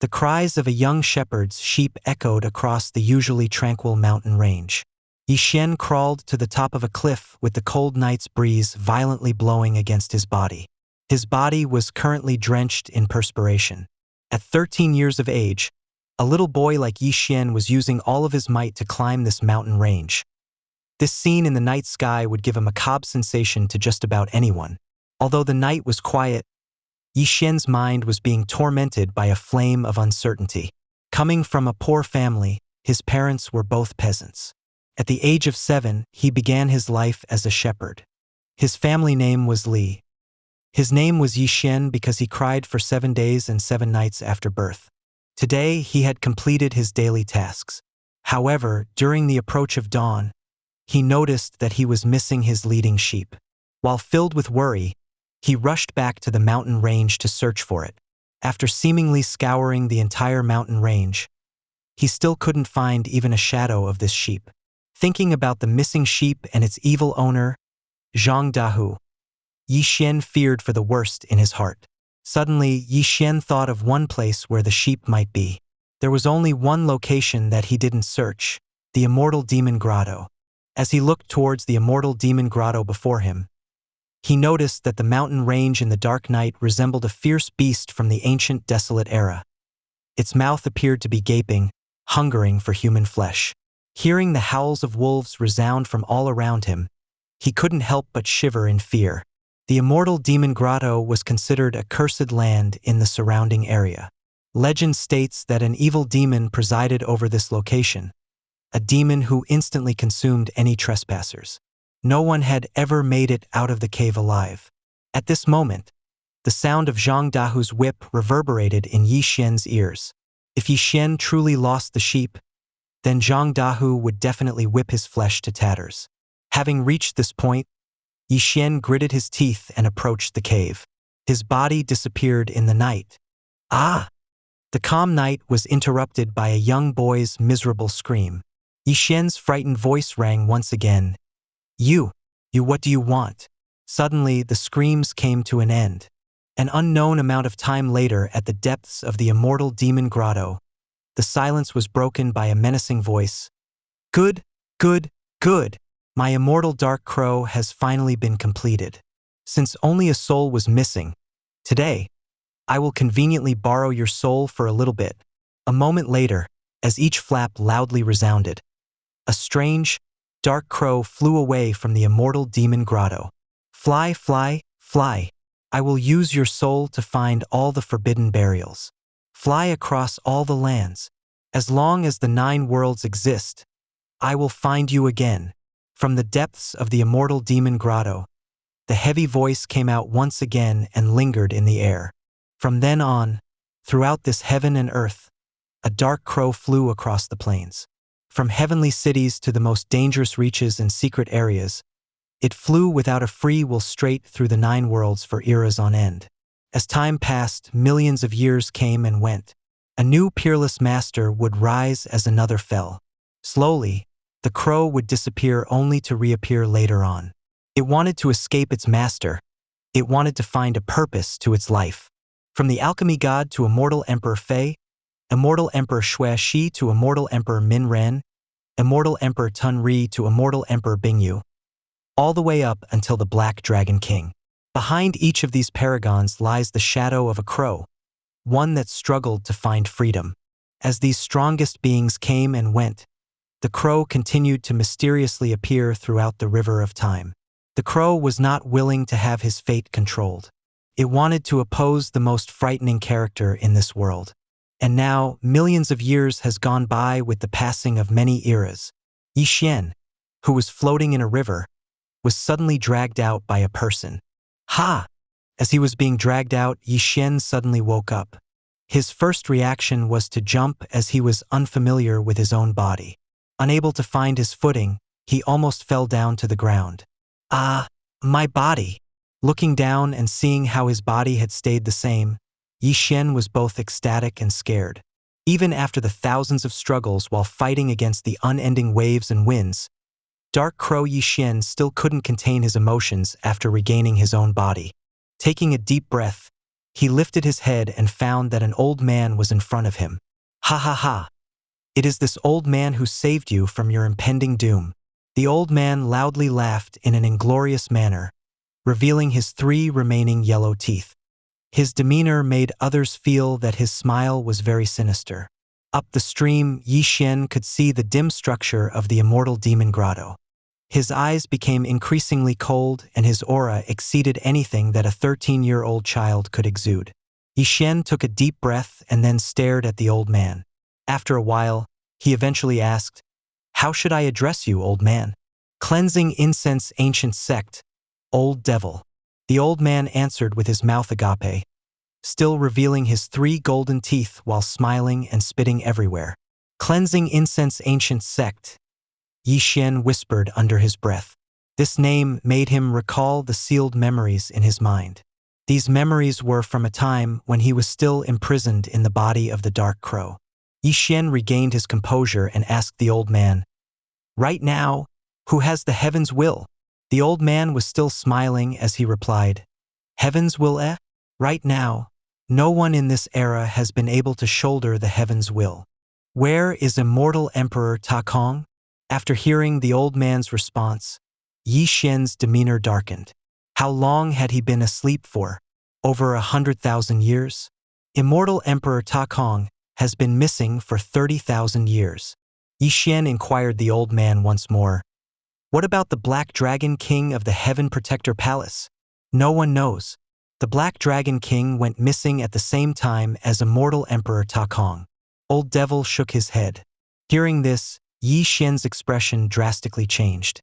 The cries of a young shepherd's sheep echoed across the usually tranquil mountain range. Xuan crawled to the top of a cliff with the cold night's breeze violently blowing against his body. His body was currently drenched in perspiration. At 13 years of age, a little boy like Xuan was using all of his might to climb this mountain range. This scene in the night sky would give a macabre sensation to just about anyone. Although the night was quiet, Xuan's mind was being tormented by a flame of uncertainty. Coming from a poor family, his parents were both peasants. At the age of 7, he began his life as a shepherd. His family name was Li. His name was Xuan because he cried for 7 days and 7 nights after birth. Today, he had completed his daily tasks. However, during the approach of dawn, he noticed that he was missing his leading sheep. While filled with worry, he rushed back to the mountain range to search for it. After seemingly scouring the entire mountain range, he still couldn't find even a shadow of this sheep. Thinking about the missing sheep and its evil owner, Zhang Dahu, Xuan feared for the worst in his heart. Suddenly, Xuan thought of one place where the sheep might be. There was only one location that he didn't search, the immortal demon grotto. As he looked towards the immortal demon grotto before him, he noticed that the mountain range in the dark night resembled a fierce beast from the ancient desolate era. Its mouth appeared to be gaping, hungering for human flesh. Hearing the howls of wolves resound from all around him, he couldn't help but shiver in fear. The immortal demon grotto was considered a cursed land in the surrounding area. Legend states that an evil demon presided over this location, a demon who instantly consumed any trespassers. No one had ever made it out of the cave alive. At this moment, the sound of Zhang Dahu's whip reverberated in Xuan's ears. If Xuan truly lost the sheep, then Zhang Dahu would definitely whip his flesh to tatters. Having reached this point, Xuan gritted his teeth and approached the cave. His body disappeared in the night. Ah! The calm night was interrupted by a young boy's miserable scream. Xuan's frightened voice rang once again. You, what do you want? Suddenly, the screams came to an end. An unknown amount of time later, at the depths of the immortal demon grotto, the silence was broken by a menacing voice. Good, good, good. My immortal dark crow has finally been completed. Since only a soul was missing, today, I will conveniently borrow your soul for a little bit. A moment later, as each flap loudly resounded, a strange, dark crow flew away from the immortal demon grotto. Fly, fly, fly. I will use your soul to find all the forbidden burials. Fly across all the lands. As long as the 9 worlds exist, I will find you again. From the depths of the immortal demon grotto, the heavy voice came out once again and lingered in the air. From then on, throughout this heaven and earth, a dark crow flew across the plains. From heavenly cities to the most dangerous reaches and secret areas, it flew without a free will straight through the 9 worlds for eras on end. As time passed, millions of years came and went. A new peerless master would rise as another fell. Slowly, the crow would disappear only to reappear later on. It wanted to escape its master. It wanted to find a purpose to its life. From the alchemy god to immortal Emperor Fei, immortal Emperor Shui Shi to immortal Emperor Min Ren, immortal Emperor Tun Ri to immortal Emperor Bingyu, all the way up until the Black Dragon King. Behind each of these paragons lies the shadow of a crow, one that struggled to find freedom. As these strongest beings came and went, the crow continued to mysteriously appear throughout the river of time. The crow was not willing to have his fate controlled. It wanted to oppose the most frightening character in this world. And now, millions of years has gone by with the passing of many eras. Xuan, who was floating in a river, was suddenly dragged out by a person. Ha! As he was being dragged out, Xuan suddenly woke up. His first reaction was to jump as he was unfamiliar with his own body. Unable to find his footing, he almost fell down to the ground. Ah, my body! Looking down and seeing how his body had stayed the same, Xuan was both ecstatic and scared. Even after the thousands of struggles while fighting against the unending waves and winds, Dark Crow Xuan still couldn't contain his emotions after regaining his own body. Taking a deep breath, He lifted his head and found that an old man was in front of him. Ha ha ha! It is this old man who saved you from your impending doom. The old man loudly laughed in an inglorious manner, revealing his 3 remaining yellow teeth. His demeanor made others feel that his smile was very sinister. Up the stream, Yi Xian could see the dim structure of the immortal demon grotto. His eyes became increasingly cold and his aura exceeded anything that a 13-year-old child could exude. Yi Xian took a deep breath and then stared at the old man. After a while, he eventually asked, "How should I address you, old man?" "Cleansing Incense Ancient Sect, Old Devil." The old man answered with his mouth agape, still revealing his 3 golden teeth while smiling and spitting everywhere. "Cleansing Incense Ancient Sect," Yi Xian whispered under his breath. This name made him recall the sealed memories in his mind. These memories were from a time when he was still imprisoned in the body of the Dark Crow. Yi Xian regained his composure and asked the old man, "Right now, who has the heaven's will?" The old man was still smiling as he replied, "Heaven's will, eh? Right now, no one in this era has been able to shoulder the heaven's will. Where is immortal Emperor Ta Kong?" After hearing the old man's response, Yi Xian's demeanor darkened. How long had he been asleep for? Over 100,000 years? Immortal Emperor Ta Kong has been missing for 30,000 years. Yi Xian inquired the old man once more, "What about the Black Dragon King of the Heaven Protector Palace?" "No one knows. The Black Dragon King went missing at the same time as immortal Emperor Ta Kong." Old Devil shook his head. Hearing this, Yi Xian's expression drastically changed.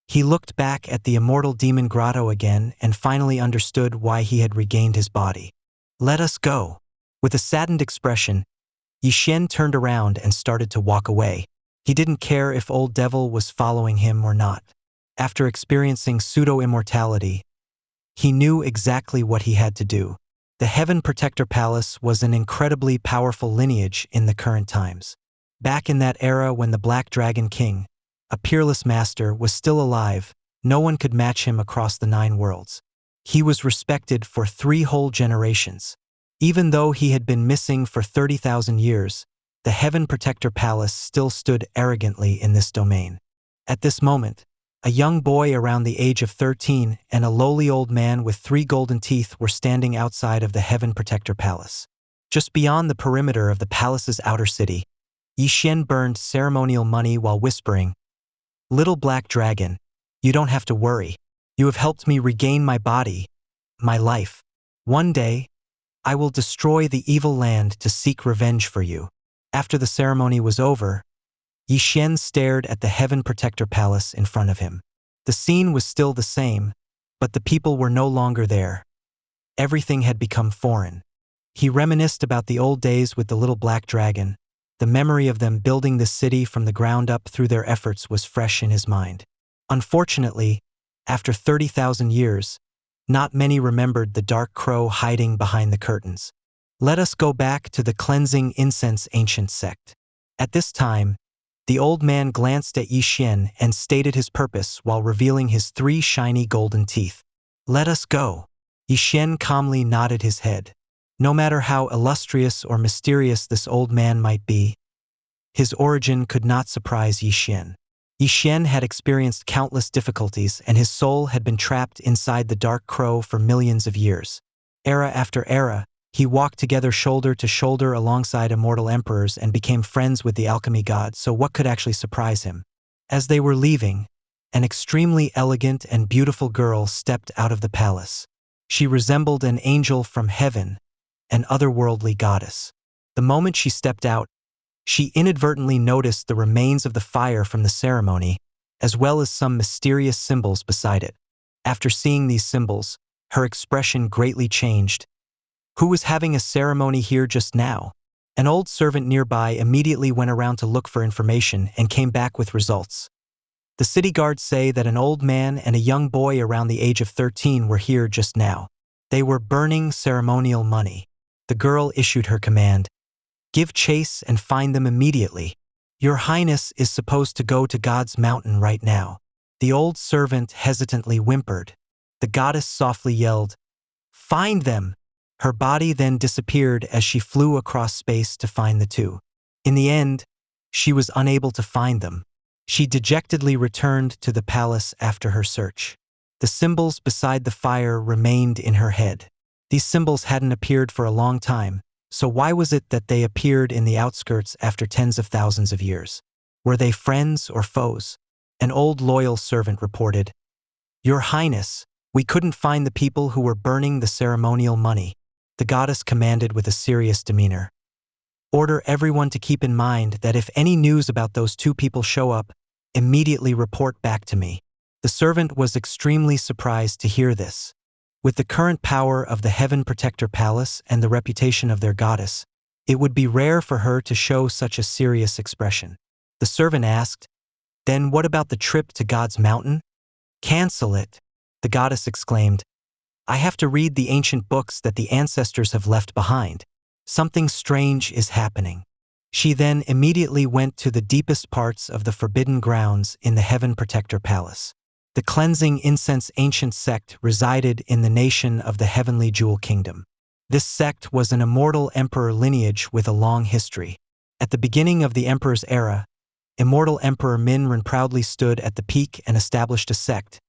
He looked back at the immortal demon grotto again and finally understood why he had regained his body. "Let us go." With a saddened expression, Yi Xian turned around and started to walk away. He didn't care if Old Devil was following him or not. After experiencing pseudo-immortality, he knew exactly what he had to do. The Heaven Protector Palace was an incredibly powerful lineage in the current times. Back in that era when the Black Dragon King, a peerless master, was still alive, no one could match him across the 9 worlds. He was respected for 3 whole generations. Even though he had been missing for 30,000 years, the Heaven Protector Palace still stood arrogantly in this domain. At this moment, a young boy around the age of 13 and a lowly old man with 3 golden teeth were standing outside of the Heaven Protector Palace. Just beyond the perimeter of the palace's outer city, Yi Xian burned ceremonial money while whispering, "Little Black Dragon, you don't have to worry. You have helped me regain my body, my life. One day, I will destroy the evil land to seek revenge for you." After the ceremony was over, Yi Xian stared at the Heaven Protector Palace in front of him. The scene was still the same, but the people were no longer there. Everything had become foreign. He reminisced about the old days with the little black dragon. The memory of them building the city from the ground up through their efforts was fresh in his mind. Unfortunately, after 30,000 years, not many remembered the Dark Crow hiding behind the curtains. "Let us go back to the Cleansing Incense Ancient Sect." At this time, the old man glanced at Yi Xian and stated his purpose while revealing his 3 shiny golden teeth. "Let us go." Yi Xian calmly nodded his head. No matter how illustrious or mysterious this old man might be, his origin could not surprise Yi Xian. Yi Xian had experienced countless difficulties and his soul had been trapped inside the Dark Crow for millions of years. Era after era, he walked together shoulder to shoulder alongside immortal emperors and became friends with the alchemy god, so what could actually surprise him? As they were leaving, an extremely elegant and beautiful girl stepped out of the palace. She resembled an angel from heaven, an otherworldly goddess. The moment she stepped out, she inadvertently noticed the remains of the fire from the ceremony, as well as some mysterious symbols beside it. After seeing these symbols, her expression greatly changed. "Who was having a ceremony here just now?" An old servant nearby immediately went around to look for information and came back with results. "The city guards say that an old man and a young boy around the age of 13 were here just now. They were burning ceremonial money." The girl issued her command, "Give chase and find them immediately. Your Highness is supposed to go to God's mountain right now." The old servant hesitantly whimpered. The goddess softly yelled, "Find them! Her body then disappeared as she flew across space to find the two. In the end, she was unable to find them. She dejectedly returned to the palace after her search. The symbols beside the fire remained in her head. These symbols hadn't appeared for a long time, so why was it that they appeared in the outskirts after tens of thousands of years? Were they friends or foes? An old loyal servant reported, "Your Highness, we couldn't find the people who were burning the ceremonial money." The goddess commanded with a serious demeanor. "Order everyone to keep in mind that if any news about those two people show up, immediately report back to me." The servant was extremely surprised to hear this. With the current power of the Heaven Protector Palace and the reputation of their goddess, it would be rare for her to show such a serious expression. The servant asked, "Then what about the trip to God's mountain?" "Cancel it," the goddess exclaimed. "I have to read the ancient books that the ancestors have left behind. Something strange is happening." She then immediately went to the deepest parts of the forbidden grounds in the Heaven Protector Palace. The Cleansing Incense Ancient Sect resided in the nation of the Heavenly Jewel Kingdom. This sect was an immortal emperor lineage with a long history. At the beginning of the emperor's era, immortal Emperor Minran proudly stood at the peak and established a sect,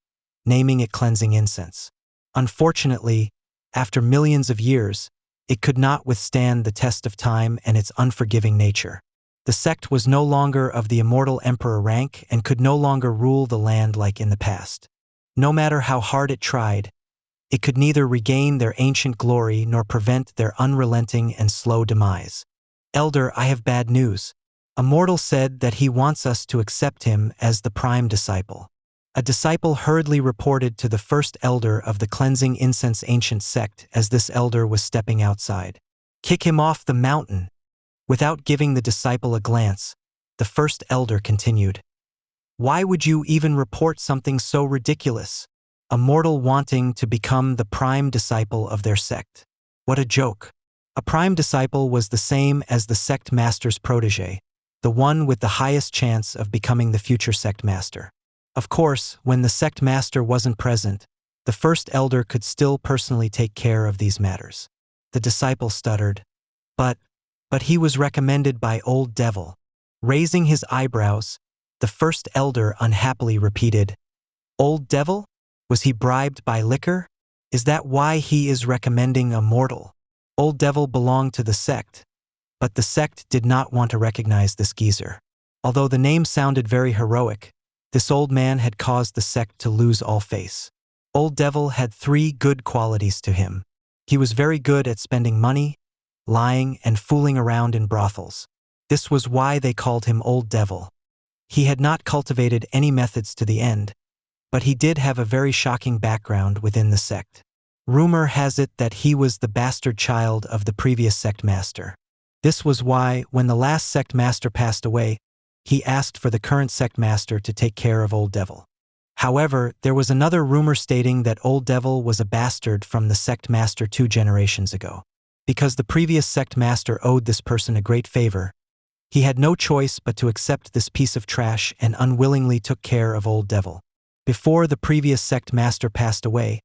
naming it Cleansing Incense. Unfortunately, after millions of years, it could not withstand the test of time and its unforgiving nature. The sect was no longer of the immortal emperor rank and could no longer rule the land like in the past. No matter how hard it tried, it could neither regain their ancient glory nor prevent their unrelenting and slow demise. "Elder, I have bad news. A mortal said that he wants us to accept him as the prime disciple." A disciple hurriedly reported to the first elder of the Cleansing Incense Ancient Sect as this elder was stepping outside. "Kick him off the mountain." Without giving the disciple a glance, the first elder continued, "Why would you even report something so ridiculous? A mortal wanting to become the prime disciple of their sect. What a joke." A prime disciple was the same as the sect master's protege, the one with the highest chance of becoming the future sect master. Of course, when the sect master wasn't present, the first elder could still personally take care of these matters. The disciple stuttered, But he was recommended by Old Devil." Raising his eyebrows, the first elder unhappily repeated, "Old Devil? Was he bribed by liquor? Is that why he is recommending a mortal?" Old Devil belonged to the sect, but the sect did not want to recognize this geezer. Although the name sounded very heroic, this old man had caused the sect to lose all face. Old Devil had three good qualities to him. He was very good at spending money, lying, and fooling around in brothels. This was why they called him Old Devil. He had not cultivated any methods to the end, but he did have a very shocking background within the sect. Rumor has it that he was the bastard child of the previous sect master. This was why, when the last sect master passed away, he asked for the current sect master to take care of Old Devil. However, there was another rumor stating that Old Devil was a bastard from the sect master 2 generations ago. Because the previous sect master owed this person a great favor, he had no choice but to accept this piece of trash and unwillingly took care of Old Devil. Before the previous sect master passed away,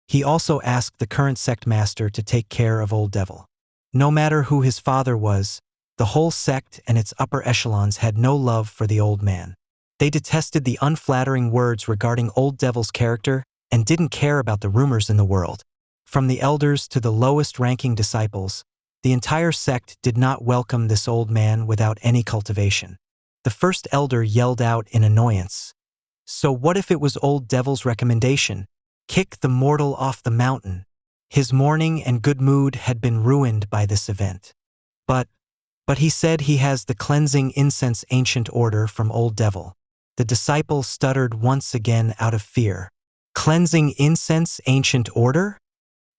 he also asked the current sect master to take care of Old Devil. No matter who his father was, the whole sect and its upper echelons had no love for the old man. They detested the unflattering words regarding Old Devil's character and didn't care about the rumors in the world. From the elders to the lowest-ranking disciples, the entire sect did not welcome this old man without any cultivation. The first elder yelled out in annoyance, "So what if it was Old Devil's recommendation? Kick the mortal off the mountain." His morning and good mood had been ruined by this event. But he said he has the Cleansing Incense Ancient Order from Old Devil. The disciple stuttered once again out of fear. "Cleansing Incense Ancient Order?"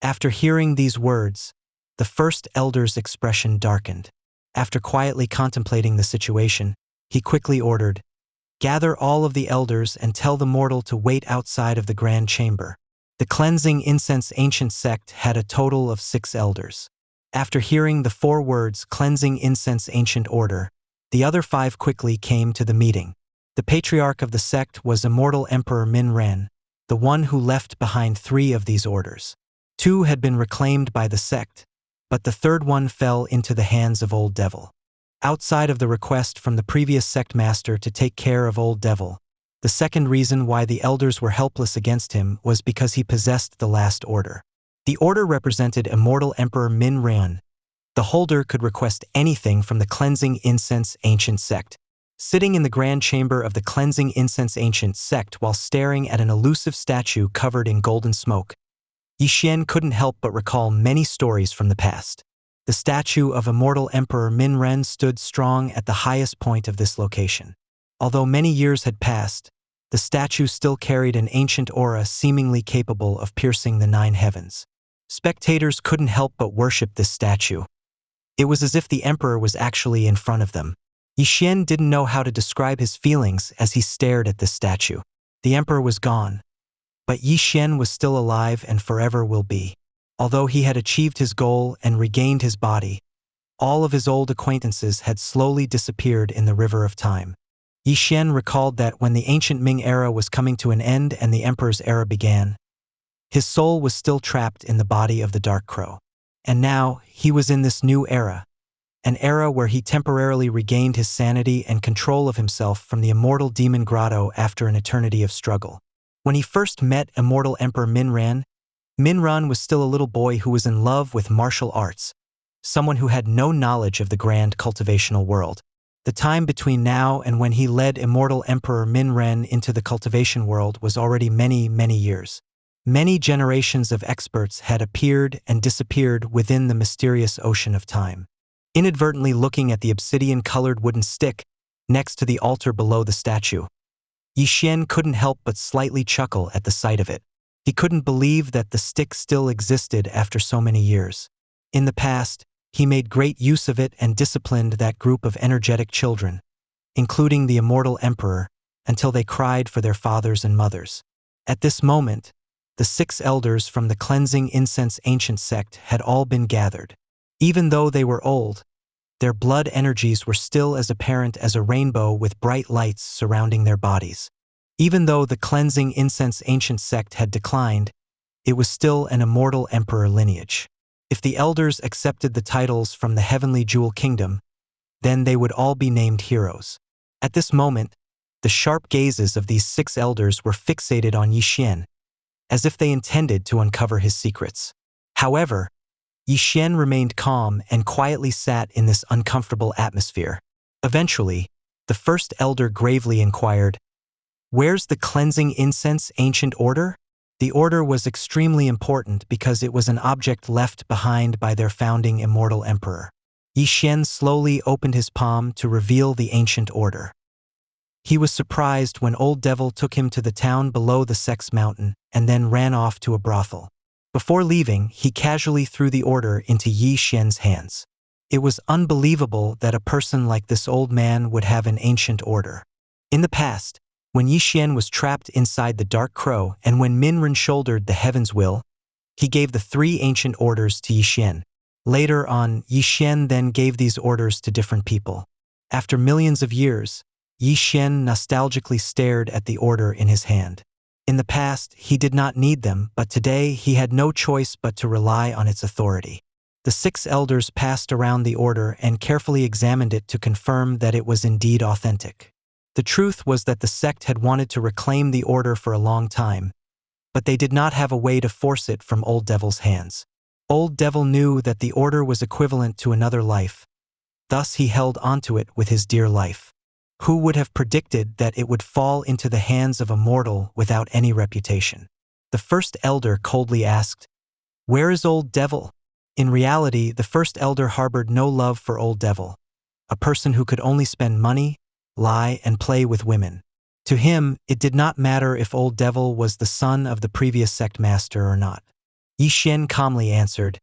After hearing these words, the first elder's expression darkened. After quietly contemplating the situation, he quickly ordered, "Gather all of the elders and tell the mortal to wait outside of the grand chamber." The Cleansing Incense Ancient Sect had a total of 6 elders. After hearing the 4 words Cleansing Incense Ancient Order, the other 5 quickly came to the meeting. The patriarch of the sect was immortal Emperor Minran, the one who left behind 3 of these orders. 2 had been reclaimed by the sect, but the third one fell into the hands of Old Devil. Outside of the request from the previous sect master to take care of Old Devil, the second reason why the elders were helpless against him was because he possessed the last order. The order represented immortal Emperor Min Ryan. The holder could request anything from the Cleansing Incense Ancient Sect. Sitting in the grand chamber of the Cleansing Incense Ancient Sect while staring at an elusive statue covered in golden smoke, Xuan couldn't help but recall many stories from the past. The statue of immortal Emperor Min Ren stood strong at the highest point of this location. Although many years had passed, the statue still carried an ancient aura seemingly capable of piercing the 9 heavens. Spectators couldn't help but worship this statue. It was as if the emperor was actually in front of them. Xuan didn't know how to describe his feelings as he stared at this statue. The emperor was gone, but Xuan was still alive and forever will be. Although he had achieved his goal and regained his body, all of his old acquaintances had slowly disappeared in the river of time. Xuan recalled that when the ancient Ming era was coming to an end and the emperor's era began, his soul was still trapped in the body of the Dark Crow. And now, he was in this new era, an era where he temporarily regained his sanity and control of himself from the immortal demon grotto after an eternity of struggle. When he first met immortal Emperor Min Ran was still a little boy who was in love with martial arts, someone who had no knowledge of the grand cultivational world. The time between now and when he led immortal Emperor Min Ren into the cultivation world was already many, many years. Many generations of experts had appeared and disappeared within the mysterious ocean of time. Inadvertently looking at the obsidian-colored wooden stick next to the altar below the statue, Xuan couldn't help but slightly chuckle at the sight of it. He couldn't believe that the stick still existed after so many years. In the past, he made great use of it and disciplined that group of energetic children, including the immortal emperor, until they cried for their fathers and mothers. At this moment, the 6 elders from the Cleansing Incense Ancient Sect had all been gathered. Even though they were old, their blood energies were still as apparent as a rainbow with bright lights surrounding their bodies. Even though the Cleansing Incense Ancient Sect had declined, it was still an immortal emperor lineage. If the elders accepted the titles from the Heavenly Jewel Kingdom, then they would all be named heroes. At this moment, the sharp gazes of these 6 elders were fixated on Xuan, as if they intended to uncover his secrets. However, Xuan remained calm and quietly sat in this uncomfortable atmosphere. Eventually, the first elder gravely inquired, "Where's the Cleansing Incense Ancient Order?" The order was extremely important because it was an object left behind by their founding immortal emperor. Xuan slowly opened his palm to reveal the ancient order. He was surprised when Old Devil took him to the town below the Sex Mountain and then ran off to a brothel. Before leaving, he casually threw the order into Xuan's hands. It was unbelievable that a person like this old man would have an ancient order. In the past, when Xuan was trapped inside the Dark Crow and when Min Ren shouldered the Heaven's Will, he gave the 3 ancient orders to Xuan. Later on, Xuan then gave these orders to different people. After millions of years, Xuan nostalgically stared at the order in his hand. In the past, he did not need them, but today he had no choice but to rely on its authority. The 6 elders passed around the order and carefully examined it to confirm that it was indeed authentic. The truth was that the sect had wanted to reclaim the order for a long time, but they did not have a way to force it from Old Devil's hands. Old Devil knew that the order was equivalent to another life, thus he held onto it with his dear life. Who would have predicted that it would fall into the hands of a mortal without any reputation? The first elder coldly asked, "Where is Old Devil?" In reality, the first elder harbored no love for Old Devil, a person who could only spend money, lie, and play with women. To him, it did not matter if Old Devil was the son of the previous sect master or not. Xuan calmly answered,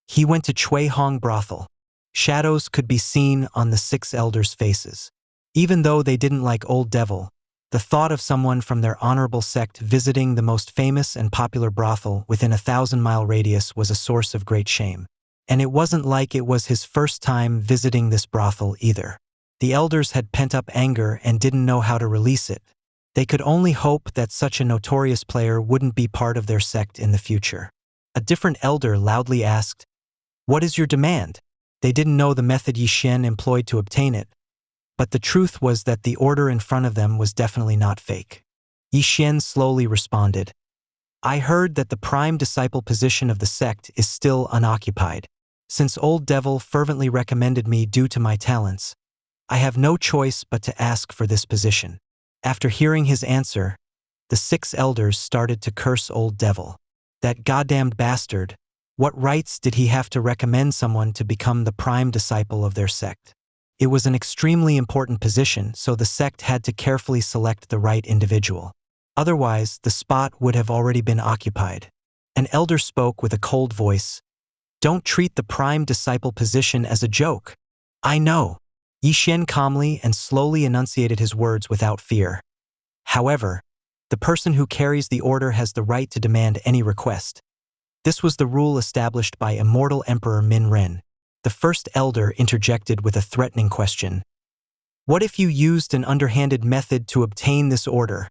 "He went to Chui Hong brothel." Shadows could be seen on the 6 elders' faces. Even though they didn't like Old Devil, the thought of someone from their honorable sect visiting the most famous and popular brothel within a 1,000-mile radius was a source of great shame. And it wasn't like it was his first time visiting this brothel either. The elders had pent-up anger and didn't know how to release it. They could only hope that such a notorious player wouldn't be part of their sect in the future. A different elder loudly asked, "What is your demand?" They didn't know the method Xian employed to obtain it, but the truth was that the order in front of them was definitely not fake. Xian slowly responded, "I heard that the prime disciple position of the sect is still unoccupied. Since Old Devil fervently recommended me due to my talents, I have no choice but to ask for this position." After hearing his answer, the 6 elders started to curse Old Devil. That goddamned bastard, what rights did he have to recommend someone to become the prime disciple of their sect? It was an extremely important position, so the sect had to carefully select the right individual. Otherwise, the spot would have already been occupied. An elder spoke with a cold voice, "Don't treat the prime disciple position as a joke." "I know." Xian calmly and slowly enunciated his words without fear. "However, the person who carries the order has the right to demand any request. This was the rule established by immortal Emperor Min Ren." The first elder interjected with a threatening question. "What if you used an underhanded method to obtain this order?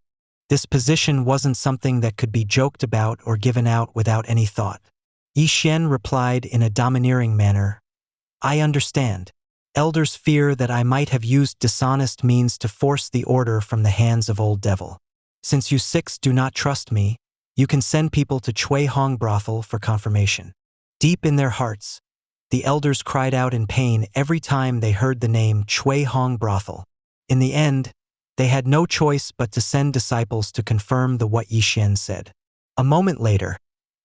This position wasn't something that could be joked about or given out without any thought." Xian replied in a domineering manner, "I understand. Elders fear that I might have used dishonest means to force the order from the hands of Old Devil. Since you 6 do not trust me, you can send people to Chui Hong Brothel for confirmation." Deep in their hearts, the elders cried out in pain every time they heard the name Chui Hong Brothel. In the end, they had no choice but to send disciples to confirm what Xian said. A moment later,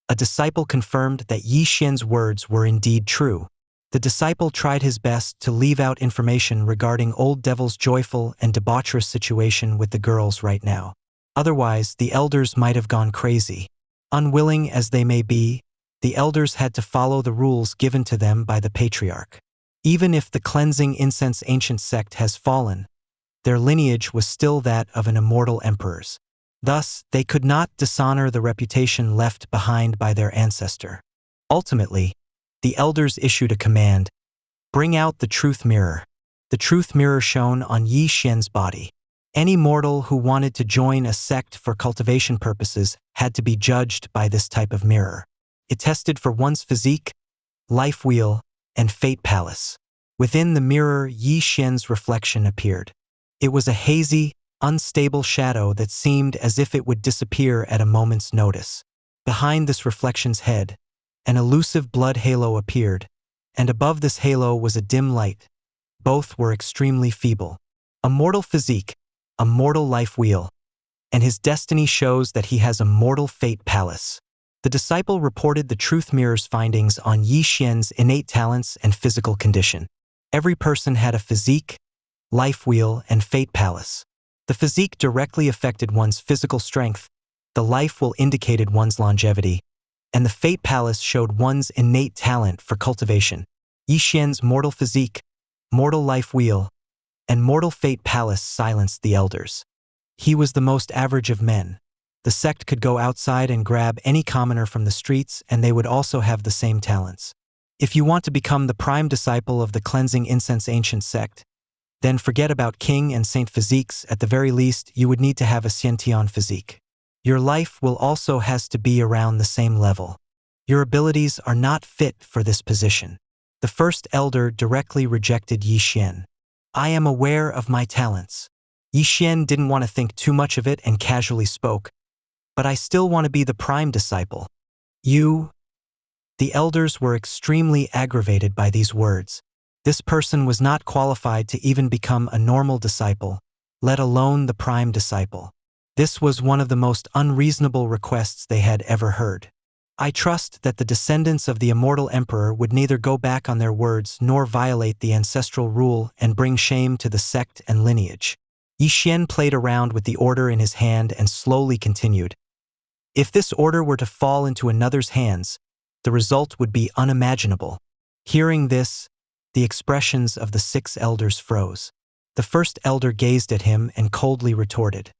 a disciple confirmed that Xian's words were indeed true. The disciple tried his best to leave out information regarding Old Devil's joyful and debaucherous situation with the girls right now. Otherwise, the elders might have gone crazy. Unwilling as they may be, the elders had to follow the rules given to them by the patriarch. Even if the Cleansing Incense Ancient Sect has fallen, their lineage was still that of an immortal emperor's. Thus, they could not dishonor the reputation left behind by their ancestor. Ultimately, the elders issued a command, "Bring out the truth mirror." The truth mirror shone on Xian's body. Any mortal who wanted to join a sect for cultivation purposes had to be judged by this type of mirror. It tested for one's physique, life wheel, and fate palace. Within the mirror, Xian's reflection appeared. It was a hazy, unstable shadow that seemed as if it would disappear at a moment's notice. Behind this reflection's head, an elusive blood halo appeared, and above this halo was a dim light. Both were extremely feeble. A mortal physique, a mortal life wheel, and his destiny shows that he has a mortal fate palace. The disciple reported the truth mirror's findings on Xian's innate talents and physical condition. Every person had a physique, life wheel, and fate palace. The physique directly affected one's physical strength, the life wheel indicated one's longevity, and the fate palace showed one's innate talent for cultivation. Xian's mortal physique, mortal life wheel, and mortal fate palace silenced the elders. He was the most average of men. The sect could go outside and grab any commoner from the streets, and they would also have the same talents. If you want to become the prime disciple of the Cleansing Incense Ancient Sect, then forget about king and saint physiques. At the very least, you would need to have a Xiantian physique. Your life will also has to be around the same level. Your abilities are not fit for this position. The first elder directly rejected Xian. "I am aware of my talents." Xian didn't want to think too much of it and casually spoke, "But I still want to be the prime disciple." "You?" The elders were extremely aggravated by these words. This person was not qualified to even become a normal disciple, let alone the prime disciple. This was one of the most unreasonable requests they had ever heard. "I trust that the descendants of the immortal emperor would neither go back on their words nor violate the ancestral rule and bring shame to the sect and lineage." Xian played around with the order in his hand and slowly continued, "If this order were to fall into another's hands, the result would be unimaginable." Hearing this, the expressions of the 6 elders froze. The first elder gazed at him and coldly retorted,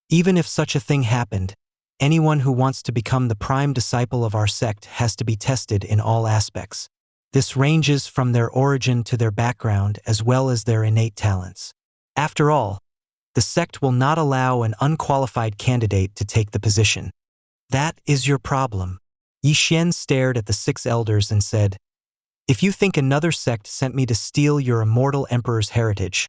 "Even if such a thing happened, anyone who wants to become the prime disciple of our sect has to be tested in all aspects. This ranges from their origin to their background as well as their innate talents. After all, the sect will not allow an unqualified candidate to take the position." "That is your problem." Yi Xian stared at the 6 elders and said, "If you think another sect sent me to steal your immortal emperor's heritage,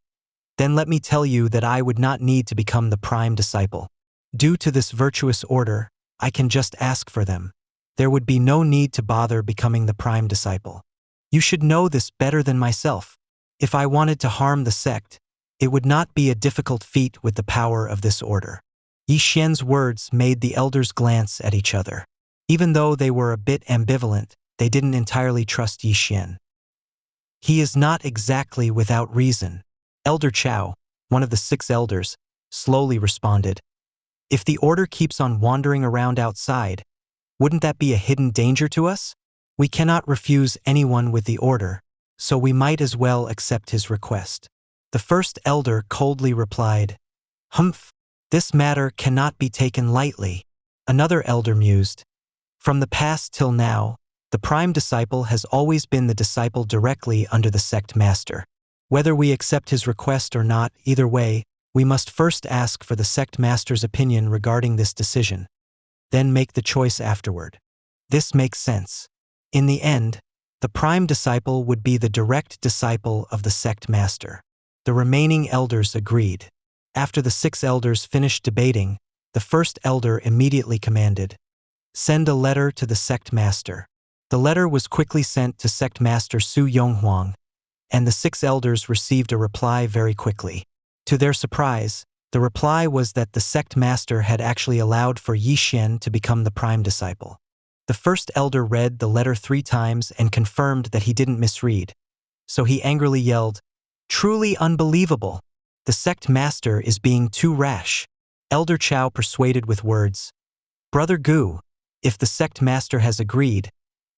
then let me tell you that I would not need to become the prime disciple. Due to this virtuous order, I can just ask for them. There would be no need to bother becoming the prime disciple. You should know this better than myself. If I wanted to harm the sect, it would not be a difficult feat with the power of this order." Yi Xian's words made the elders glance at each other. Even though they were a bit ambivalent, they didn't entirely trust Yi Xian. "He is not exactly without reason," Elder Chao, one of the 6 elders, slowly responded. "If the order keeps on wandering around outside, wouldn't that be a hidden danger to us? We cannot refuse anyone with the order, so we might as well accept his request." The first elder coldly replied, "Humph, this matter cannot be taken lightly." Another elder mused, "From the past till now, the prime disciple has always been the disciple directly under the sect master. Whether we accept his request or not, either way, we must first ask for the sect master's opinion regarding this decision, then make the choice afterward. This makes sense. In the end, the prime disciple would be the direct disciple of the sect master." The remaining elders agreed. After the 6 elders finished debating, the first elder immediately commanded, "Send a letter to the sect master." The letter was quickly sent to sect master Su Yonghuang, and the 6 elders received a reply very quickly. To their surprise, the reply was that the sect master had actually allowed for Yi Xian to become the prime disciple. The first elder read the letter 3 times and confirmed that he didn't misread. So he angrily yelled, "Truly unbelievable! The sect master is being too rash." Elder Chao persuaded with words, "Brother Gu, if the sect master has agreed,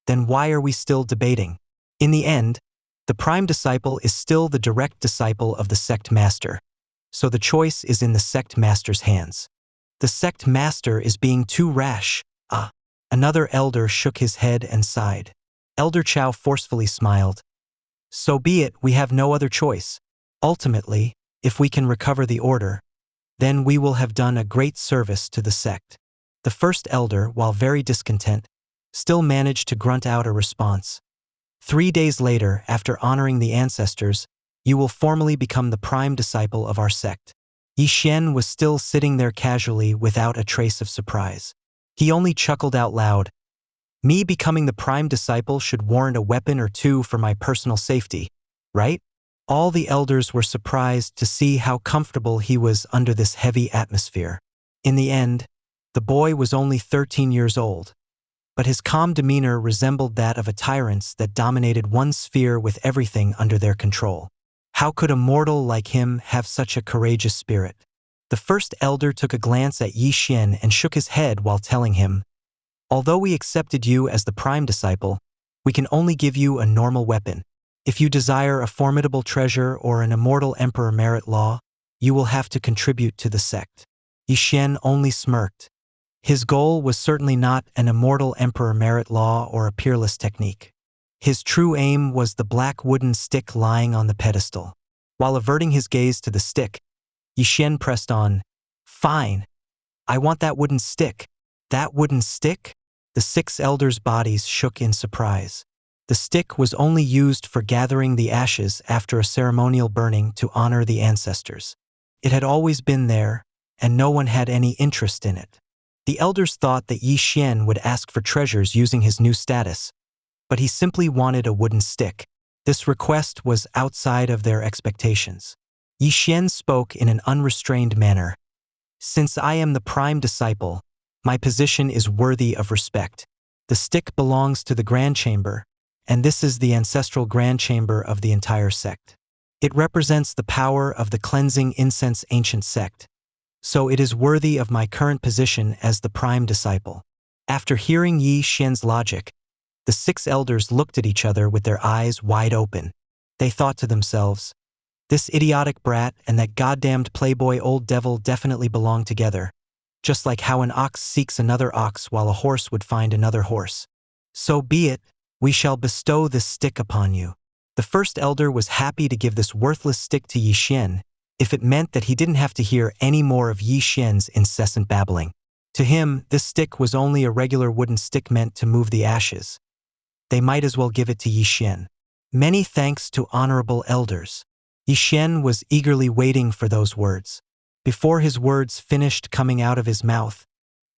then why are we still debating? In the end, the prime disciple is still the direct disciple of the sect master, so the choice is in the sect master's hands." "The sect master is being too rash." Another elder shook his head and sighed. Elder Chao forcefully smiled. "So be it, we have no other choice. Ultimately, if we can recover the order, then we will have done a great service to the sect." The first elder, while very discontent, still managed to grunt out a response. 3 days later, after honoring the ancestors, you will formally become the prime disciple of our sect." Yi Xian was still sitting there casually without a trace of surprise. He only chuckled out loud. "Me becoming the prime disciple should warrant a weapon or 2 for my personal safety, right?" All the elders were surprised to see how comfortable he was under this heavy atmosphere. In the end, the boy was only 13 years old, but his calm demeanor resembled that of a tyrant that dominated one sphere with everything under their control. How could a mortal like him have such a courageous spirit? The first elder took a glance at Yi Xian and shook his head while telling him, "Although we accepted you as the prime disciple, we can only give you a normal weapon. If you desire a formidable treasure or an immortal emperor merit law, you will have to contribute to the sect." Yi Xian only smirked. His goal was certainly not an immortal emperor merit law or a peerless technique. His true aim was the black wooden stick lying on the pedestal. While averting his gaze to the stick, Yi Xian pressed on, "Fine. I want that wooden stick." "That wooden stick?" The 6 elders' bodies shook in surprise. The stick was only used for gathering the ashes after a ceremonial burning to honor the ancestors. It had always been there, and no one had any interest in it. The elders thought that Yi Xian would ask for treasures using his new status, but he simply wanted a wooden stick. This request was outside of their expectations. Yi Xian spoke in an unrestrained manner. "Since I am the prime disciple, my position is worthy of respect. The stick belongs to the Grand Chamber, and this is the ancestral Grand Chamber of the entire sect. It represents the power of the Cleansing Incense Ancient Sect, so it is worthy of my current position as the prime disciple." After hearing Yi Xian's logic, the 6 elders looked at each other with their eyes wide open. They thought to themselves, "This idiotic brat and that goddamned playboy old devil definitely belong together, just like how an ox seeks another ox while a horse would find another horse. So be it, we shall bestow this stick upon you." The first elder was happy to give this worthless stick to Yi Xian, if it meant that he didn't have to hear any more of Yi Xian's incessant babbling. To him, this stick was only a regular wooden stick meant to move the ashes. They might as well give it to Xuan. Many thanks to honorable elders. Xuan was eagerly waiting for those words. Before his words finished coming out of his mouth,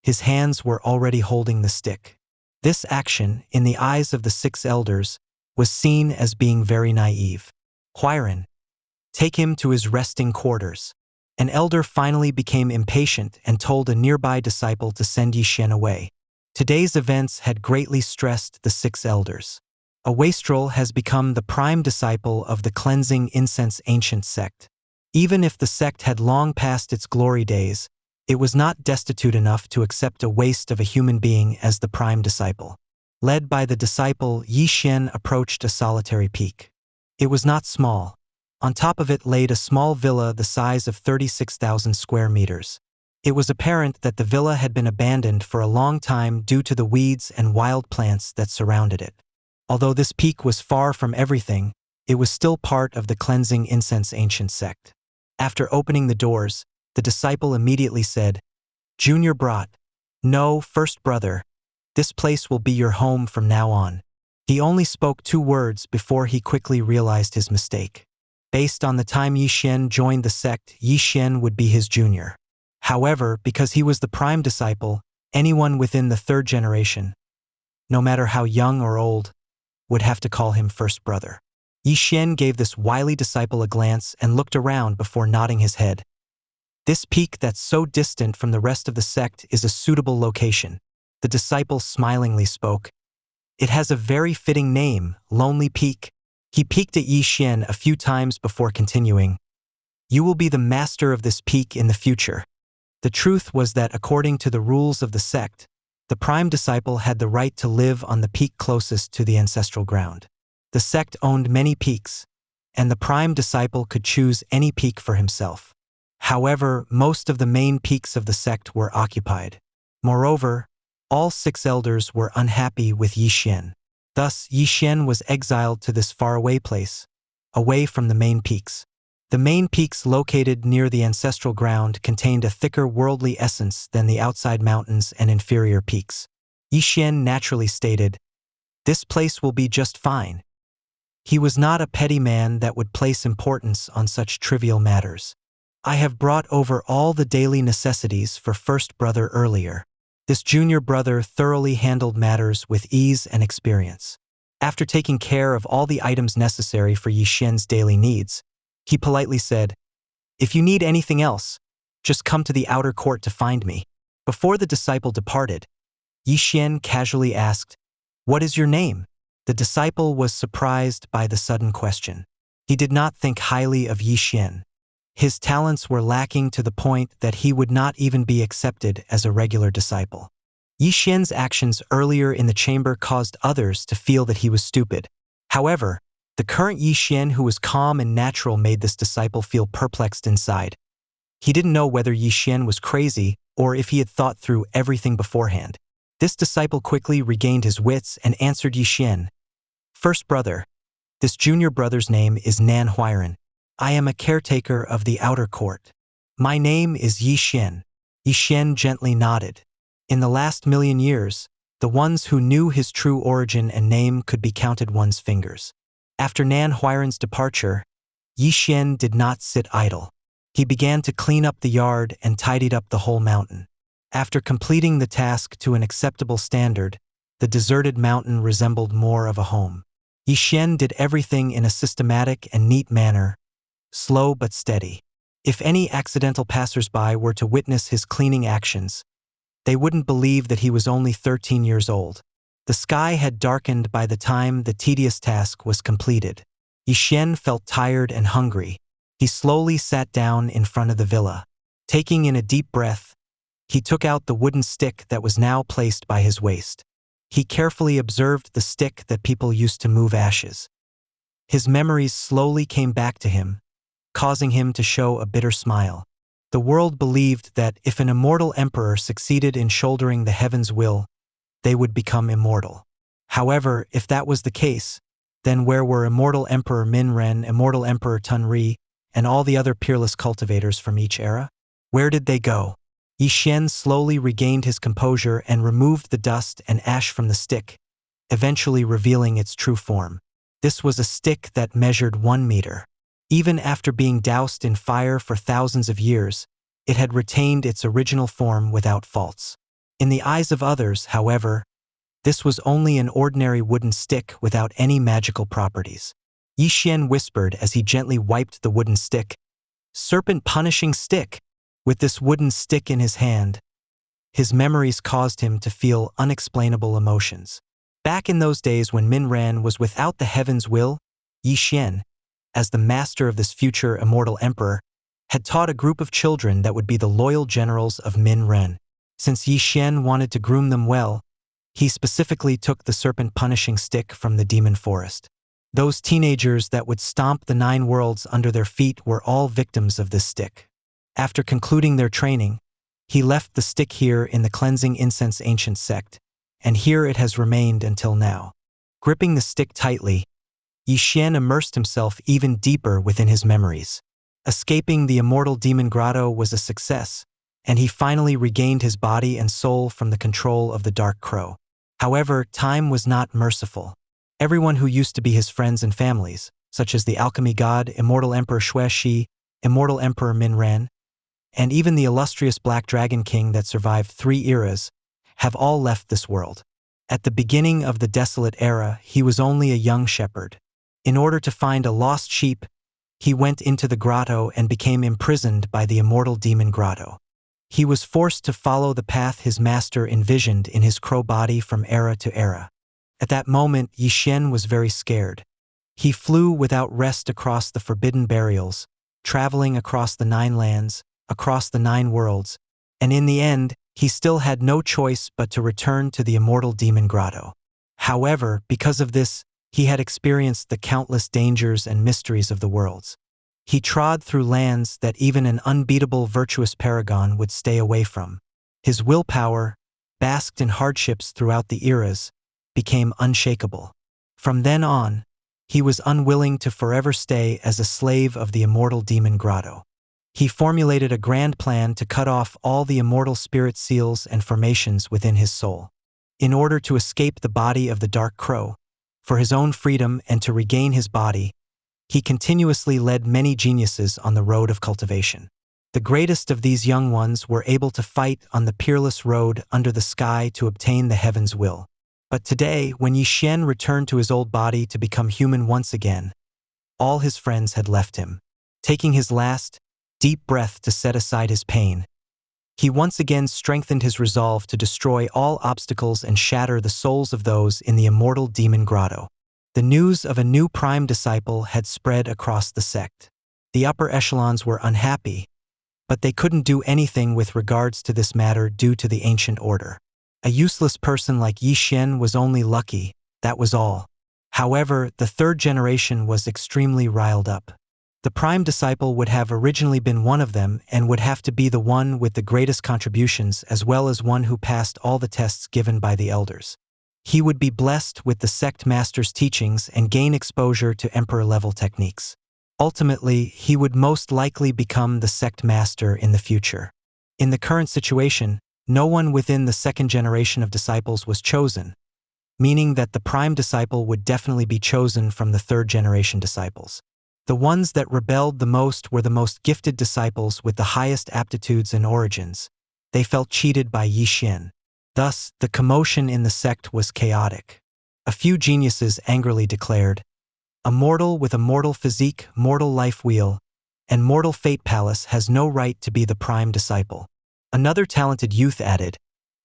his hands were already holding the stick. This action, in the eyes of the 6 elders, was seen as being very naive. Huiran, take him to his resting quarters. An elder finally became impatient and told a nearby disciple to send Xuan away. Today's events had greatly stressed the 6 elders. A wastrel has become the prime disciple of the Cleansing Incense Ancient Sect. Even if the sect had long passed its glory days, it was not destitute enough to accept a waste of a human being as the prime disciple. Led by the disciple, Xuan approached a solitary peak. It was not small. On top of it laid a small villa the size of 36,000 square meters. It was apparent that the villa had been abandoned for a long time due to the weeds and wild plants that surrounded it. Although this peak was far from everything, it was still part of the Cleansing Incense Ancient Sect. After opening the doors, the disciple immediately said, "Junior brat, no, first brother, this place will be your home from now on." He only spoke 2 words before he quickly realized his mistake. Based on the time Xuan joined the sect, Xuan would be his junior. However, because he was the prime disciple, anyone within the 3rd generation, no matter how young or old, would have to call him first brother. Xuan gave this wily disciple a glance and looked around before nodding his head. This peak that's so distant from the rest of the sect is a suitable location. The disciple smilingly spoke. It has a very fitting name, Lonely Peak. He peeked at Xuan a few times before continuing. You will be the master of this peak in the future. The truth was that according to the rules of the sect, the prime disciple had the right to live on the peak closest to the ancestral ground. The sect owned many peaks, and the prime disciple could choose any peak for himself. However, most of the main peaks of the sect were occupied. Moreover, all 6 elders were unhappy with Xuan. Thus, Xuan was exiled to this faraway place, away from the main peaks. The main peaks located near the ancestral ground contained a thicker worldly essence than the outside mountains and inferior peaks. Xuan naturally stated, "This place will be just fine." He was not a petty man that would place importance on such trivial matters. "I have brought over all the daily necessities for first brother earlier." This junior brother thoroughly handled matters with ease and experience. After taking care of all the items necessary for Xuan's daily needs, he politely said, "If you need anything else, just come to the outer court to find me." Before the disciple departed, Xuan casually asked, "What is your name?" The disciple was surprised by the sudden question. He did not think highly of Xuan. His talents were lacking to the point that he would not even be accepted as a regular disciple. Xuan's actions earlier in the chamber caused others to feel that he was stupid. However, the current Xuan, who was calm and natural, made this disciple feel perplexed inside. He didn't know whether Xuan was crazy or if he had thought through everything beforehand. This disciple quickly regained his wits and answered Xuan, "First brother, this junior brother's name is Huiran. I am a caretaker of the outer court. My name is Xuan." Xuan gently nodded. In the last million years, the ones who knew his true origin and name could be counted one's fingers. After Huiran's departure, Xuan did not sit idle. He began to clean up the yard and tidied up the whole mountain. After completing the task to an acceptable standard, the deserted mountain resembled more of a home. Xuan did everything in a systematic and neat manner, slow but steady. If any accidental passers-by were to witness his cleaning actions, they wouldn't believe that he was only 13 years old. The sky had darkened by the time the tedious task was completed. Xuan felt tired and hungry. He slowly sat down in front of the villa. Taking in a deep breath, he took out the wooden stick that was now placed by his waist. He carefully observed the stick that people used to move ashes. His memories slowly came back to him, causing him to show a bitter smile. The world believed that if an immortal emperor succeeded in shouldering the heaven's will, they would become immortal. However, if that was the case, then where were immortal Emperor Min Ren, immortal Emperor Tun Ri, and all the other peerless cultivators from each era? Where did they go? Xuan slowly regained his composure and removed the dust and ash from the stick, eventually revealing its true form. This was a stick that measured 1 meter. Even after being doused in fire for thousands of years, it had retained its original form without faults. In the eyes of others, however, this was only an ordinary wooden stick without any magical properties. Xuan whispered as he gently wiped the wooden stick, "Serpent punishing stick!" With this wooden stick in his hand, his memories caused him to feel unexplainable emotions. Back in those days when Minran was without the heaven's will, Xuan, as the master of this future immortal emperor, had taught a group of children that would be the loyal generals of Minran. Since Xuan wanted to groom them well, he specifically took the serpent punishing stick from the demon forest. Those teenagers that would stomp the 9 worlds under their feet were all victims of this stick. After concluding their training, he left the stick here in the Cleansing Incense Ancient Sect, and here it has remained until now. Gripping the stick tightly, Xuan immersed himself even deeper within his memories. Escaping the immortal demon grotto was a success, and he finally regained his body and soul from the control of the Dark Crow. However, time was not merciful. Everyone who used to be his friends and families, such as the alchemy god, immortal emperor Xuan, immortal emperor Minran, and even the illustrious Black Dragon King that survived 3 eras, have all left this world. At the beginning of the desolate era, he was only a young shepherd. In order to find a lost sheep, he went into the grotto and became imprisoned by the immortal demon grotto. He was forced to follow the path his master envisioned in his crow body from era to era. At that moment, Xuan was very scared. He flew without rest across the forbidden burials, traveling across the 9 lands, across the 9 worlds, and in the end, he still had no choice but to return to the immortal demon grotto. However, because of this, he had experienced the countless dangers and mysteries of the worlds. He trod through lands that even an unbeatable virtuous paragon would stay away from. His willpower, basked in hardships throughout the eras, became unshakable. From then on, he was unwilling to forever stay as a slave of the immortal demon grotto. He formulated a grand plan to cut off all the immortal spirit seals and formations within his soul. In order to escape the body of the Dark Crow, for his own freedom and to regain his body, he continuously led many geniuses on the road of cultivation. The greatest of these young ones were able to fight on the peerless road under the sky to obtain the heaven's will. But today, when Xuan returned to his old body to become human once again, all his friends had left him. Taking his last, deep breath to set aside his pain, he once again strengthened his resolve to destroy all obstacles and shatter the souls of those in the immortal demon grotto. The news of a new prime disciple had spread across the sect. The upper echelons were unhappy, but they couldn't do anything with regards to this matter due to the ancient order. A useless person like Xuan was only lucky, that was all. However, the 3rd generation was extremely riled up. The prime disciple would have originally been one of them and would have to be the one with the greatest contributions as well as one who passed all the tests given by the elders. He would be blessed with the sect master's teachings and gain exposure to emperor-level techniques. Ultimately, he would most likely become the sect master in the future. In the current situation, no one within the 2nd generation of disciples was chosen, meaning that the prime disciple would definitely be chosen from the 3rd generation disciples. The ones that rebelled the most were the most gifted disciples with the highest aptitudes and origins. They felt cheated by Xuan. Thus, the commotion in the sect was chaotic. A few geniuses angrily declared, "A mortal with a mortal physique, mortal life wheel, and mortal fate palace has no right to be the prime disciple." Another talented youth added,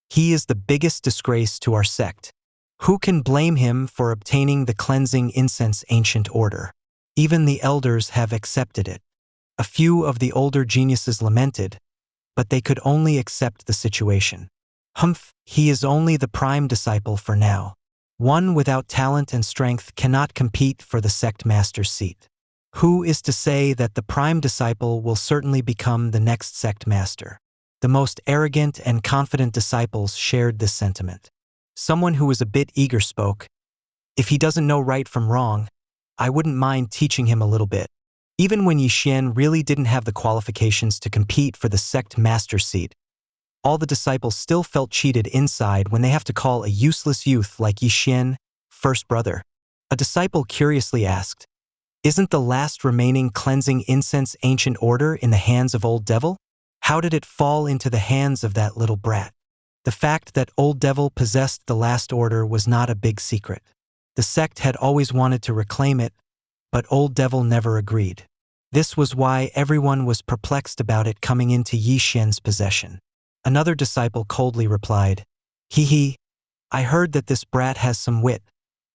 "He is the biggest disgrace to our sect. Who can blame him for obtaining the Cleansing Incense Ancient Order? Even the elders have accepted it." A few of the older geniuses lamented, but they could only accept the situation. "Humph, he is only the prime disciple for now. One without talent and strength cannot compete for the sect master's seat. Who is to say that the prime disciple will certainly become the next sect master?" The most arrogant and confident disciples shared this sentiment. Someone who was a bit eager spoke, "If he doesn't know right from wrong, I wouldn't mind teaching him a little bit." Even when Xuan really didn't have the qualifications to compete for the sect master seat, All the disciples still felt cheated inside when they have to call a useless youth like Xuan first brother. A disciple curiously asked, "Isn't the last remaining Cleansing Incense Ancient Order in the hands of Old Devil? How did it fall into the hands of that little brat?" The fact that Old Devil possessed the last order was not a big secret. The sect had always wanted to reclaim it, but Old Devil never agreed. This was why everyone was perplexed about it coming into Yi Xian's possession. Another disciple coldly replied, "Hee, I heard that this brat has some wit.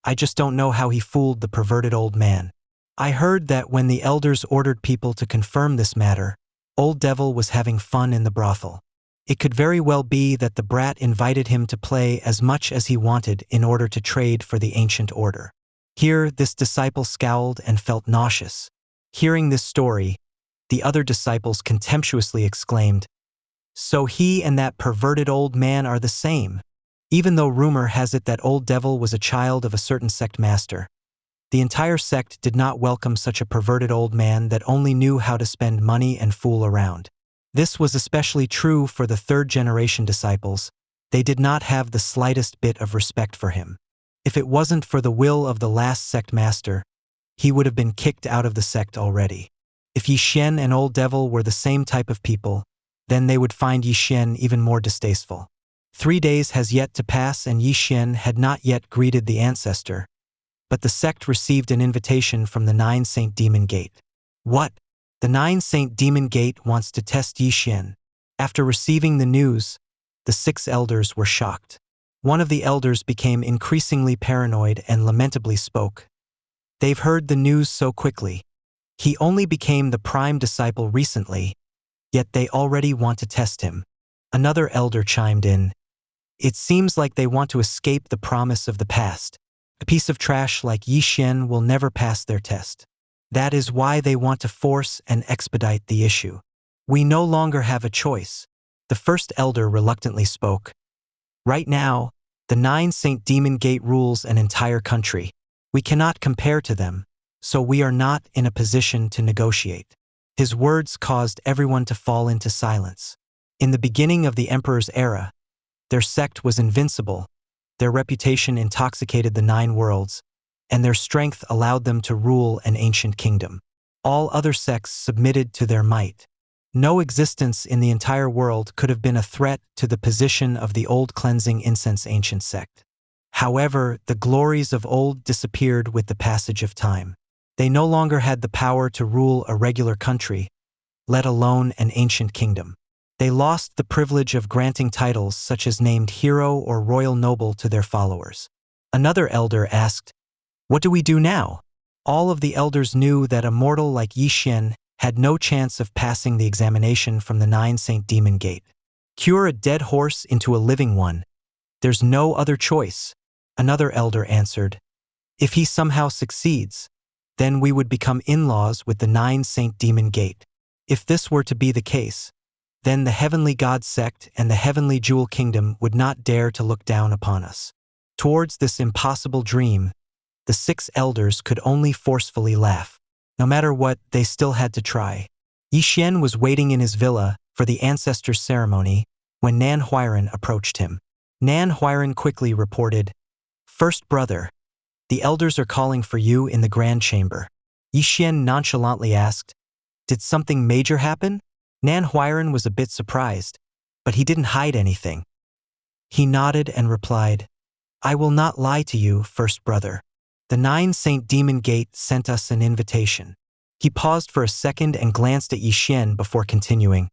I just don't know how he fooled the perverted old man. I heard that when the elders ordered people to confirm this matter, Old Devil was having fun in the brothel. It could very well be that the brat invited him to play as much as he wanted in order to trade for the ancient order." Here, this disciple scowled and felt nauseous. Hearing this story, the other disciples contemptuously exclaimed, "So he and that perverted old man are the same." Even though rumor has it that Old Devil was a child of a certain sect master, the entire sect did not welcome such a perverted old man that only knew how to spend money and fool around. This was especially true for the third-generation disciples. They did not have the slightest bit of respect for him. If it wasn't for the will of the last sect master, he would have been kicked out of the sect already. If Yi Xian and Old Devil were the same type of people, then they would find Yi Xian even more distasteful. 3 days has yet to pass and Yi Xian had not yet greeted the ancestor, but the sect received an invitation from the Nine Saint Demon Gate. What? The Nine Saint Demon Gate wants to test Yi Xian. After receiving the news, the 6 elders were shocked. One of the elders became increasingly paranoid and lamentably spoke. "They've heard the news so quickly. He only became the prime disciple recently, yet they already want to test him." Another elder chimed in, "It seems like they want to escape the promise of the past. A piece of trash like Yi Xian will never pass their test. That is why they want to force and expedite the issue. We no longer have a choice." The first elder reluctantly spoke. "Right now, the 9 Saint Demon Gate rules an entire country. We cannot compare to them, so we are not in a position to negotiate." His words caused everyone to fall into silence. In the beginning of the Emperor's era, their sect was invincible, their reputation intoxicated the 9 worlds, and their strength allowed them to rule an ancient kingdom. All other sects submitted to their might. No existence in the entire world could have been a threat to the position of the old Cleansing Incense Ancient Sect. However, the glories of old disappeared with the passage of time. They no longer had the power to rule a regular country, let alone an ancient kingdom. They lost the privilege of granting titles such as named hero or royal noble to their followers. Another elder asked, "What do we do now?" All of the elders knew that a mortal like Yi Xian had no chance of passing the examination from the 9 Saint Demon Gate. Cure a dead horse into a living one. There's no other choice. Another elder answered, "If he somehow succeeds, then we would become in-laws with the 9 Saint Demon Gate. If this were to be the case, then the Heavenly God Sect and the Heavenly Jewel Kingdom would not dare to look down upon us." Towards this impossible dream, the 6 elders could only forcefully laugh. No matter what, they still had to try. Yi Xian was waiting in his villa for the ancestors' ceremony when Nan Huiran approached him. Nan Huiran quickly reported, "First brother, the elders are calling for you in the grand chamber." Yi Xian nonchalantly asked, "Did something major happen?" Nan Huiran was a bit surprised, but he didn't hide anything. He nodded and replied, "I will not lie to you, first brother. The 9 Saint Demon Gate sent us an invitation." He paused for a second and glanced at Yi Xian before continuing,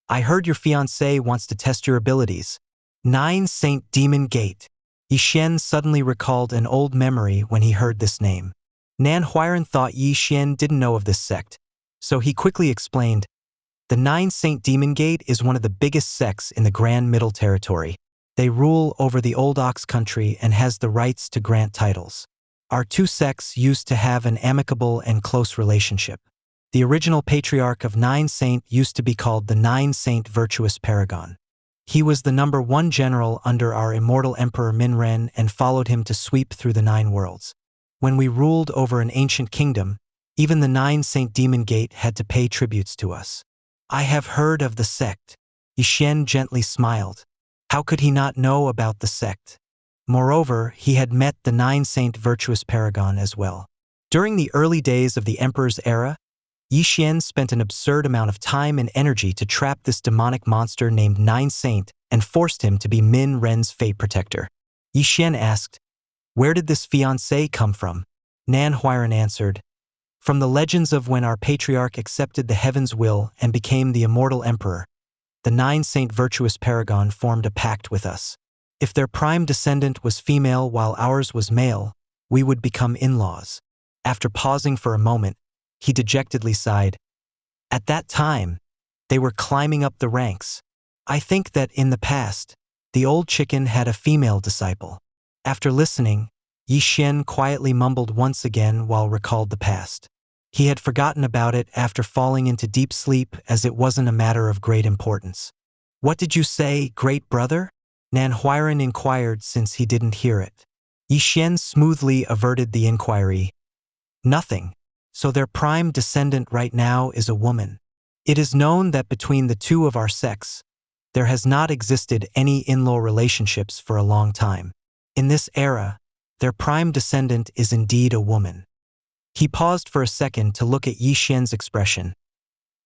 "I heard your fiancé wants to test your abilities." 9 Saint Demon Gate. Yi Xian suddenly recalled an old memory when he heard this name. Nan Huiran thought Yi Xian didn't know of this sect, so he quickly explained, "The 9 Saint Demon Gate is one of the biggest sects in the Grand Middle Territory. They rule over the Old Ox country and has the rights to grant titles. Our 2 sects used to have an amicable and close relationship. The original patriarch of 9 Saint used to be called the 9 Saint Virtuous Paragon. He was the number 1 general under our immortal Emperor Minren and followed him to sweep through the 9 worlds. When we ruled over an ancient kingdom, even the 9 Saint Demon Gate had to pay tributes to us." "I have heard of the sect." Xuan gently smiled. How could he not know about the sect? Moreover, he had met the 9-saint virtuous paragon as well. During the early days of the emperor's era, Xuan spent an absurd amount of time and energy to trap this demonic monster named 9-saint and forced him to be Min Ren's fate protector. Xuan asked, "Where did this fiancé come from?" Nan Huiran answered, "From the legends of when our patriarch accepted the heaven's will and became the immortal emperor. The 9-saint virtuous paragon formed a pact with us. If their prime descendant was female while ours was male, we would become in-laws." After pausing for a moment, he dejectedly sighed. At that time, they were climbing up the ranks. I think that in the past, the old chicken had a female disciple. After listening, Xuan quietly mumbled once again while recalled the past. He had forgotten about it after falling into deep sleep, as it wasn't a matter of great importance. "What did you say, great brother?" Nan Huiran inquired since he didn't hear it. Xuan smoothly averted the inquiry. "Nothing. So their prime descendant right now is a woman. It is known that between the two of our sects, there has not existed any in-law relationships for a long time. In this era, their prime descendant is indeed a woman." He paused for a second to look at Xuan's expression.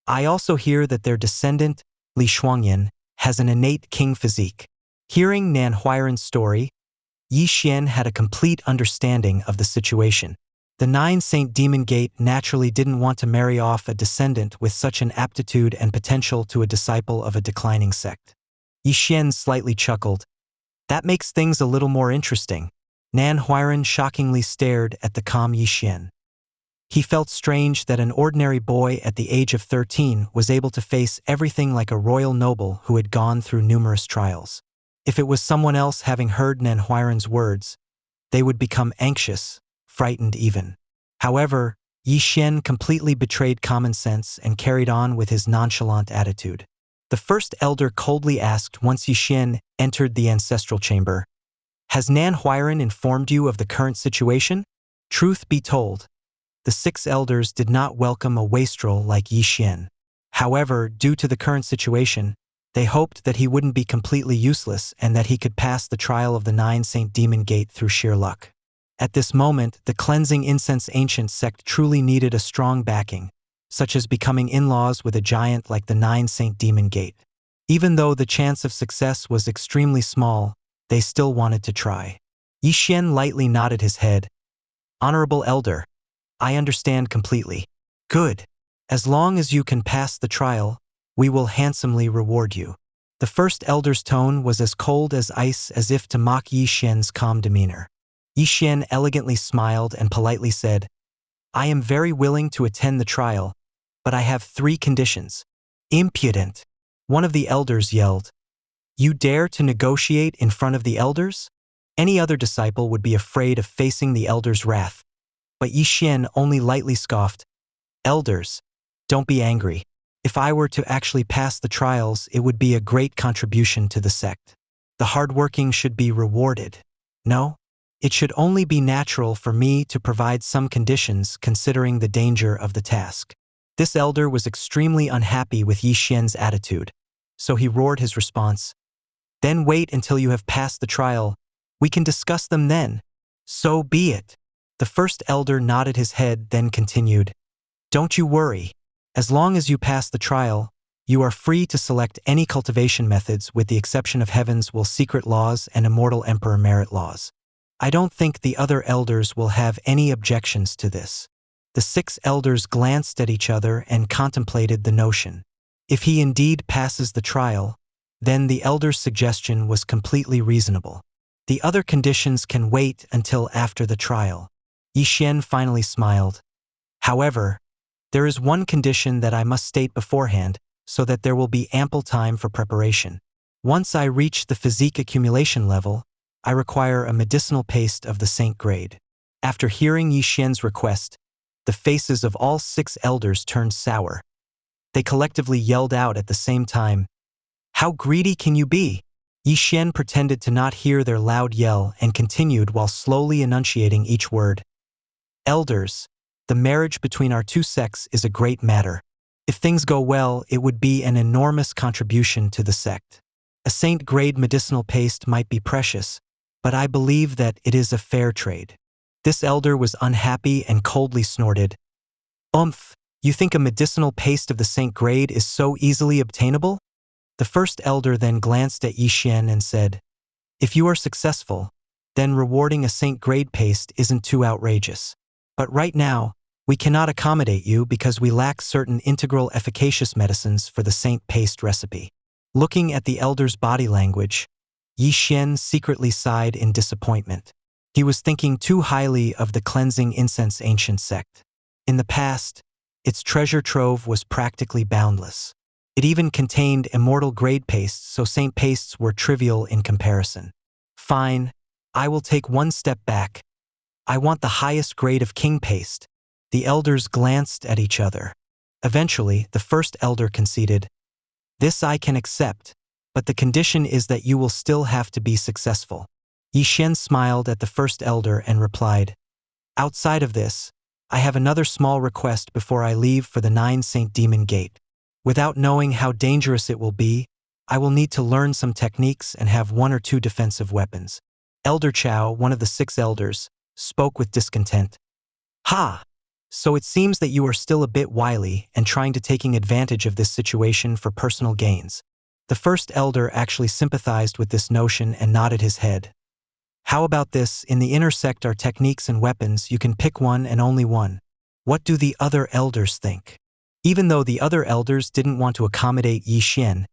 "I also hear that their descendant, Li Shuangyan, has an innate king physique." Hearing Nan Huiran's story, Xuan had a complete understanding of the situation. The 9-saint demon gate naturally didn't want to marry off a descendant with such an aptitude and potential to a disciple of a declining sect. Xuan slightly chuckled. "That makes things a little more interesting." Nan Huiran shockingly stared at the calm Xuan. He felt strange that an ordinary boy at the age of 13 was able to face everything like a royal noble who had gone through numerous trials. If it was someone else having heard Nan Huiran's words, they would become anxious, frightened even. However, Xuan completely betrayed common sense and carried on with his nonchalant attitude. The first elder coldly asked once Xuan entered the ancestral chamber, "Has Nan Huiran informed you of the current situation?" Truth be told, the 6 elders did not welcome a wastrel like Xuan. However, due to the current situation, they hoped that he wouldn't be completely useless and that he could pass the trial of the 9-saint demon gate through sheer luck. At this moment, the Cleansing Incense Ancient Sect truly needed a strong backing, such as becoming in-laws with a giant like the 9-saint demon gate. Even though the chance of success was extremely small, they still wanted to try. Xuan lightly nodded his head. "Honorable elder, I understand completely." "Good. As long as you can pass the trial, we will handsomely reward you." The first elder's tone was as cold as ice, as if to mock Xuan's calm demeanor. Xuan elegantly smiled and politely said, "I am very willing to attend the trial, but I have 3 conditions." "Impudent!" one of the elders yelled. "You dare to negotiate in front of the elders?" Any other disciple would be afraid of facing the elder's wrath. But Xuan only lightly scoffed. "Elders, don't be angry. If I were to actually pass the trials, it would be a great contribution to the sect. The hardworking should be rewarded. No? It should only be natural for me to provide some conditions considering the danger of the task." This elder was extremely unhappy with Xuan's attitude, so he roared his response. "Then wait until you have passed the trial. We can discuss them then." "So be it." The first elder nodded his head, then continued, "Don't you worry. As long as you pass the trial, you are free to select any cultivation methods with the exception of Heaven's Will secret laws and Immortal Emperor merit laws. I don't think the other elders will have any objections to this." The 6 elders glanced at each other and contemplated the notion. If he indeed passes the trial, then the elder's suggestion was completely reasonable. The other conditions can wait until after the trial. Xuan finally smiled. "However, there is one condition that I must state beforehand, so that there will be ample time for preparation. Once I reach the physique accumulation level, I require a medicinal paste of the saint grade." After hearing Xuan's request, the faces of all 6 elders turned sour. They collectively yelled out at the same time, "How greedy can you be?" Xuan pretended to not hear their loud yell and continued while slowly enunciating each word. "Elders, the marriage between our 2 sects is a great matter. If things go well, it would be an enormous contribution to the sect. A saint-grade medicinal paste might be precious, but I believe that it is a fair trade. This elder was unhappy and coldly snorted. You think a medicinal paste of the saint grade is so easily obtainable? The first elder then glanced at Xuan and said, if you are successful, then rewarding a saint grade paste isn't too outrageous. But right now, we cannot accommodate you because we lack certain integral efficacious medicines for the saint paste recipe. Looking at the elder's body language, Xuan secretly sighed in disappointment. He was thinking too highly of the Cleansing Incense Ancient Sect. In the past, its treasure trove was practically boundless. It even contained immortal grade pastes, so saint pastes were trivial in comparison. Fine, I will take one step back. I want the highest grade of king paste. The elders glanced at each other. Eventually, the first elder conceded, this I can accept, but the condition is that you will still have to be successful. Xuan smiled at the first elder and replied, outside of this, I have another small request before I leave for the 9 Saint Demon Gate. Without knowing how dangerous it will be, I will need to learn some techniques and have 1 or 2 defensive weapons. Elder Chow, one of the 6 elders, spoke with discontent. Ha! So it seems that you are still a bit wily and trying to taking advantage of this situation for personal gains. The first elder actually sympathized with this notion and nodded his head. How about this? In the inner sect are techniques and weapons, you can pick one and only one. What do the other elders think? Even though the other elders didn't want to accommodate Xuan,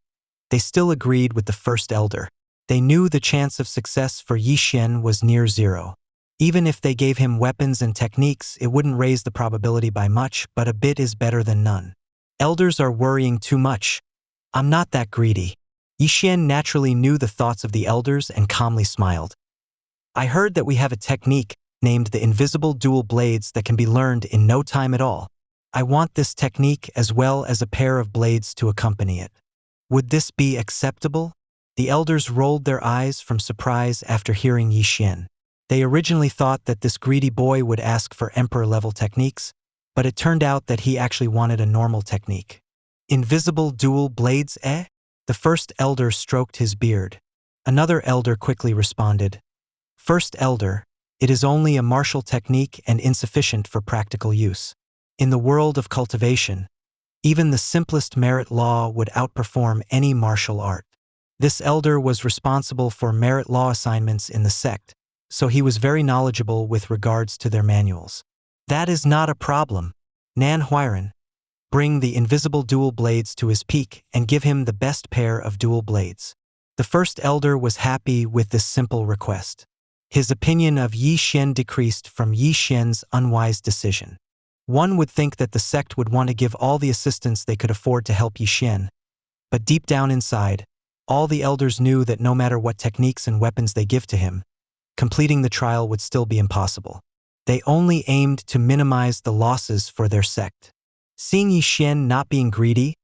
they still agreed with the first elder. They knew the chance of success for Xuan was near 0. Even if they gave him weapons and techniques, it wouldn't raise the probability by much, but a bit is better than none. Elders are worrying too much. I'm not that greedy. Xuan naturally knew the thoughts of the elders and calmly smiled. I heard that we have a technique named the invisible dual blades that can be learned in no time at all. I want this technique as well as a pair of blades to accompany it. Would this be acceptable? The elders rolled their eyes from surprise after hearing Xuan. They originally thought that this greedy boy would ask for emperor-level techniques, but it turned out that he actually wanted a normal technique. Invisible dual blades, eh? The first elder stroked his beard. Another elder quickly responded, First elder, it is only a martial technique and insufficient for practical use. In the world of cultivation, even the simplest merit law would outperform any martial art. This elder was responsible for merit law assignments in the sect, so he was very knowledgeable with regards to their manuals. That is not a problem. Nan Huiran, bring the invisible dual blades to his peak and give him the best pair of dual blades. The first elder was happy with this simple request. His opinion of Xuan decreased from Xuan's unwise decision. One would think that the sect would want to give all the assistance they could afford to help Xuan, but deep down inside, all the elders knew that no matter what techniques and weapons they give to him, completing the trial would still be impossible. They only aimed to minimize the losses for their sect. Seeing Xuan not being greedy,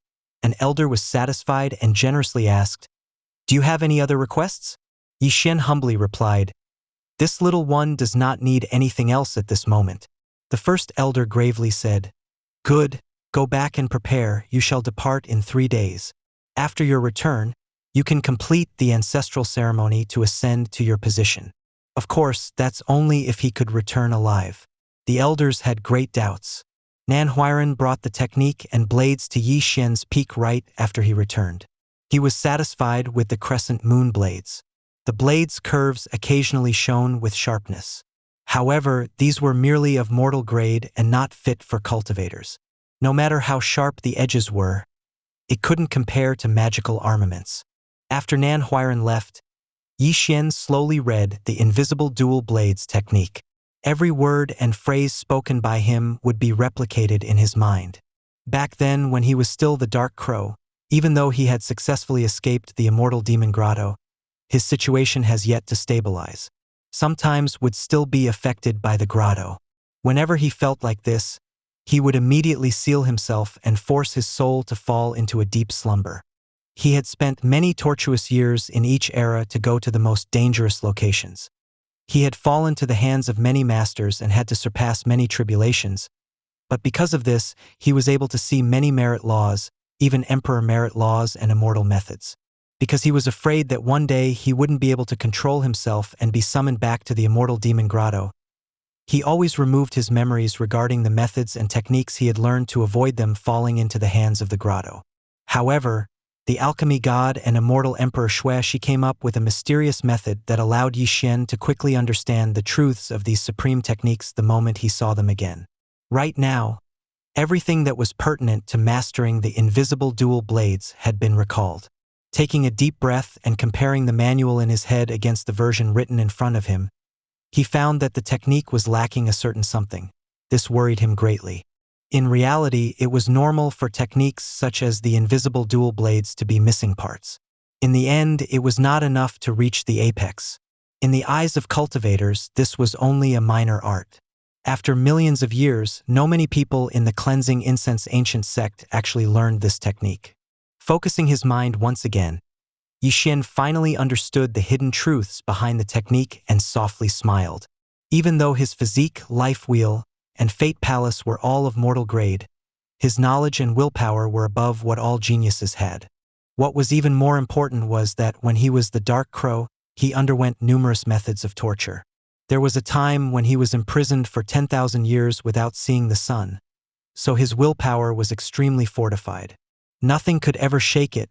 an elder was satisfied and generously asked, Do you have any other requests? Xuan humbly replied, This little one does not need anything else at this moment. The first elder gravely said, Good, go back and prepare, you shall depart in 3 days. After your return, you can complete the ancestral ceremony to ascend to your position. Of course, that's only if he could return alive. The elders had great doubts. Nan Huiran brought the technique and blades to Xuan's peak right after he returned. He was satisfied with the crescent moon blades. The blades' curves occasionally shone with sharpness. However, these were merely of mortal grade and not fit for cultivators. No matter how sharp the edges were, it couldn't compare to magical armaments. After Nan Huiran left, Xuan slowly read the invisible dual blades technique. Every word and phrase spoken by him would be replicated in his mind. Back then, when he was still the Dark Crow, even though he had successfully escaped the immortal demon grotto, his situation has yet to stabilize. Sometimes would still be affected by the grotto. Whenever he felt like this, he would immediately seal himself and force his soul to fall into a deep slumber. He had spent many tortuous years in each era to go to the most dangerous locations. He had fallen to the hands of many masters and had to surpass many tribulations, But because of this, he was able to see many merit laws, even emperor merit laws and immortal methods. Because he was afraid that one day he wouldn't be able to control himself and be summoned back to the immortal demon grotto, he always removed his memories regarding the methods and techniques he had learned to avoid them falling into the hands of the grotto. However, the alchemy god and immortal Emperor Xuan came up with a mysterious method that allowed Xuan to quickly understand the truths of these supreme techniques the moment he saw them again. Right now, everything that was pertinent to mastering the invisible dual blades had been recalled. Taking a deep breath and comparing the manual in his head against the version written in front of him, he found that the technique was lacking a certain something. This worried him greatly. In reality, it was normal for techniques such as the invisible dual blades to be missing parts. In the end, it was not enough to reach the apex. In the eyes of cultivators, this was only a minor art. After millions of years, no many people in the Cleansing Incense Ancient Sect actually learned this technique. Focusing his mind once again, Xuan finally understood the hidden truths behind the technique and softly smiled. Even though his physique, life wheel, and fate palace were all of mortal grade, his knowledge and willpower were above what all geniuses had. What was even more important was that when he was the Dark Crow, he underwent numerous methods of torture. There was a time when he was imprisoned for 10,000 years without seeing the sun, so his willpower was extremely fortified. Nothing could ever shake it,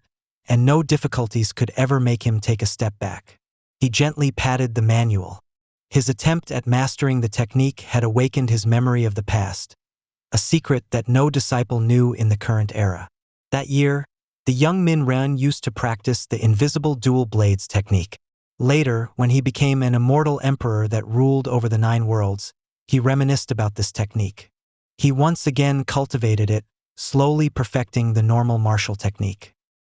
and no difficulties could ever make him take a step back. He gently patted the manual. His attempt at mastering the technique had awakened his memory of the past, a secret that no disciple knew in the current era. That year, the young Min Ren used to practice the invisible dual blades technique. Later, when he became an immortal emperor that ruled over the 9 worlds, he reminisced about this technique. He once again cultivated it, slowly perfecting the normal martial technique.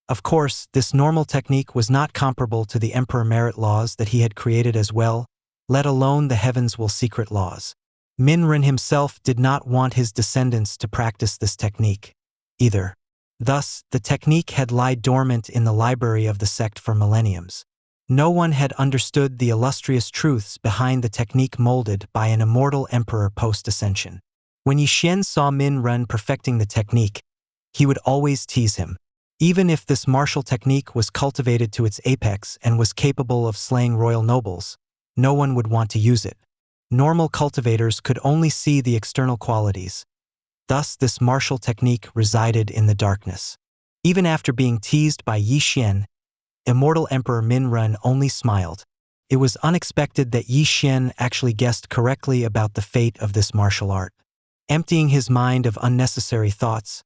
Of course, this normal technique was not comparable to the emperor merit laws that he had created as well, let alone the heavens will secret laws. Min Ren himself did not want his descendants to practice this technique either. Thus, the technique had lied dormant in the library of the sect for millenniums. No one had understood the illustrious truths behind the technique molded by an immortal emperor post-ascension. When Xuan saw Min Ren perfecting the technique, he would always tease him. Even if this martial technique was cultivated to its apex and was capable of slaying royal nobles, no one would want to use it. Normal cultivators could only see the external qualities. Thus, this martial technique resided in the darkness. Even after being teased by Xuan, immortal Emperor Min Ren only smiled. It was unexpected that Xuan actually guessed correctly about the fate of this martial art. Emptying his mind of unnecessary thoughts,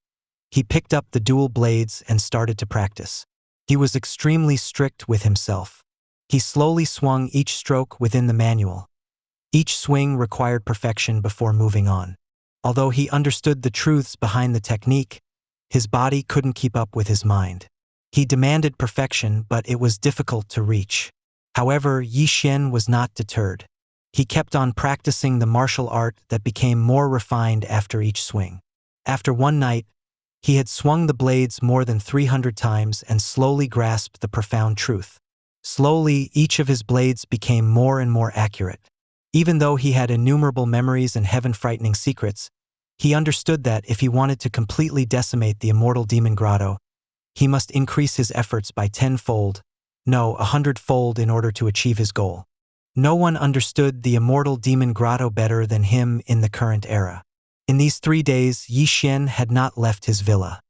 he picked up the dual blades and started to practice. He was extremely strict with himself. He slowly swung each stroke within the manual. Each swing required perfection before moving on. Although he understood the truths behind the technique, his body couldn't keep up with his mind. He demanded perfection, but it was difficult to reach. However, Xuan was not deterred. He kept on practicing the martial art that became more refined after each swing. After one night, he had swung the blades more than 300 times and slowly grasped the profound truth. Slowly, each of his blades became more and more accurate. Even though he had innumerable memories and heaven-frightening secrets, he understood that if he wanted to completely decimate the immortal demon grotto, he must increase his efforts by 10-fold, no, 100-fold in order to achieve his goal. No one understood the immortal demon grotto better than him in the current era. In these 3 days, Xuan had not left his villa.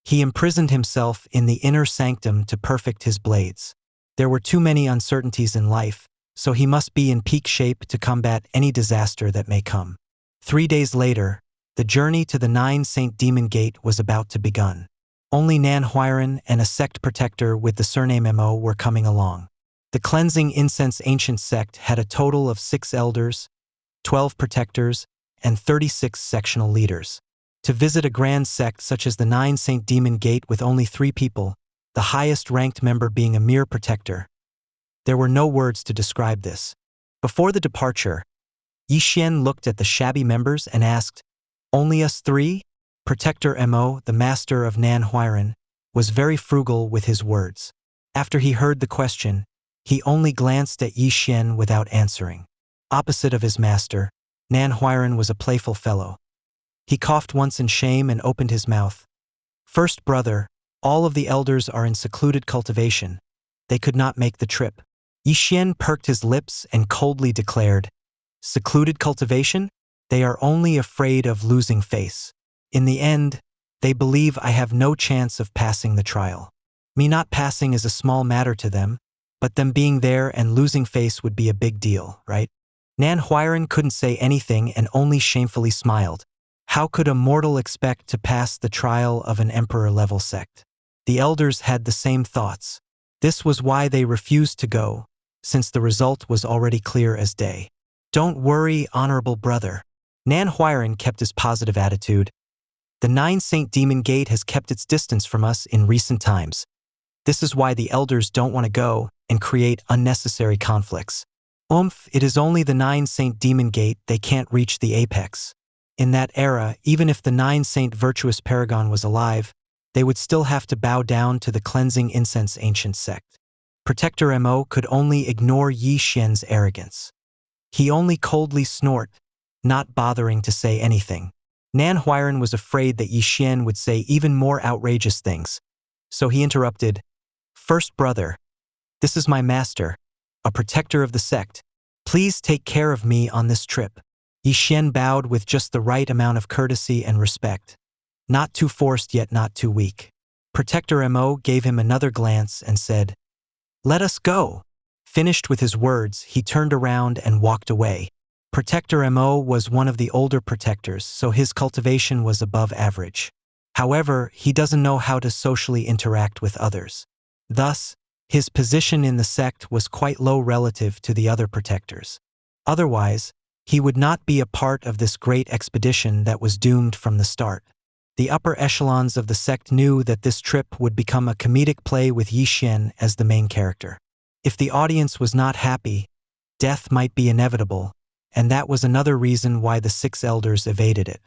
He imprisoned himself in the inner sanctum to perfect his blades. There were too many uncertainties in life, so he must be in peak shape to combat any disaster that may come. 3 days later, the journey to the 9 Saint Demon Gate was about to begin. Only manhwa and a sect protector with the surname Mo were coming along. The Cleansing Incense Ancient Sect had a total of 6 elders, 12 protectors, and 36 sectional leaders. To visit a grand sect such as the 9 Saint Demon Gate with only 3 people, the highest ranked member being a mere protector. There were no words to describe this. Before the departure, Xuan looked at the shabby members and asked, "Only us 3? Protector Mo, the master of manhwa, was very frugal with his words. After he heard the question, he only glanced at Xuan without answering. Opposite of his master, manhwa was a playful fellow. He coughed once in shame and opened his mouth. First brother, all of the elders are in secluded cultivation. They could not make the trip. Xian perked his lips and coldly declared, secluded cultivation? They are only afraid of losing face. In the end, they believe I have no chance of passing the trial. Me not passing is a small matter to them, but them being there and losing face would be a big deal, right? Nan Huiran couldn't say anything and only shamefully smiled. How could a mortal expect to pass the trial of an emperor-level sect? The elders had the same thoughts. This was why they refused to go, since the result was already clear as day. Don't worry, honorable brother. Nan Huiran kept his positive attitude. The 9 Saint Demon Gate has kept its distance from us in recent times. This is why the elders don't want to go and create unnecessary conflicts. It is only the 9 Saint Demon Gate, they can't reach the apex. In that era, even if the 9 Saint Virtuous Paragon was alive, they would still have to bow down to the Cleansing Incense Ancient Sect. Protector Mo could only ignore Yi Xian's arrogance. He only coldly snort, not bothering to say anything. Nan Huiran was afraid that Yi Xian would say even more outrageous things, so he interrupted, First brother, this is my master, a protector of the sect. Please take care of me on this trip. Yi Xian bowed with just the right amount of courtesy and respect. Not too forced yet not too weak. Protector Mo gave him another glance and said, Let us go. Finished with his words, he turned around and walked away. Protector Mo was one of the older protectors, so his cultivation was above average. However, he doesn't know how to socially interact with others. Thus, his position in the sect was quite low relative to the other protectors. Otherwise, he would not be a part of this great expedition that was doomed from the start. The upper echelons of the sect knew that this trip would become a comedic play with Yi Xian as the main character. If the audience was not happy, death might be inevitable, and that was another reason why the 6 elders evaded it.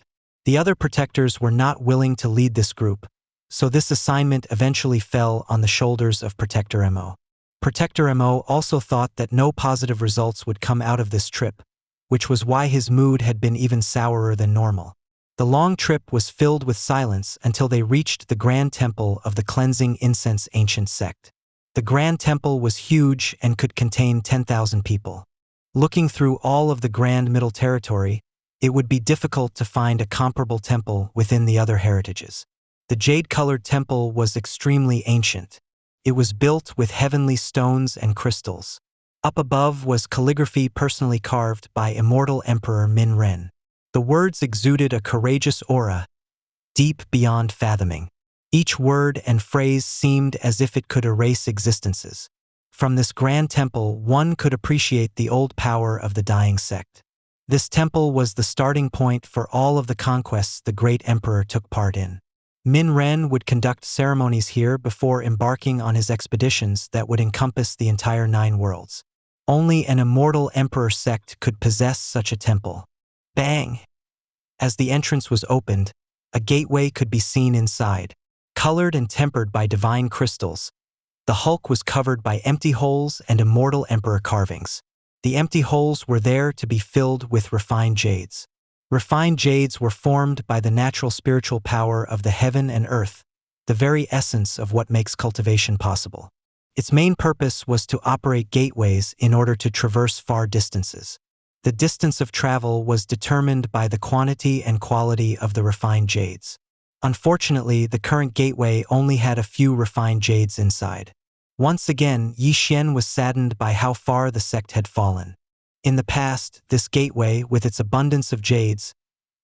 The other protectors were not willing to lead this group, so this assignment eventually fell on the shoulders of Protector Mo. Protector Mo also thought that no positive results would come out of this trip, which was why his mood had been even sourer than normal. The long trip was filled with silence until they reached the Grand Temple of the Cleansing Incense Ancient Sect. The Grand Temple was huge and could contain 10,000 people. Looking through all of the Grand Middle Territory, it would be difficult to find a comparable temple within the other heritages. The jade-colored temple was extremely ancient. It was built with heavenly stones and crystals. Up above was calligraphy personally carved by immortal Emperor Min Ren. The words exuded a courageous aura, deep beyond fathoming. Each word and phrase seemed as if it could erase existences. From this grand temple, one could appreciate the old power of the dying sect. This temple was the starting point for all of the conquests the great emperor took part in. Min Ren would conduct ceremonies here before embarking on his expeditions that would encompass the entire 9 worlds. Only an immortal emperor sect could possess such a temple. Bang! As the entrance was opened, a gateway could be seen inside. Colored and tempered by divine crystals, the hulk was covered by empty holes and immortal emperor carvings. The empty holes were there to be filled with refined jades. Refined jades were formed by the natural spiritual power of the heaven and earth, the very essence of what makes cultivation possible. Its main purpose was to operate gateways in order to traverse far distances. The distance of travel was determined by the quantity and quality of the refined jades. Unfortunately, the current gateway only had a few refined jades inside. Once again, Yi Xian was saddened by how far the sect had fallen. In the past, this gateway, with its abundance of jades,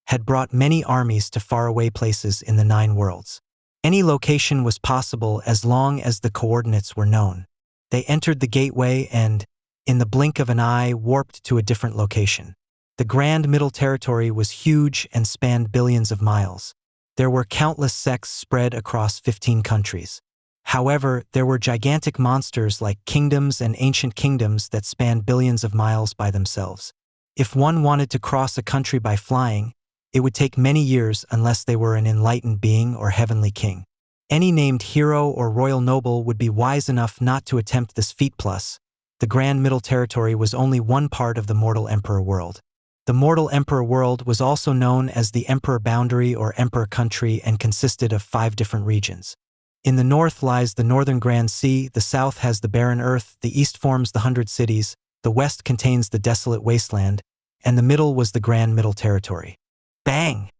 had brought many armies to faraway places in the 9 worlds. Any location was possible as long as the coordinates were known. They entered the gateway and, in the blink of an eye, warped to a different location. The Grand Middle Territory was huge and spanned billions of miles. There were countless sects spread across 15 countries. However, there were gigantic monsters like kingdoms and ancient kingdoms that spanned billions of miles by themselves. If one wanted to cross a country by flying, it would take many years unless they were an enlightened being or heavenly king. Any named hero or royal noble would be wise enough not to attempt this feat. Plus, the Grand Middle Territory was only one part of the mortal emperor world. The mortal emperor world was also known as the emperor boundary or emperor country and consisted of 5 different regions. In the north lies the northern Grand Sea, the south has the barren earth, the east forms the 100 cities, the west contains the desolate wasteland, and the middle was the Grand Middle Territory. Bang!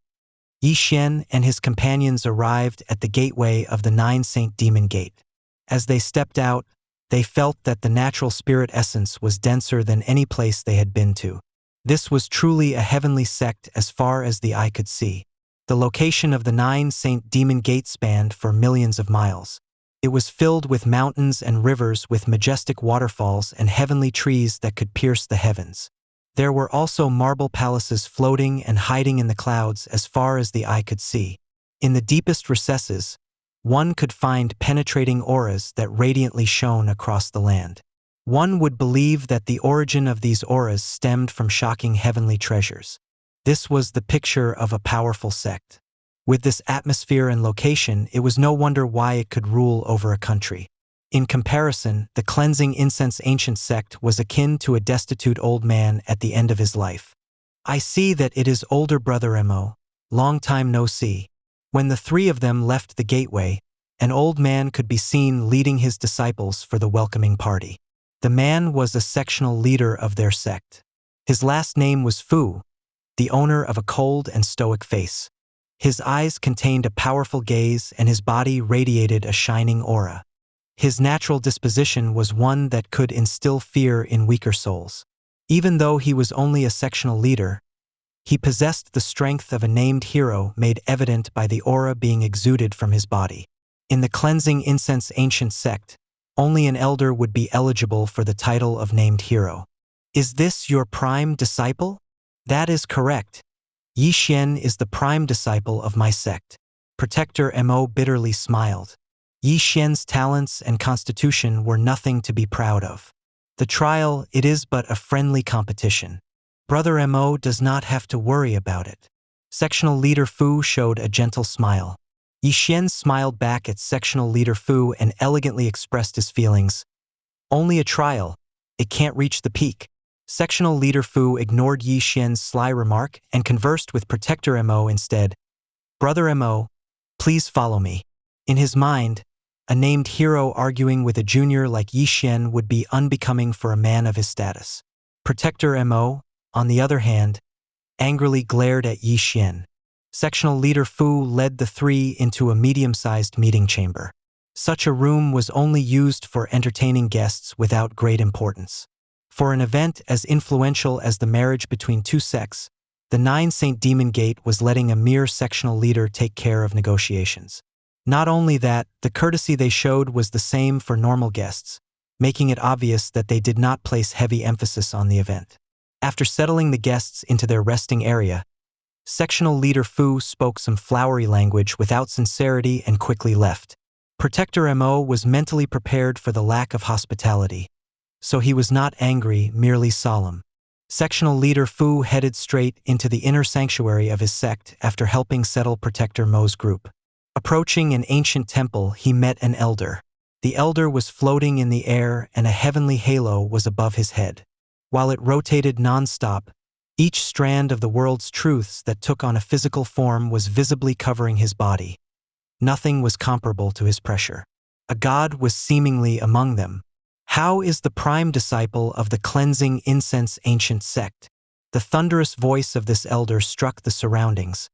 Yi Xian and his companions arrived at the gateway of the 9-Saint Demon Gate. As they stepped out, they felt that the natural spirit essence was denser than any place they had been to. This was truly a heavenly sect as far as the eye could see. The location of the 9-Saint Demon Gate spanned for millions of miles. It was filled with mountains and rivers with majestic waterfalls and heavenly trees that could pierce the heavens. There were also marble palaces floating and hiding in the clouds as far as the eye could see. In the deepest recesses, one could find penetrating auras that radiantly shone across the land. One would believe that the origin of these auras stemmed from shocking heavenly treasures. This was the picture of a powerful sect. With this atmosphere and location, it was no wonder why it could rule over a country. In comparison, the Cleansing Incense Ancient Sect was akin to a destitute old man at the end of his life. I see that it is older brother Mo. Long time no see. When the 3 of them left the gateway, an old man could be seen leading his disciples for the welcoming party. The man was a sectional leader of their sect. His last name was Fu, the owner of a cold and stoic face. His eyes contained a powerful gaze and his body radiated a shining aura. His natural disposition was one that could instill fear in weaker souls. Even though he was only a sectional leader, he possessed the strength of a named hero made evident by the aura being exuded from his body. In the Cleansing Incense Ancient Sect, only an elder would be eligible for the title of named hero. Is this your prime disciple? That is correct. Yi Xian is the prime disciple of my sect. Protector Mo bitterly smiled. Yi Xian's talents and constitution were nothing to be proud of. The trial, it is but a friendly competition. Brother Mo does not have to worry about it. Sectional leader Fu showed a gentle smile. Yi Xian smiled back at sectional leader Fu and elegantly expressed his feelings. Only a trial. It can't reach the peak. Sectional leader Fu ignored Yi Xian's sly remark and conversed with Protector Mo instead. Brother Mo, please follow me. In his mind, a named hero arguing with a junior like Yi Xian would be unbecoming for a man of his status. Protector Mo, on the other hand, angrily glared at Yi Xian. Sectional leader Fu led the 3 into a medium-sized meeting chamber. Such a room was only used for entertaining guests without great importance. For an event as influential as the marriage between 2 sects, the 9-Saint Demon Gate was letting a mere sectional leader take care of negotiations. Not only that, the courtesy they showed was the same for normal guests, making it obvious that they did not place heavy emphasis on the event. After settling the guests into their resting area, sectional leader Fu spoke some flowery language without sincerity and quickly left. Protector Mo was mentally prepared for the lack of hospitality, so he was not angry, merely solemn. Sectional leader Fu headed straight into the inner sanctuary of his sect after helping settle Protector Mo's group. Approaching an ancient temple, he met an elder. The elder was floating in the air and a heavenly halo was above his head. While it rotated non-stop, each strand of the world's truths that took on a physical form was visibly covering his body. Nothing was comparable to his pressure. A god was seemingly among them. How is the prime disciple of the Cleansing Incense Ancient Sect? The thunderous voice of this elder struck the surroundings.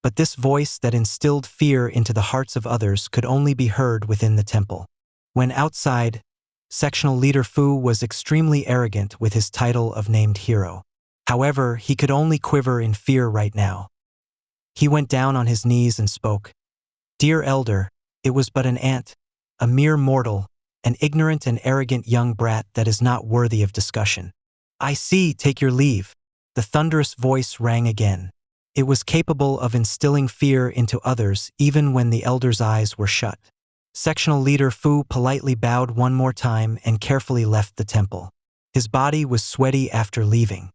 But this voice that instilled fear into the hearts of others could only be heard within the temple. When outside, sectional leader Fu was extremely arrogant with his title of named hero. However, he could only quiver in fear right now. He went down on his knees and spoke. Dear elder, it was but an ant, a mere mortal, an ignorant and arrogant young brat that is not worthy of discussion. I see, take your leave. The thunderous voice rang again. It was capable of instilling fear into others even when the elder's eyes were shut. Sectional leader Fu politely bowed one more time and carefully left the temple. His body was sweaty after leaving.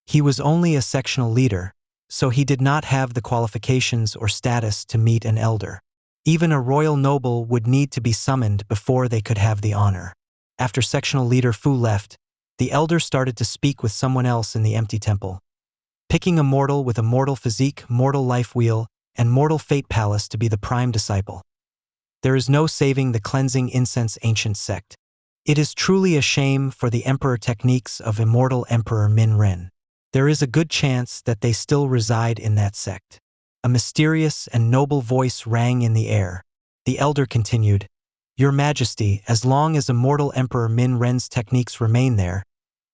He was only a sectional leader, so he did not have the qualifications or status to meet an elder. Even a royal noble would need to be summoned before they could have the honor. After sectional leader Fu left, the elder started to speak with someone else in the empty temple. picking a mortal with a mortal physique, mortal life wheel, and mortal fate palace to be the prime disciple. There is no saving the Cleansing Incense Ancient Sect. It is truly a shame for the emperor techniques of immortal Emperor Min Ren. There is a good chance that they still reside in that sect. A mysterious and noble voice rang in the air. The elder continued, "Your Majesty, as long as immortal Emperor Min Ren's techniques remain there,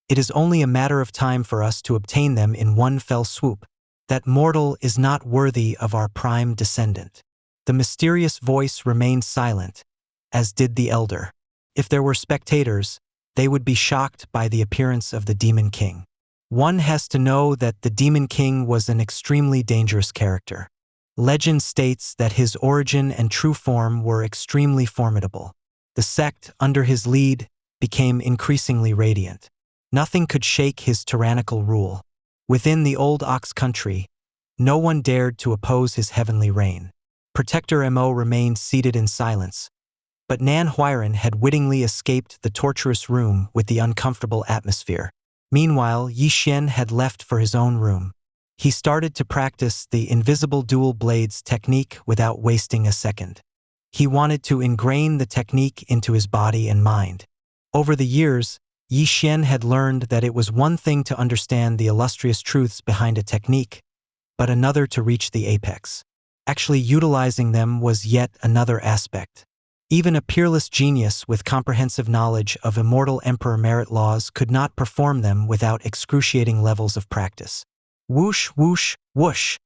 it is only a matter of time for us to obtain them in one fell swoop. That mortal is not worthy of our prime descendant." The mysterious voice remained silent, as did the elder. If there were spectators, they would be shocked by the appearance of the Demon King. One has to know that the Demon King was an extremely dangerous character. Legend states that his origin and true form were extremely formidable. The sect, under his lead, became increasingly radiant. Nothing could shake his tyrannical rule. Within the old Ox country, no one dared to oppose his heavenly reign. Protector Mo remained seated in silence, but Nan Huiran had wittingly escaped the torturous room with the uncomfortable atmosphere. Meanwhile, Yi Xian had left for his own room. He started to practice the invisible dual blades technique without wasting a second. He wanted to ingrain the technique into his body and mind. Over the years, Yi Xian had learned that it was one thing to understand the illustrious truths behind a technique, but another to reach the apex. Actually utilizing them was yet another aspect. Even a peerless genius with comprehensive knowledge of immortal emperor merit laws could not perform them without excruciating levels of practice. Whoosh, whoosh, whoosh.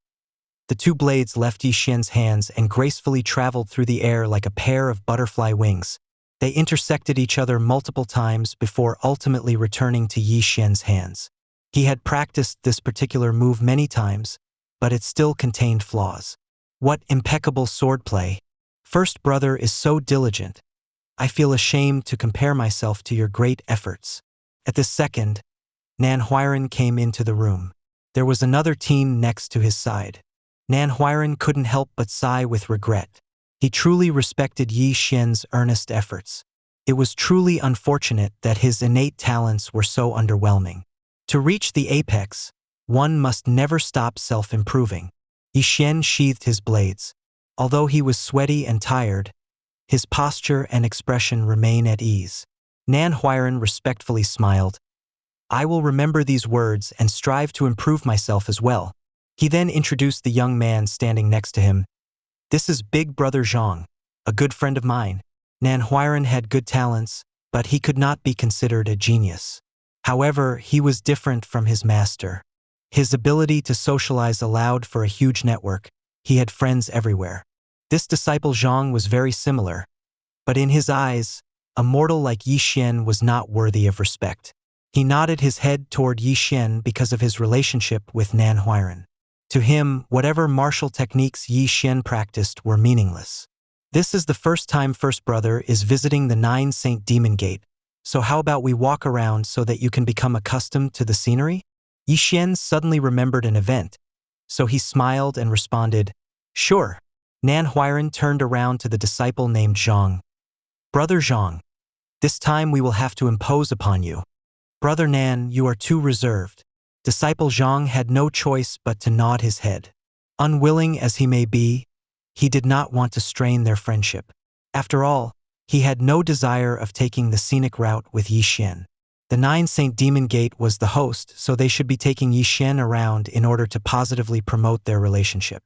The two blades left Yi Xian's hands and gracefully traveled through the air like a pair of butterfly wings. They intersected each other multiple times before ultimately returning to Yi Xian's hands. He had practiced this particular move many times, but it still contained flaws. What impeccable swordplay! First brother is so diligent. I feel ashamed to compare myself to your great efforts. At this second, Nan Huiran came into the room. There was another teen next to his side. Nan Huiran couldn't help but sigh with regret. He truly respected Yi Xian's earnest efforts. It was truly unfortunate that his innate talents were so underwhelming. To reach the apex, one must never stop self-improving. Yi Xian sheathed his blades. Although he was sweaty and tired, his posture and expression remained at ease. Nan Huiran respectfully smiled. "I will remember these words and strive to improve myself as well." He then introduced the young man standing next to him. "This is Big Brother Zhang, a good friend of mine." Nan Huiran had good talents, but he could not be considered a genius. However, he was different from his master. His ability to socialize allowed for a huge network. He had friends everywhere. This disciple Zhang was very similar, but in his eyes, a mortal like Yi Xian was not worthy of respect. He nodded his head toward Yi Xian because of his relationship with Nan Huiran. To him, whatever martial techniques Yi Xian practiced were meaningless. "This is the first time First Brother is visiting the 9 Saint Demon Gate, so how about we walk around so that you can become accustomed to the scenery?" Yi Xian suddenly remembered an event, so he smiled and responded, "Sure." Nan Huiran turned around to the disciple named Zhang. "Brother Zhang, this time we will have to impose upon you. Brother Nan, you are too reserved." Disciple Zhang had no choice but to nod his head. Unwilling as he may be, he did not want to strain their friendship. After all, he had no desire of taking the scenic route with Yi Xian. The 9 Saint Demon Gate was the host, so they should be taking Yi Xian around in order to positively promote their relationship.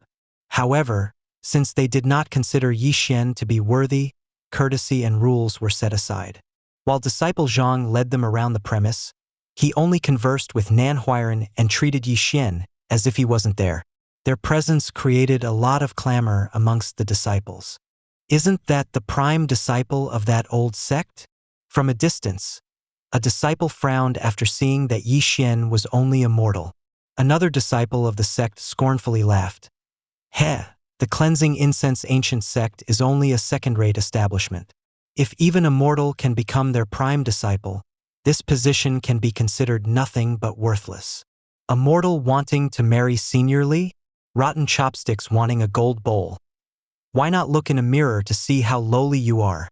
However, since they did not consider Yi Xian to be worthy, courtesy and rules were set aside. While disciple Zhang led them around the premise, he only conversed with Nan Huiran and treated Yi Xian as if he wasn't there. Their presence created a lot of clamor amongst the disciples. "Isn't that the prime disciple of that old sect?" From a distance, a disciple frowned after seeing that Yi Xian was only a mortal. Another disciple of the sect scornfully laughed. "Heh, the Cleansing Incense Ancient Sect is only a second-rate establishment. If even a mortal can become their prime disciple, this position can be considered nothing but worthless. A mortal wanting to marry seniorly? Rotten chopsticks wanting a gold bowl. Why not look in a mirror to see how lowly you are?"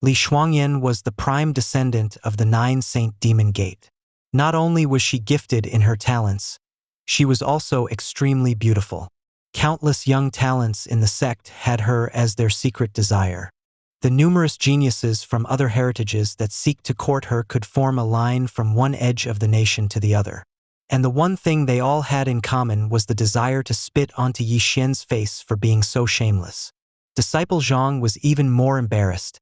Li Shuangyan was the prime descendant of the 9 Saint Demon Gate. Not only was she gifted in her talents, She was also extremely beautiful. Countless young talents in the sect had her as their secret desire. The numerous geniuses from other heritages that seek to court her could form a line from one edge of the nation to the other. And the one thing they all had in common was the desire to spit onto Yi Xian's face for being so shameless. Disciple Zhang was even more embarrassed.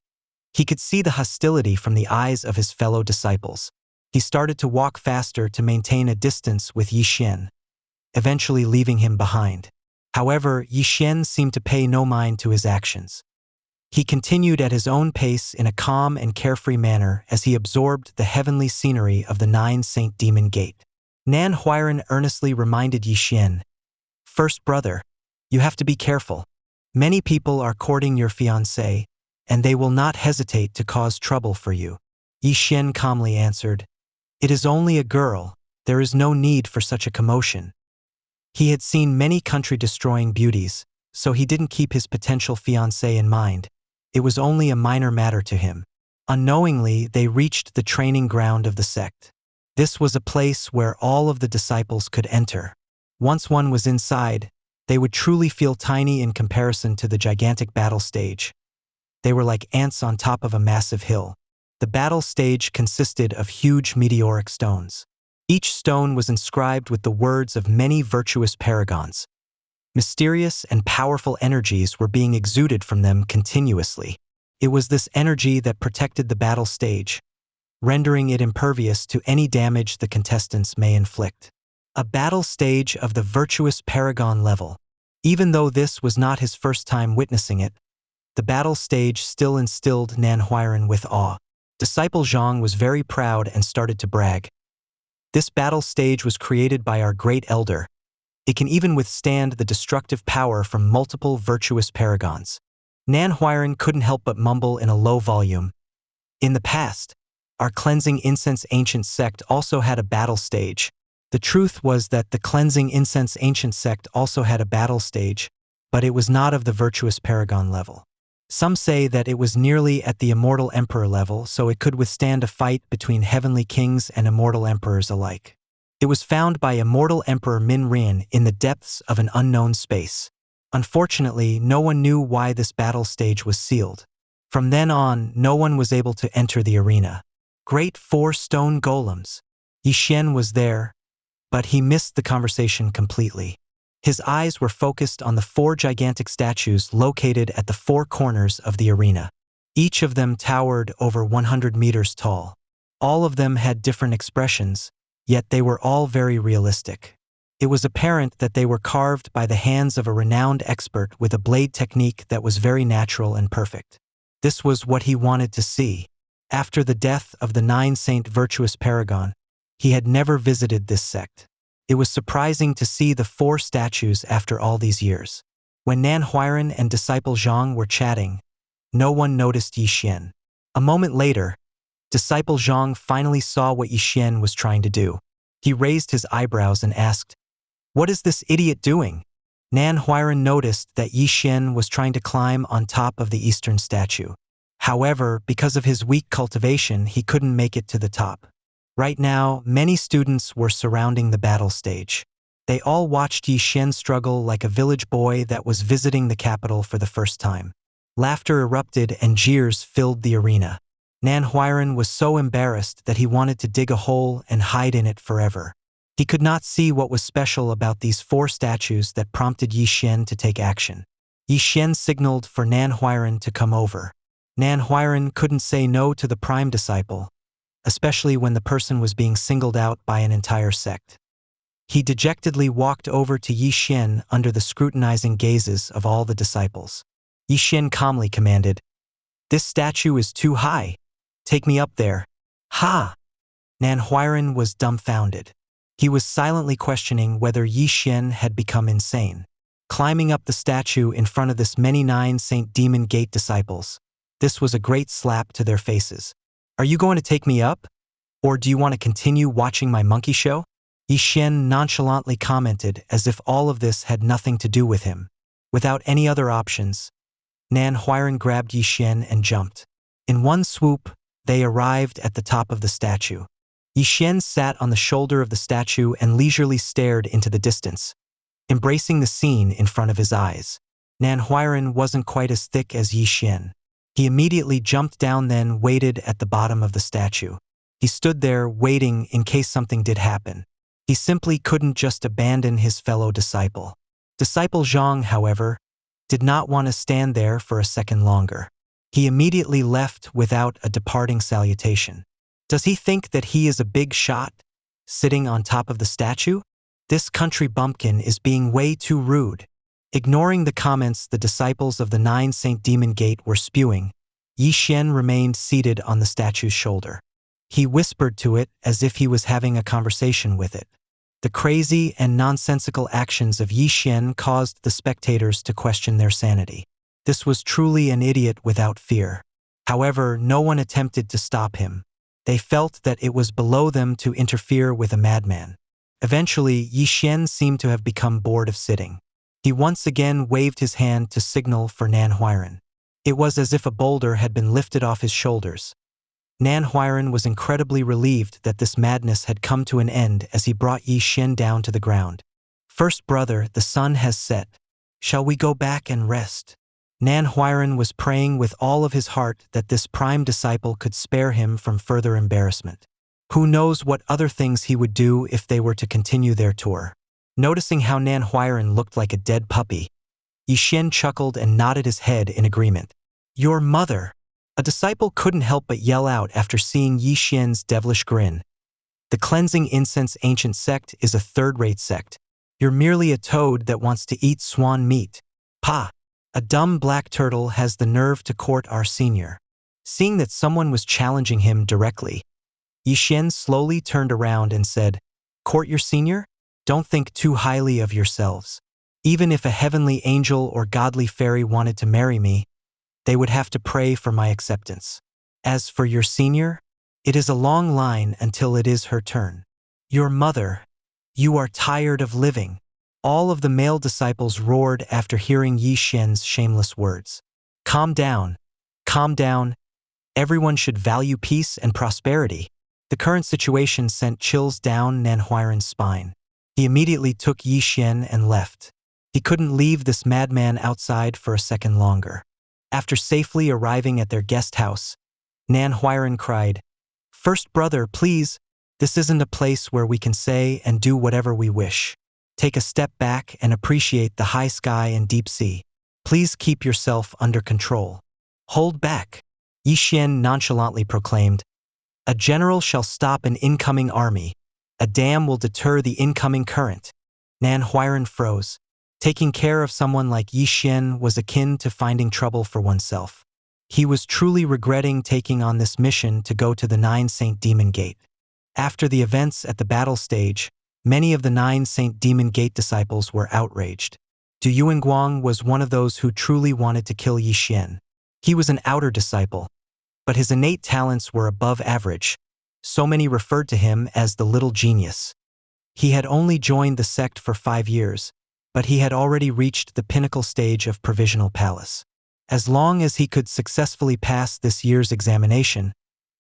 He could see the hostility from the eyes of his fellow disciples. He started to walk faster to maintain a distance with Yi Xian, eventually leaving him behind. However, Yi Xian seemed to pay no mind to his actions. He continued at his own pace in a calm and carefree manner as he absorbed the heavenly scenery of the Nine Saint Demon Gate. Nan Huiran earnestly reminded Yi Xian, "First brother, you have to be careful. Many people are courting your fiancé, and they will not hesitate to cause trouble for you." Yi Xian calmly answered, "It is only a girl. There is no need for such a commotion." He had seen many country-destroying beauties, so he didn't keep his potential fiancé in mind. It was only a minor matter to him. Unknowingly, they reached the training ground of the sect. This was a place where all of the disciples could enter. Once one was inside, they would truly feel tiny in comparison to the gigantic battle stage. They were like ants on top of a massive hill. The battle stage consisted of huge meteoric stones. Each stone was inscribed with the words of many virtuous paragons. Mysterious and powerful energies were being exuded from them continuously. It was this energy that protected the battle stage, rendering it impervious to any damage the contestants may inflict. A battle stage of the virtuous paragon level. Even though this was not his first time witnessing it, the battle stage still instilled Nan Huiran with awe. Disciple Zhang was very proud and started to brag. "This battle stage was created by our great elder. It can even withstand the destructive power from multiple virtuous paragons." Nan Huiran couldn't help but mumble in a low volume. "In the past, our Cleansing Incense Ancient Sect also had a battle stage." The truth was that the Cleansing Incense Ancient Sect also had a battle stage, but it was not of the virtuous paragon level. Some say that it was nearly at the immortal emperor level, so it could withstand a fight between heavenly kings and immortal emperors alike. It was found by immortal emperor Min Rin in the depths of an unknown space. Unfortunately, no one knew why this battle stage was sealed. From then on, no one was able to enter the arena. Great 4 stone golems. Yi Xian was there, but he missed the conversation completely. His eyes were focused on the 4 gigantic statues located at the 4 corners of the arena. Each of them towered over 100 meters tall. All of them had different expressions, yet they were all very realistic. It was apparent that they were carved by the hands of a renowned expert with a blade technique that was very natural and perfect. This was what he wanted to see. After the death of the 9 Saint Virtuous Paragon, he had never visited this sect. It was surprising to see the 4 statues after all these years. When Nan Huiran and Disciple Zhang were chatting, no one noticed Yi Xian. A moment later, Disciple Zhang finally saw what Yi Xian was trying to do. He raised his eyebrows and asked, "What is this idiot doing?" Nan Huiran noticed that Yi Xian was trying to climb on top of the eastern statue. However, because of his weak cultivation, he couldn't make it to the top. Right now, many students were surrounding the battle stage. They all watched Yi Xian struggle like a village boy that was visiting the capital for the first time. Laughter erupted and jeers filled the arena. Nan Huiran was so embarrassed that he wanted to dig a hole and hide in it forever. He could not see what was special about these 4 statues that prompted Yi Xian to take action. Yi Xian signaled for Nan Huiran to come over. Nan Huiran couldn't say no to the prime disciple, especially when the person was being singled out by an entire sect. He dejectedly walked over to Yi Xian under the scrutinizing gazes of all the disciples. Yi Xian calmly commanded, "This statue is too high. Take me up there." "Ha!" Nan Huiran was dumbfounded. He was silently questioning whether Yi Xian had become insane. Climbing up the statue in front of this many 9 Saint Demon Gate disciples, this was a great slap to their faces. "Are you going to take me up? Or do you want to continue watching my monkey show?" Yi Xian nonchalantly commented as if all of this had nothing to do with him. Without any other options, Nan Huiran grabbed Yi Xian and jumped. In one swoop, they arrived at the top of the statue. Yi Xian sat on the shoulder of the statue and leisurely stared into the distance, embracing the scene in front of his eyes. Nan Huairan wasn't quite as thick as Yi Xian. He immediately jumped down, then waited at the bottom of the statue. He stood there waiting in case something did happen. He simply couldn't just abandon his fellow disciple. Disciple Zhang, however, did not want to stand there for a second longer. He immediately left without a departing salutation. Does he think that he is a big shot, sitting on top of the statue? This country bumpkin is being way too rude. Ignoring the comments the disciples of the Nine Saint Demon Gate were spewing, Yi Xian remained seated on the statue's shoulder. He whispered to it as if he was having a conversation with it. The crazy and nonsensical actions of Yi Xian caused the spectators to question their sanity. This was truly an idiot without fear. However, no one attempted to stop him. They felt that it was below them to interfere with a madman. Eventually, Yi Xian seemed to have become bored of sitting. He once again waved his hand to signal for Nan Huairan. It was as if a boulder had been lifted off his shoulders. Nan Huairan was incredibly relieved that this madness had come to an end as he brought Yi Xian down to the ground. "First brother, the sun has set. Shall we go back and rest?" Nan Huairan was praying with all of his heart that this prime disciple could spare him from further embarrassment. Who knows what other things he would do if they were to continue their tour. Noticing how Nan Huairan looked like a dead puppy, Yi Xian chuckled and nodded his head in agreement. "Your mother!" A disciple couldn't help but yell out after seeing Yi Xian's devilish grin. The Cleansing Incense Ancient Sect is a third-rate sect. You're merely a toad that wants to eat Xuan meat. Pa! A dumb black turtle has the nerve to court our senior. Seeing that someone was challenging him directly, Yi Xian slowly turned around and said, "Court your senior? Don't think too highly of yourselves. Even if a heavenly angel or godly fairy wanted to marry me, they would have to pray for my acceptance. As for your senior, it is a long line until it is her turn. Your mother, you are tired of living." All of the male disciples roared after hearing Yi Xian's shameless words. Calm down. Calm down. Everyone should value peace and prosperity." The current situation sent chills down Nan Huairan's spine. He immediately took Yi Xian and left. He couldn't leave this madman outside for a second longer. After safely arriving at their guest house, Nan Huairan cried, "First brother, please, this isn't a place where we can say and do whatever we wish. Take a step back and appreciate the high sky and deep sea. Please keep yourself under control. Hold back." Yi Xian nonchalantly proclaimed, "A general shall stop an incoming army. A dam will deter the incoming current." Nan Huairan froze. Taking care of someone like Yi Xian was akin to finding trouble for oneself. He was truly regretting taking on this mission to go to the Nine Saint Demon Gate. After the events at the battle stage, many of the Nine Saint Demon Gate disciples were outraged. Du Yuanguang was one of those who truly wanted to kill Yi Xian. He was an outer disciple, but his innate talents were above average. So many referred to him as the little genius. He had only joined the sect for 5 years, but he had already reached the pinnacle stage of Provisional Palace. As long as he could successfully pass this year's examination,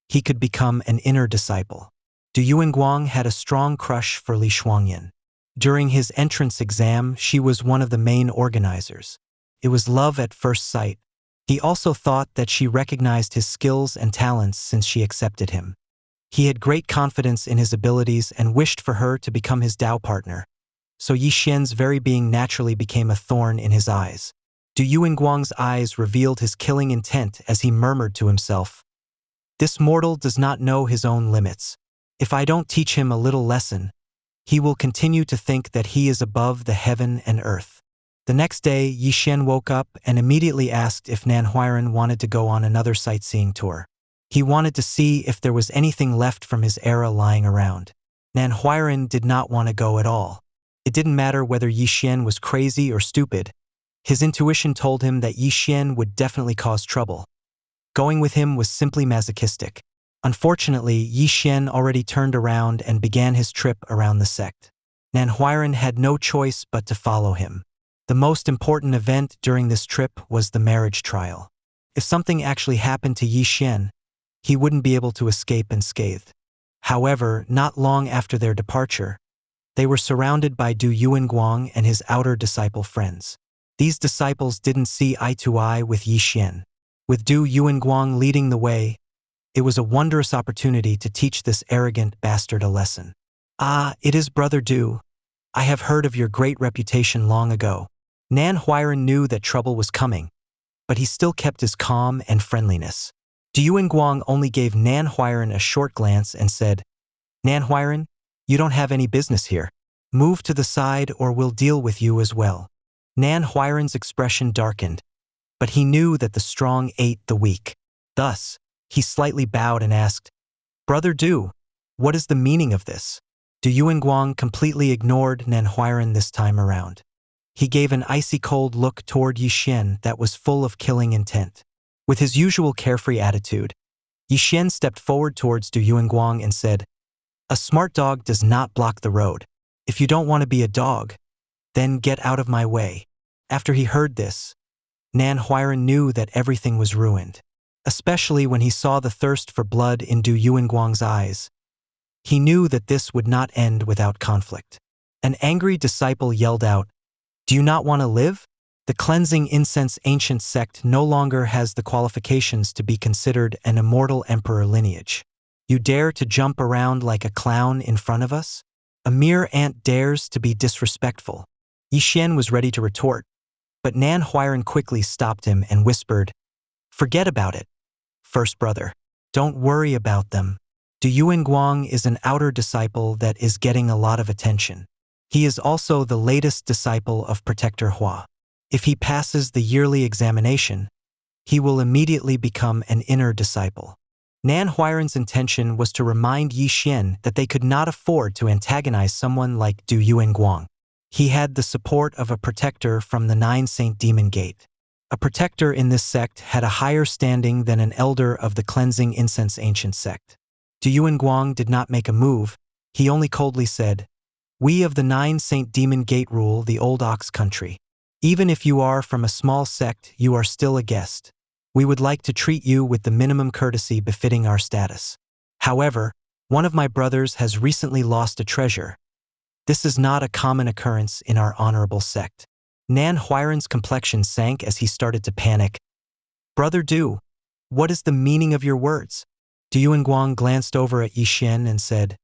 he could become an inner disciple. Du Yuanguang had a strong crush for Li Shuangyan. During his entrance exam, she was one of the main organizers. It was love at first sight. He also thought that she recognized his skills and talents since she accepted him. He had great confidence in his abilities and wished for her to become his Dao partner. So Yi Xian's very being naturally became a thorn in his eyes. Du Yuanguang's eyes revealed his killing intent as he murmured to himself, "This mortal does not know his own limits. If I don't teach him a little lesson, he will continue to think that he is above the heaven and earth." The next day, Yi Xian woke up and immediately asked if Nan Huairan wanted to go on another sightseeing tour. He wanted to see if there was anything left from his era lying around. Nan Huairan did not want to go at all. It didn't matter whether Yi Xian was crazy or stupid. His intuition told him that Yi Xian would definitely cause trouble. Going with him was simply masochistic. Unfortunately, Yi Xian already turned around and began his trip around the sect. Nan Huairan had no choice but to follow him. The most important event during this trip was the marriage trial. If something actually happened to Yi Xian, he wouldn't be able to escape unscathed. However, not long after their departure, they were surrounded by Du Yuanguang and his outer disciple friends. These disciples didn't see eye to eye with Yi Xian. With Du Yuanguang leading the way, it was a wondrous opportunity to teach this arrogant bastard a lesson. "Ah, it is Brother Du. I have heard of your great reputation long ago." Nan Huairan knew that trouble was coming, but he still kept his calm and friendliness. Du Yuanguang only gave Nan Huairan a short glance and said, "Nan Huairan, you don't have any business here. Move to the side or we'll deal with you as well." Nan Huairan's expression darkened, but he knew that the strong ate the weak. Thus, he slightly bowed and asked, "Brother Du, what is the meaning of this?" Du Yuanguang completely ignored Nan Huairan this time around. He gave an icy cold look toward Yi Xian that was full of killing intent. With his usual carefree attitude, Yi Xian stepped forward towards Du Yuanguang and said, "A smart dog does not block the road. If you don't want to be a dog, then get out of my way." After he heard this, Nan Huairan knew that everything was ruined, especially when he saw the thirst for blood in Du Yuanguang's eyes. He knew that this would not end without conflict. An angry disciple yelled out, "Do you not want to live?" The Cleansing Incense Ancient Sect no longer has the qualifications to be considered an immortal emperor lineage. You dare to jump around like a clown in front of us? A mere ant dares to be disrespectful. Yi Xian was ready to retort, but Nan Huairan quickly stopped him and whispered, "Forget about it, first brother. Don't worry about them. Du Yuanguang is an outer disciple that is getting a lot of attention. He is also the latest disciple of Protector Hua. If he passes the yearly examination, he will immediately become an inner disciple." Nan Huairan's intention was to remind Yi Xian that they could not afford to antagonize someone like Du Yuanguang. He had the support of a protector from the Nine Saint Demon Gate. A protector in this sect had a higher standing than an elder of the Cleansing Incense Ancient Sect. Du Yuanguang did not make a move, he only coldly said, "We of the Nine Saint Demon Gate rule the Old Ox country. Even if you are from a small sect, you are still a guest. We would like to treat you with the minimum courtesy befitting our status. However, one of my brothers has recently lost a treasure. This is not a common occurrence in our honorable sect." Nan Huairan's complexion sank as he started to panic. "Brother Du, what is the meaning of your words?" Du Yuanguang glanced over at Yi Xian and said,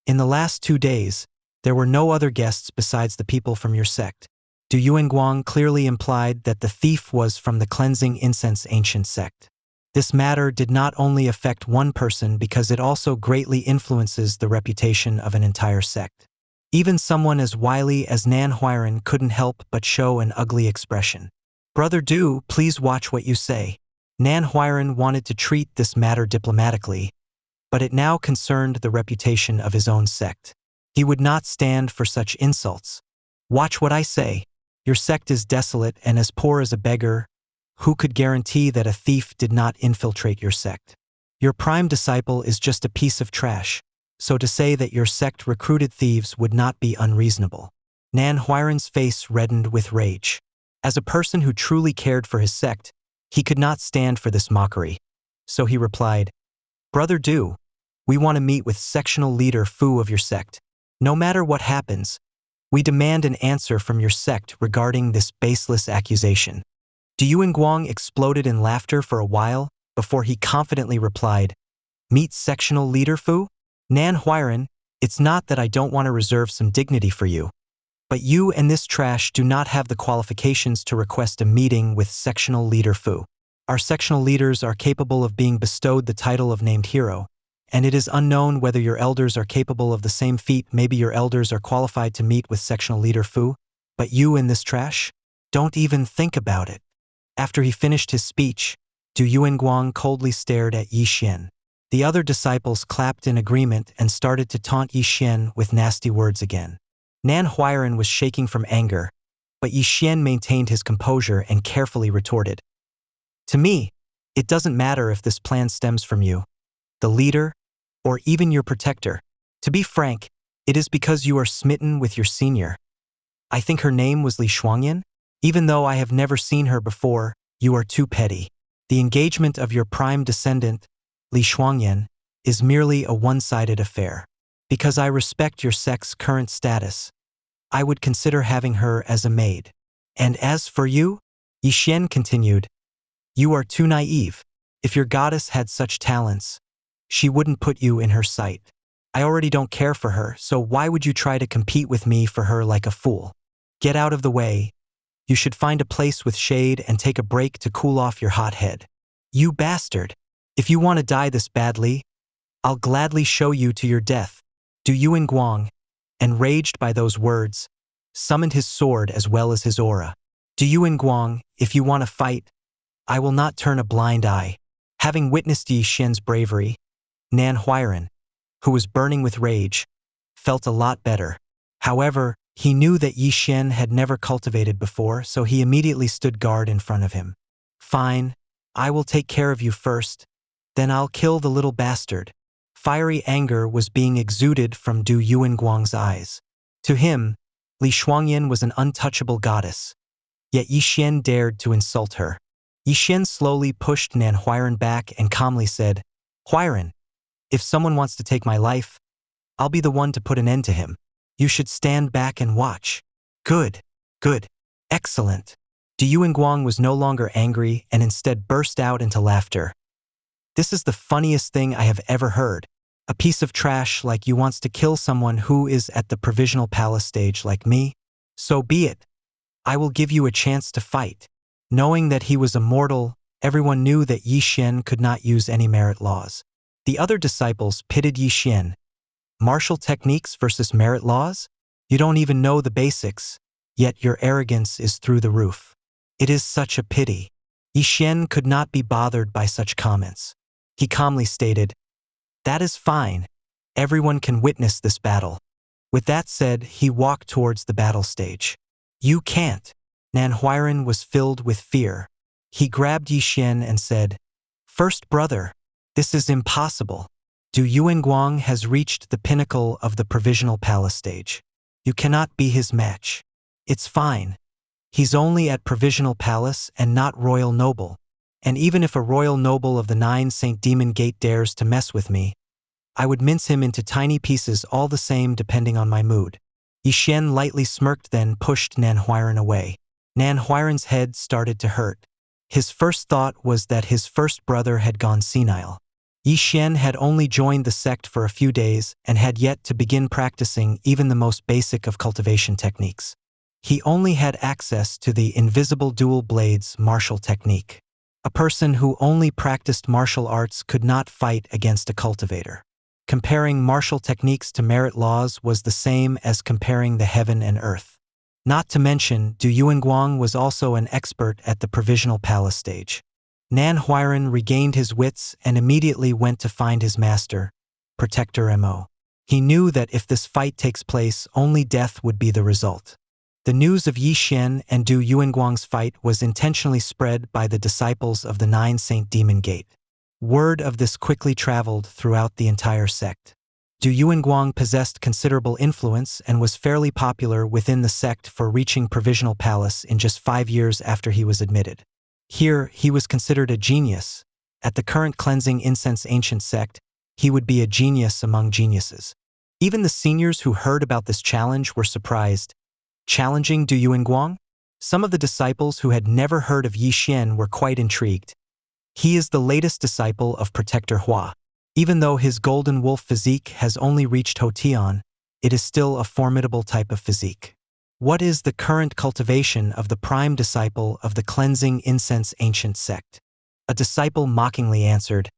"In the last 2 days, there were no other guests besides the people from your sect." Du Yuanguang clearly implied that the thief was from the Cleansing Incense Ancient Sect. This matter did not only affect one person because it also greatly influences the reputation of an entire sect. Even someone as wily as Nan Huairan couldn't help but show an ugly expression. "Brother Du, please watch what you say." Nan Huairan wanted to treat this matter diplomatically, but it now concerned the reputation of his own sect. He would not stand for such insults. "Watch what I say. Your sect is desolate and as poor as a beggar. Who could guarantee that a thief did not infiltrate your sect? Your prime disciple is just a piece of trash, so to say that your sect recruited thieves would not be unreasonable." Nan Huairan's face reddened with rage. As a person who truly cared for his sect, he could not stand for this mockery. So he replied, "Brother Du, we want to meet with sectional leader Fu of your sect. No matter what happens, we demand an answer from your sect regarding this baseless accusation." Du Yuanguang exploded in laughter for a while before he confidently replied, "Meet sectional leader Fu? Nan Huairan, it's not that I don't want to reserve some dignity for you, but you and this trash do not have the qualifications to request a meeting with sectional leader Fu. Our sectional leaders are capable of being bestowed the title of named hero, and it is unknown whether your elders are capable of the same feat. Maybe your elders are qualified to meet with sectional leader Fu, but you and this trash? Don't even think about it." After he finished his speech, Du Yuanguang coldly stared at Yi Xian. The other disciples clapped in agreement and started to taunt Yi Xian with nasty words again. Nan Huairan was shaking from anger, but Yi Xian maintained his composure and carefully retorted, "To me, it doesn't matter if this plan stems from you, the leader, or even your protector. To be frank, it is because you are smitten with your senior. I think her name was Li Shuangyan. Even though I have never seen her before, you are too petty. The engagement of your prime descendant, Li Shuangyan, is merely a one-sided affair. Because I respect your sect's current status, I would consider having her as a maid. And as for you, Yixian continued, you are too naive. If your goddess had such talents, she wouldn't put you in her sight. I already don't care for her, so why would you try to compete with me for her like a fool? Get out of the way. You should find a place with shade and take a break to cool off your hot head. You bastard! If you want to die this badly, I'll gladly show you to your death. Du Yuanguang, enraged by those words, summoned his sword as well as his aura. Du Yuanguang, if you want to fight, I will not turn a blind eye. Having witnessed Yi Xian's bravery, Nan Huairan, who was burning with rage, felt a lot better. However, he knew that Yi Xian had never cultivated before, so he immediately stood guard in front of him. Fine, I will take care of you first, then I'll kill the little bastard. Fiery anger was being exuded from Du Yuanguang's eyes. To him, Li Shuangyan was an untouchable goddess, yet Yi Xian dared to insult her. Yi Xian slowly pushed Nan Huairan back and calmly said, Huairan, if someone wants to take my life, I'll be the one to put an end to him. You should stand back and watch. Good, good, excellent. Du Yuanguang was no longer angry and instead burst out into laughter. This is the funniest thing I have ever heard. A piece of trash like you wants to kill someone who is at the provisional palace stage like me? So be it. I will give you a chance to fight. Knowing that he was immortal, everyone knew that Yi Xian could not use any merit laws. The other disciples pitted Yi Xian. Martial techniques versus merit laws? You don't even know the basics, yet your arrogance is through the roof. It is such a pity. Yi Xian could not be bothered by such comments. He calmly stated, that is fine. Everyone can witness this battle. With that said, he walked towards the battle stage. You can't. Nan Huairan was filled with fear. He grabbed Yi Xian and said, First brother, this is impossible. Du Yuanguang has reached the pinnacle of the provisional palace stage. You cannot be his match. It's fine. He's only at provisional palace and not royal noble. And even if a royal noble of the 9 Saint Demon Gate dares to mess with me, I would mince him into tiny pieces all the same depending on my mood. Yi Xian lightly smirked, then pushed Nan Huairan away. Nan Huairan's head started to hurt. His first thought was that his first brother had gone senile. Yi Xian had only joined the sect for a few days and had yet to begin practicing even the most basic of cultivation techniques. He only had access to the invisible dual blades martial technique. A person who only practiced martial arts could not fight against a cultivator. Comparing martial techniques to merit laws was the same as comparing the heaven and earth. Not to mention, Du Yuanguang was also an expert at the provisional palace stage. Nan Huairan regained his wits and immediately went to find his master, Protector Mo. He knew that if this fight takes place, only death would be the result. The news of Yi Xian and Du Yuanguang's fight was intentionally spread by the disciples of the 9 Saint Demon Gate. Word of this quickly traveled throughout the entire sect. Du Yuanguang possessed considerable influence and was fairly popular within the sect for reaching provisional palace in just 5 years after he was admitted. Here, he was considered a genius. At the current Cleansing Incense Ancient Sect, he would be a genius among geniuses. Even the seniors who heard about this challenge were surprised. Challenging Du Yuanguang? Some of the disciples who had never heard of Yi Xian were quite intrigued. He is the latest disciple of Protector Hua. Even though his golden wolf physique has only reached Hotian, it is still a formidable type of physique. What is the current cultivation of the prime disciple of the Cleansing Incense Ancient Sect? A disciple mockingly answered,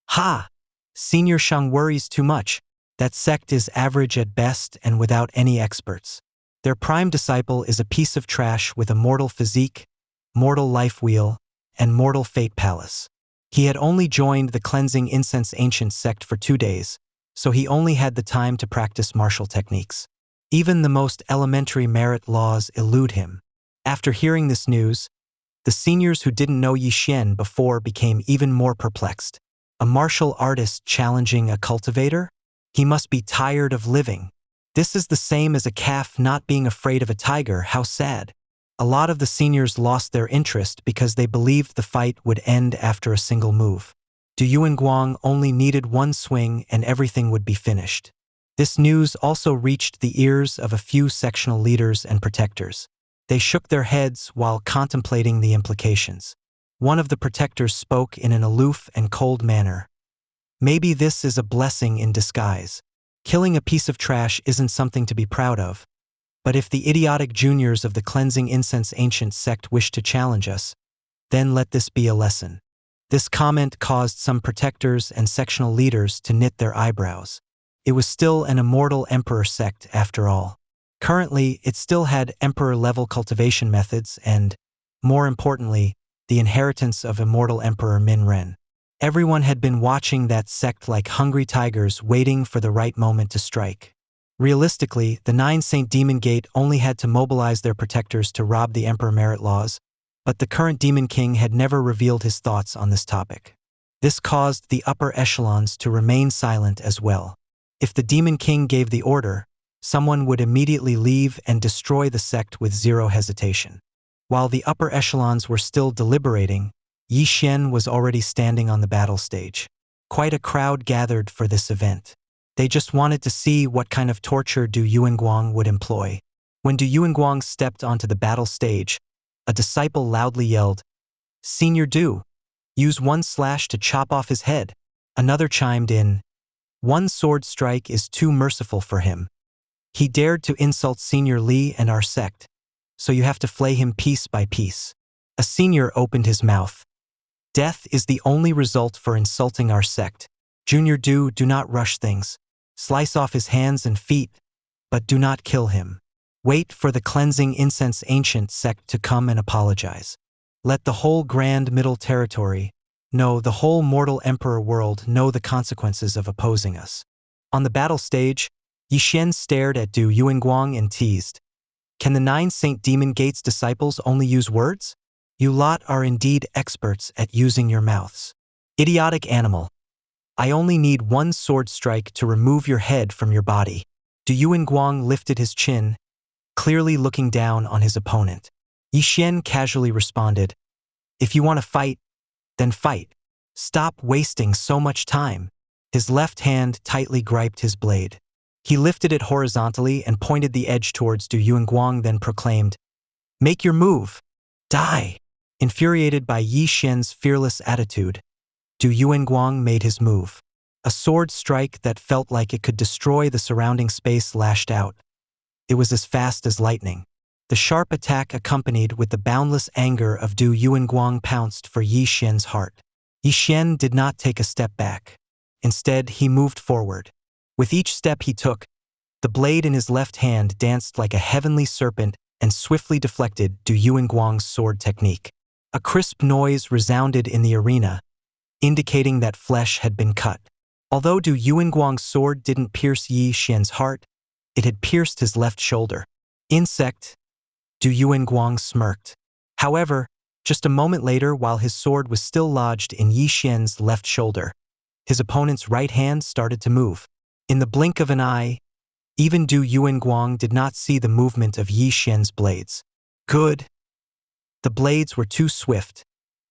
Ha! Senior Shang worries too much. That sect is average at best and without any experts. Their prime disciple is a piece of trash with a mortal physique, mortal life wheel, and mortal fate palace. He had only joined the Cleansing Incense Ancient Sect for 2 days, so he only had the time to practice martial techniques. Even the most elementary merit laws elude him. After hearing this news, the seniors who didn't know Yi Xian before became even more perplexed. A martial artist challenging a cultivator? He must be tired of living. This is the same as a calf not being afraid of a tiger. How sad. A lot of the seniors lost their interest because they believed the fight would end after a single move. Du Yuanguang only needed one swing and everything would be finished. This news also reached the ears of a few sectional leaders and protectors. They shook their heads while contemplating the implications. One of the protectors spoke in an aloof and cold manner. Maybe this is a blessing in disguise. Killing a piece of trash isn't something to be proud of. But if the idiotic juniors of the Cleansing Incense Ancient Sect wish to challenge us, then let this be a lesson. This comment caused some protectors and sectional leaders to knit their eyebrows. It was still an immortal emperor sect after all. Currently, it still had emperor-level cultivation methods and, more importantly, the inheritance of immortal Emperor Min Ren. Everyone had been watching that sect like hungry tigers waiting for the right moment to strike. Realistically, the 9 Saint Demon Gate only had to mobilize their protectors to rob the Emperor Merit Laws, but the current Demon King had never revealed his thoughts on this topic. This caused the upper echelons to remain silent as well. If the Demon King gave the order, someone would immediately leave and destroy the sect with zero hesitation. While the upper echelons were still deliberating, Yi Xian was already standing on the battle stage. Quite a crowd gathered for this event. They just wanted to see what kind of torture Du Yuanguang would employ. When Du Yuanguang stepped onto the battle stage, a disciple loudly yelled, "Senior Du, use one slash to chop off his head." Another chimed in, "One sword strike is too merciful for him. He dared to insult Senior Li and our sect, so you have to flay him piece by piece." A senior opened his mouth. "Death is the only result for insulting our sect. Junior Du, do not rush things. Slice off his hands and feet, but do not kill him. Wait for the Cleansing Incense Ancient Sect to come and apologize. Let the whole Grand Middle Territory, no, the whole mortal emperor world know the consequences of opposing us." On the battle stage, Yi Xian stared at Du Yuanguang and teased, "Can the 9 Saint Demon Gate's disciples only use words? You lot are indeed experts at using your mouths. Idiotic animal. I only need one sword strike to remove your head from your body." Du Yuanguang lifted his chin, clearly looking down on his opponent. Yi Xian casually responded, "If you want to fight, then fight. Stop wasting so much time." His left hand tightly gripped his blade. He lifted it horizontally and pointed the edge towards Du Yuanguang, then proclaimed, "Make your move. Die." Infuriated by Yi Xian's fearless attitude, Du Yuanguang made his move. A sword strike that felt like it could destroy the surrounding space lashed out. It was as fast as lightning. The sharp attack accompanied with the boundless anger of Du Yuanguang pounced for Yi Xian's heart. Yi Xian did not take a step back. Instead, he moved forward. With each step he took, the blade in his left hand danced like a heavenly serpent and swiftly deflected Du Yuanguang's sword technique. A crisp noise resounded in the arena, indicating that flesh had been cut. Although Du Yuanguang's sword didn't pierce Yi Xian's heart, it had pierced his left shoulder. "Insect," Du Yuanguang smirked. However, just a moment later, while his sword was still lodged in Yi Xian's left shoulder, his opponent's right hand started to move. In the blink of an eye, even Du Yuanguang did not see the movement of Yi Xian's blades. Good. The blades were too swift.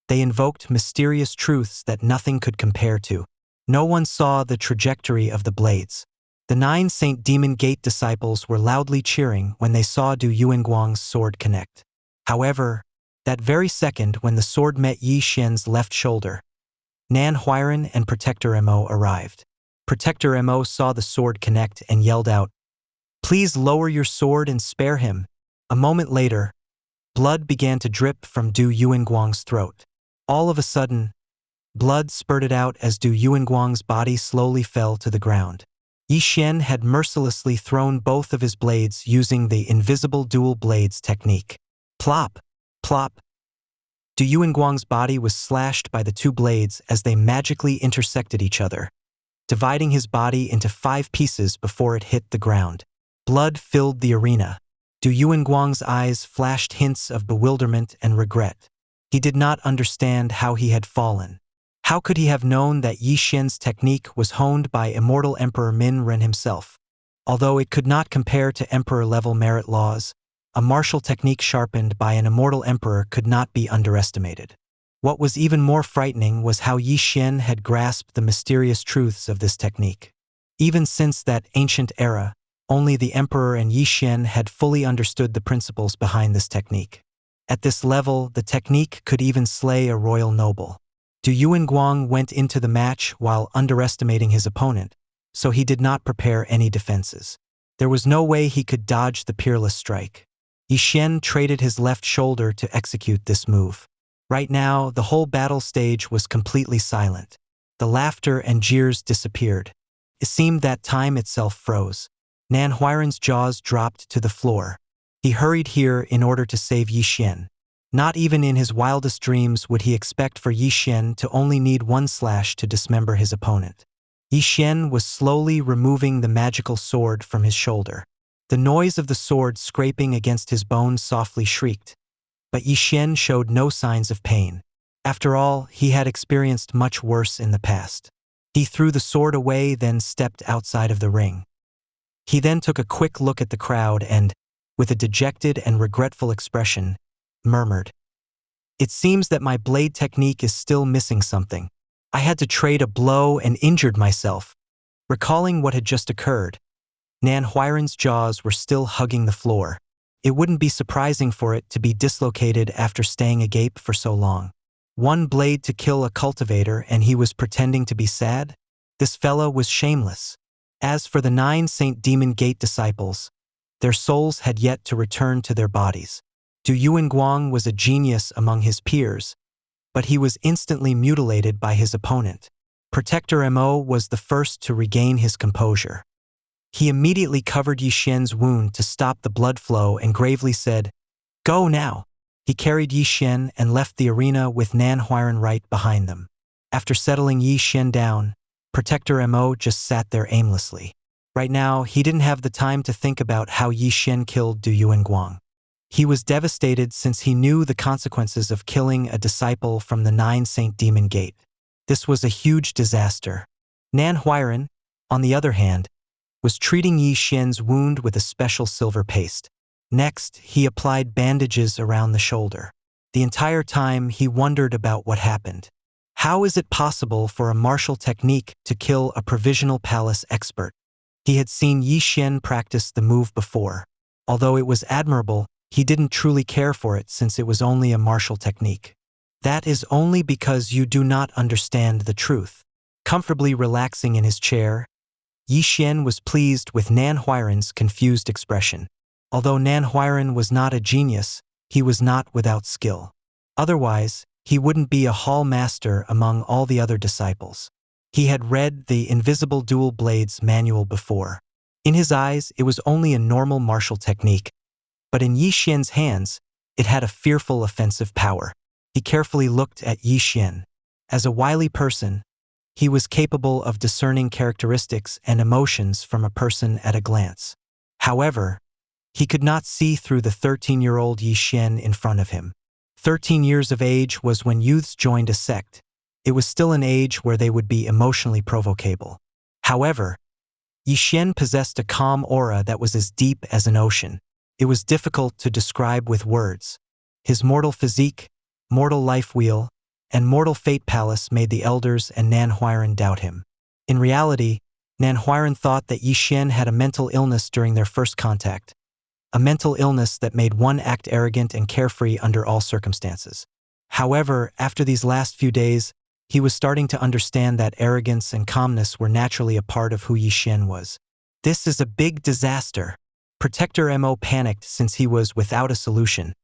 They invoked mysterious truths that nothing could compare to. No one saw the trajectory of the blades. The 9 Saint Demon Gate disciples were loudly cheering when they saw Du Yuanguang's sword connect. However, that very second when the sword met Yi Xian's left shoulder, Nan Huiran and Protector Mo arrived. Protector Mo saw the sword connect and yelled out, "Please lower your sword and spare him." A moment later, blood began to drip from Du Yuanguang's throat. All of a sudden, blood spurted out as Du Yuanguang's body slowly fell to the ground. Yi Xian had mercilessly thrown both of his blades using the invisible dual blades technique. Plop, plop. Du Yuanguang's body was slashed by the two blades as they magically intersected each other, dividing his body into 5 pieces before it hit the ground. Blood filled the arena. Du Yuanguang's eyes flashed hints of bewilderment and regret. He did not understand how he had fallen. How could he have known that Yi Xian's technique was honed by immortal Emperor Min Ren himself? Although it could not compare to emperor-level merit laws, a martial technique sharpened by an immortal emperor could not be underestimated. What was even more frightening was how Yi Xian had grasped the mysterious truths of this technique. Even since that ancient era, only the emperor and Yi Xian had fully understood the principles behind this technique. At this level, the technique could even slay a royal noble. Du Yuanguang went into the match while underestimating his opponent, so he did not prepare any defenses. There was no way he could dodge the peerless strike. Yi Xian traded his left shoulder to execute this move. Right now, the whole battle stage was completely silent. The laughter and jeers disappeared. It seemed that time itself froze. Nan Huairan's jaws dropped to the floor. He hurried here in order to save Yi Xian. Not even in his wildest dreams would he expect for Yi Xian to only need one slash to dismember his opponent. Yi Xian was slowly removing the magical sword from his shoulder. The noise of the sword scraping against his bones softly shrieked. But Yi Xian showed no signs of pain. After all, he had experienced much worse in the past. He threw the sword away, then stepped outside of the ring. He then took a quick look at the crowd and, with a dejected and regretful expression, murmured, "It seems that my blade technique is still missing something. I had to trade a blow and injured myself." Recalling what had just occurred, Nan Huairan's jaws were still hugging the floor. It wouldn't be surprising for it to be dislocated after staying agape for so long. One blade to kill a cultivator and he was pretending to be sad? This fellow was shameless. As for the 9 Saint Demon Gate disciples, their souls had yet to return to their bodies. Du Yuanguang was a genius among his peers, but he was instantly mutilated by his opponent. Protector Mo was the first to regain his composure. He immediately covered Yi Xian's wound to stop the blood flow and gravely said, "Go now." He carried Yi Xian and left the arena with Nan Huairan right behind them. After settling Yi Xian down, Protector Mo just sat there aimlessly. Right now, he didn't have the time to think about how Yi Xian killed Du Yuanguang. He was devastated since he knew the consequences of killing a disciple from the 9 Saint Demon Gate. This was a huge disaster. Nan Huairan, on the other hand, was treating Yi Xian's wound with a special silver paste. Next, he applied bandages around the shoulder. The entire time, he wondered about what happened. How is it possible for a martial technique to kill a provisional palace expert? He had seen Yi Xian practice the move before. Although it was admirable, he didn't truly care for it since it was only a martial technique. That is only because you do not understand the truth. Comfortably relaxing in his chair, Yi Xian was pleased with Nan Huairan's confused expression. Although Nan Huairan was not a genius, he was not without skill. Otherwise, he wouldn't be a hall master among all the other disciples. He had read the Invisible Dual Blades manual before. In his eyes, it was only a normal martial technique, but in Yi Xian's hands, it had a fearful offensive power. He carefully looked at Yi Xian. As a wily person, he was capable of discerning characteristics and emotions from a person at a glance. However, he could not see through the 13-year-old Yi Xian in front of him. 13 years of age was when youths joined a sect. It was still an age where they would be emotionally provocable. However, Yi Xian possessed a calm aura that was as deep as an ocean. It was difficult to describe with words. His mortal physique, mortal life wheel, and mortal fate palace made the elders and Nan Huairan doubt him. In reality, Nan Huairan thought that Yi Xian had a mental illness during their first contact. A mental illness that made one act arrogant and carefree under all circumstances. However, after these last few days, he was starting to understand that arrogance and calmness were naturally a part of who Yi Xian was. This is a big disaster. Protector Mo panicked since he was without a solution.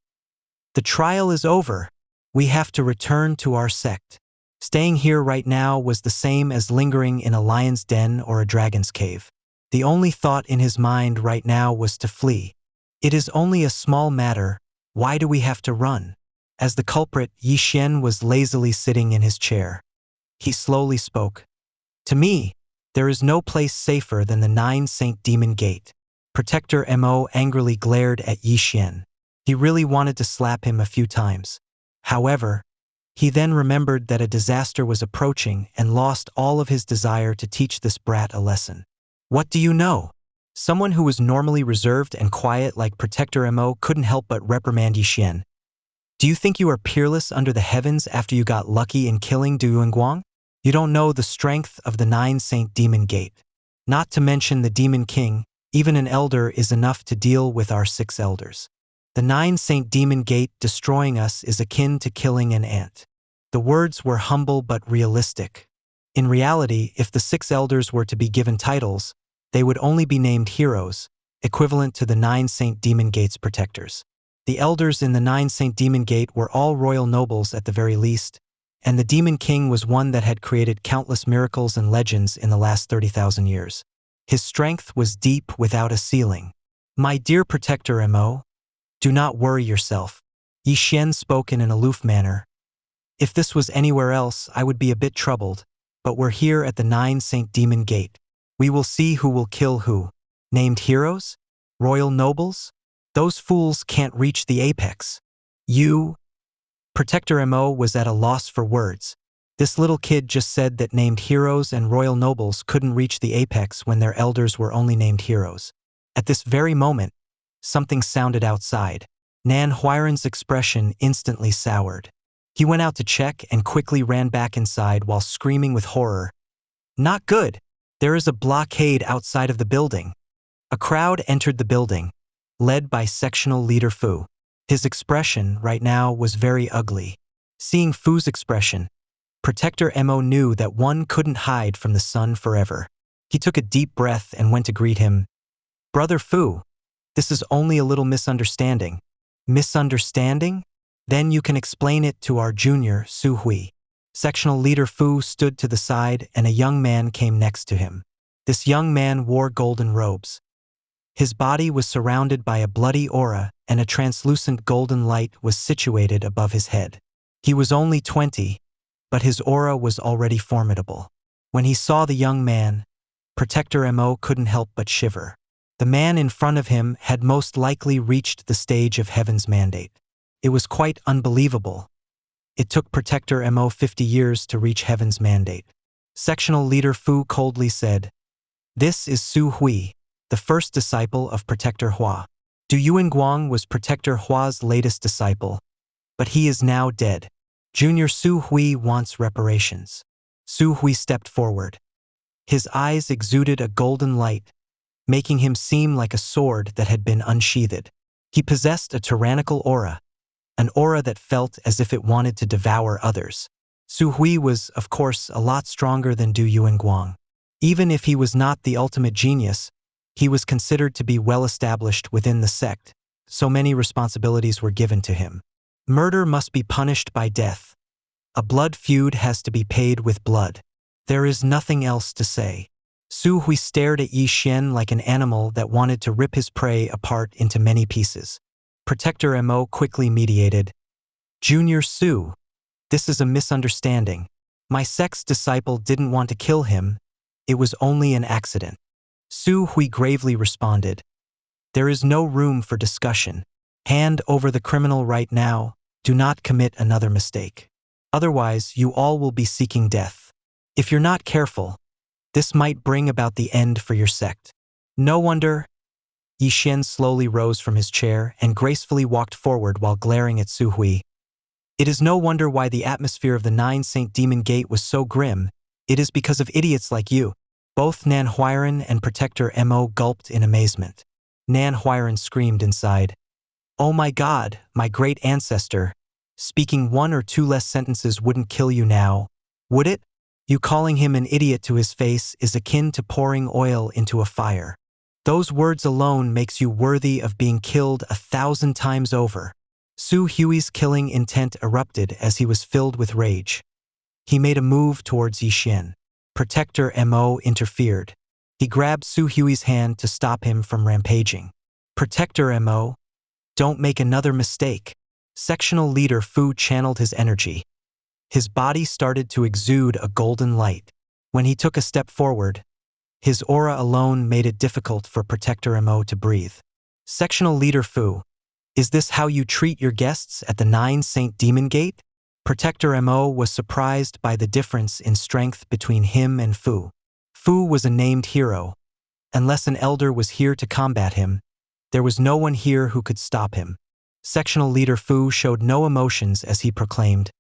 The trial is over. We have to return to our sect. Staying here right now was the same as lingering in a lion's den or a dragon's cave. The only thought in his mind right now was to flee. It is only a small matter. Why do we have to run? As the culprit, Yi Xian was lazily sitting in his chair. He slowly spoke. To me, there is no place safer than the 9 Saint Demon Gate. Protector Mo angrily glared at Yi Xian. He really wanted to slap him a few times. However, he then remembered that a disaster was approaching and lost all of his desire to teach this brat a lesson. What do you know? Someone who was normally reserved and quiet like Protector Mo couldn't help but reprimand Yi Xian. Do you think you are peerless under the heavens after you got lucky in killing Du Yuanguang? You don't know the strength of the 9 Saint Demon Gate. Not to mention the Demon King, even an elder is enough to deal with our 6 elders. The 9 Saint Demon Gate destroying us is akin to killing an ant. The words were humble but realistic. In reality, if the 6 elders were to be given titles, they would only be named heroes, equivalent to the 9 Saint Demon Gate's protectors. The elders in the 9 Saint Demon Gate were all royal nobles at the very least, and the Demon King was one that had created countless miracles and legends in the last 30,000 years. His strength was deep without a ceiling. My dear protector Mo, do not worry yourself. Yi Xian spoke in an aloof manner. If this was anywhere else, I would be a bit troubled, but we're here at the 9 Saint Demon Gate. We will see who will kill who. Named heroes? Royal nobles? Those fools can't reach the apex. You? Protector Mo was at a loss for words. This little kid just said that named heroes and royal nobles couldn't reach the apex when their elders were only named heroes. At this very moment, something sounded outside. Nan Huiran's expression instantly soured. He went out to check and quickly ran back inside while screaming with horror. Not good! There is a blockade outside of the building. A crowd entered the building, led by sectional leader Fu. His expression right now was very ugly. Seeing Fu's expression, Protector Mo knew that one couldn't hide from the sun forever. He took a deep breath and went to greet him. Brother Fu, this is only a little misunderstanding. Misunderstanding? Then you can explain it to our junior, Su Hui. Sectional leader Fu stood to the side and a young man came next to him. This young man wore golden robes. His body was surrounded by a bloody aura and a translucent golden light was situated above his head. He was only 20, but his aura was already formidable. When he saw the young man, Protector Mo couldn't help but shiver. The man in front of him had most likely reached the stage of Heaven's mandate. It was quite unbelievable. It took Protector Mo 50 years to reach Heaven's mandate. Sectional leader Fu coldly said, "This is Su Hui, the first disciple of Protector Hua. Du Yuanguang was Protector Hua's latest disciple, but he is now dead. Junior Su Hui wants reparations." Su Hui stepped forward. His eyes exuded a golden light, making him seem like a sword that had been unsheathed. He possessed a tyrannical aura, an aura that felt as if it wanted to devour others. Su Hui was, of course, a lot stronger than Du Yuanguang. Even if he was not the ultimate genius, he was considered to be well established within the sect, so many responsibilities were given to him. Murder must be punished by death. A blood feud has to be paid with blood. There is nothing else to say. Su Hui stared at Yi Xian like an animal that wanted to rip his prey apart into many pieces. Protector Mo quickly mediated. Junior Su, this is a misunderstanding. My sect's disciple didn't want to kill him. It was only an accident. Su Hui gravely responded. There is no room for discussion. Hand over the criminal right now. Do not commit another mistake. Otherwise, you all will be seeking death. If you're not careful, this might bring about the end for your sect. No wonder. Yi Xian slowly rose from his chair and gracefully walked forward while glaring at Su Hui. It is no wonder why the atmosphere of the 9 Saint Demon Gate was so grim. It is because of idiots like you. Both Nan Huiran and Protector Mo gulped in amazement. Nan Huiran screamed inside. Oh my God, my great ancestor. Speaking 1 or 2 less sentences wouldn't kill you now, would it? You calling him an idiot to his face is akin to pouring oil into a fire. Those words alone makes you worthy of being killed 1,000 times over. Su Hui's killing intent erupted as he was filled with rage. He made a move towards Yi Xian. Protector Mo interfered. He grabbed Su Hui's hand to stop him from rampaging. Protector Mo, don't make another mistake. Sectional leader Fu channeled his energy. His body started to exude a golden light. When he took a step forward, his aura alone made it difficult for Protector Mo to breathe. Sectional leader Fu, is this how you treat your guests at the 9 Saint Demon Gate? Protector Mo was surprised by the difference in strength between him and Fu. Fu was a named hero. Unless an elder was here to combat him, there was no one here who could stop him. Sectional leader Fu showed no emotions as he proclaimed,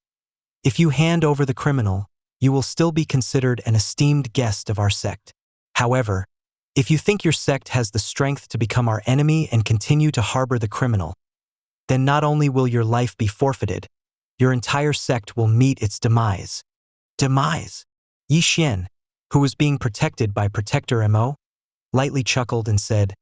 "If you hand over the criminal, you will still be considered an esteemed guest of our sect. However, if you think your sect has the strength to become our enemy and continue to harbor the criminal, then not only will your life be forfeited, your entire sect will meet its demise." Demise? Yi Xian, who was being protected by Protector Mo, lightly chuckled and said,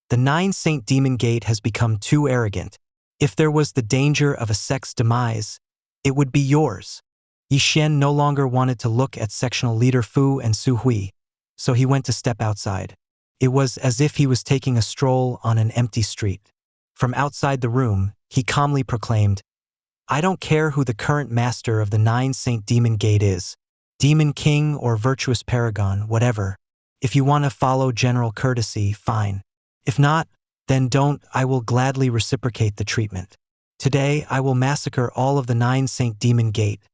"The Nine Saint Demon Gate has become too arrogant. If there was the danger of a sect's demise, it would be yours." Yi Xian no longer wanted to look at sectional leader Fu and Su Hui, so he went to step outside. It was as if he was taking a stroll on an empty street. From outside the room, he calmly proclaimed, "I don't care who the current master of the Nine Saint Demon Gate is, Demon King or Virtuous Paragon, whatever. If you want to follow general courtesy, fine. If not, then don't. I will gladly reciprocate the treatment. Today, I will massacre all of the Nine Saint Demon Gate.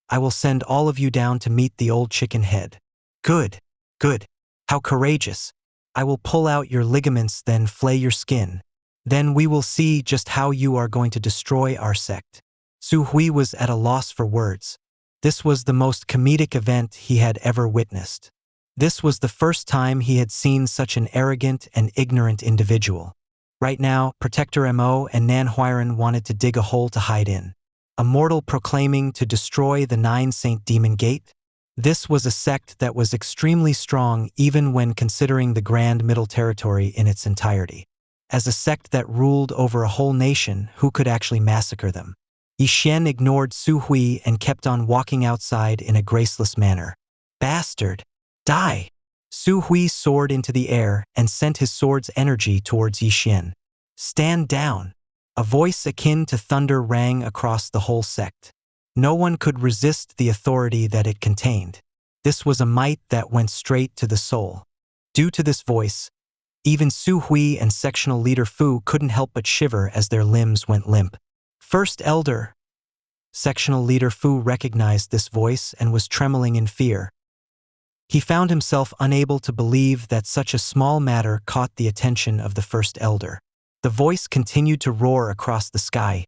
I will send all of you down to meet the old chicken head." "Good, good. How courageous. I will pull out your ligaments, then flay your skin. Then we will see just how you are going to destroy our sect." Su Hui was at a loss for words. This was the most comedic event he had ever witnessed. This was the first time he had seen such an arrogant and ignorant individual. Right now, Protector Mo and Nan Huiran wanted to dig a hole to hide in. A mortal proclaiming to destroy the Nine Saint Demon Gate? This was a sect that was extremely strong even when considering the Grand Middle Territory in its entirety. As a sect that ruled over a whole nation, who could actually massacre them? Yi Xian ignored Su Hui and kept on walking outside in a graceless manner. "Bastard! Die!" Su Hui soared into the air and sent his sword's energy towards Yi Xian. "Stand down!" A voice akin to thunder rang across the whole sect. No one could resist the authority that it contained. This was a might that went straight to the soul. Due to this voice, even Su Hui and sectional leader Fu couldn't help but shiver as their limbs went limp. "First Elder!" Sectional leader Fu recognized this voice and was trembling in fear. He found himself unable to believe that such a small matter caught the attention of the First Elder. The voice continued to roar across the sky.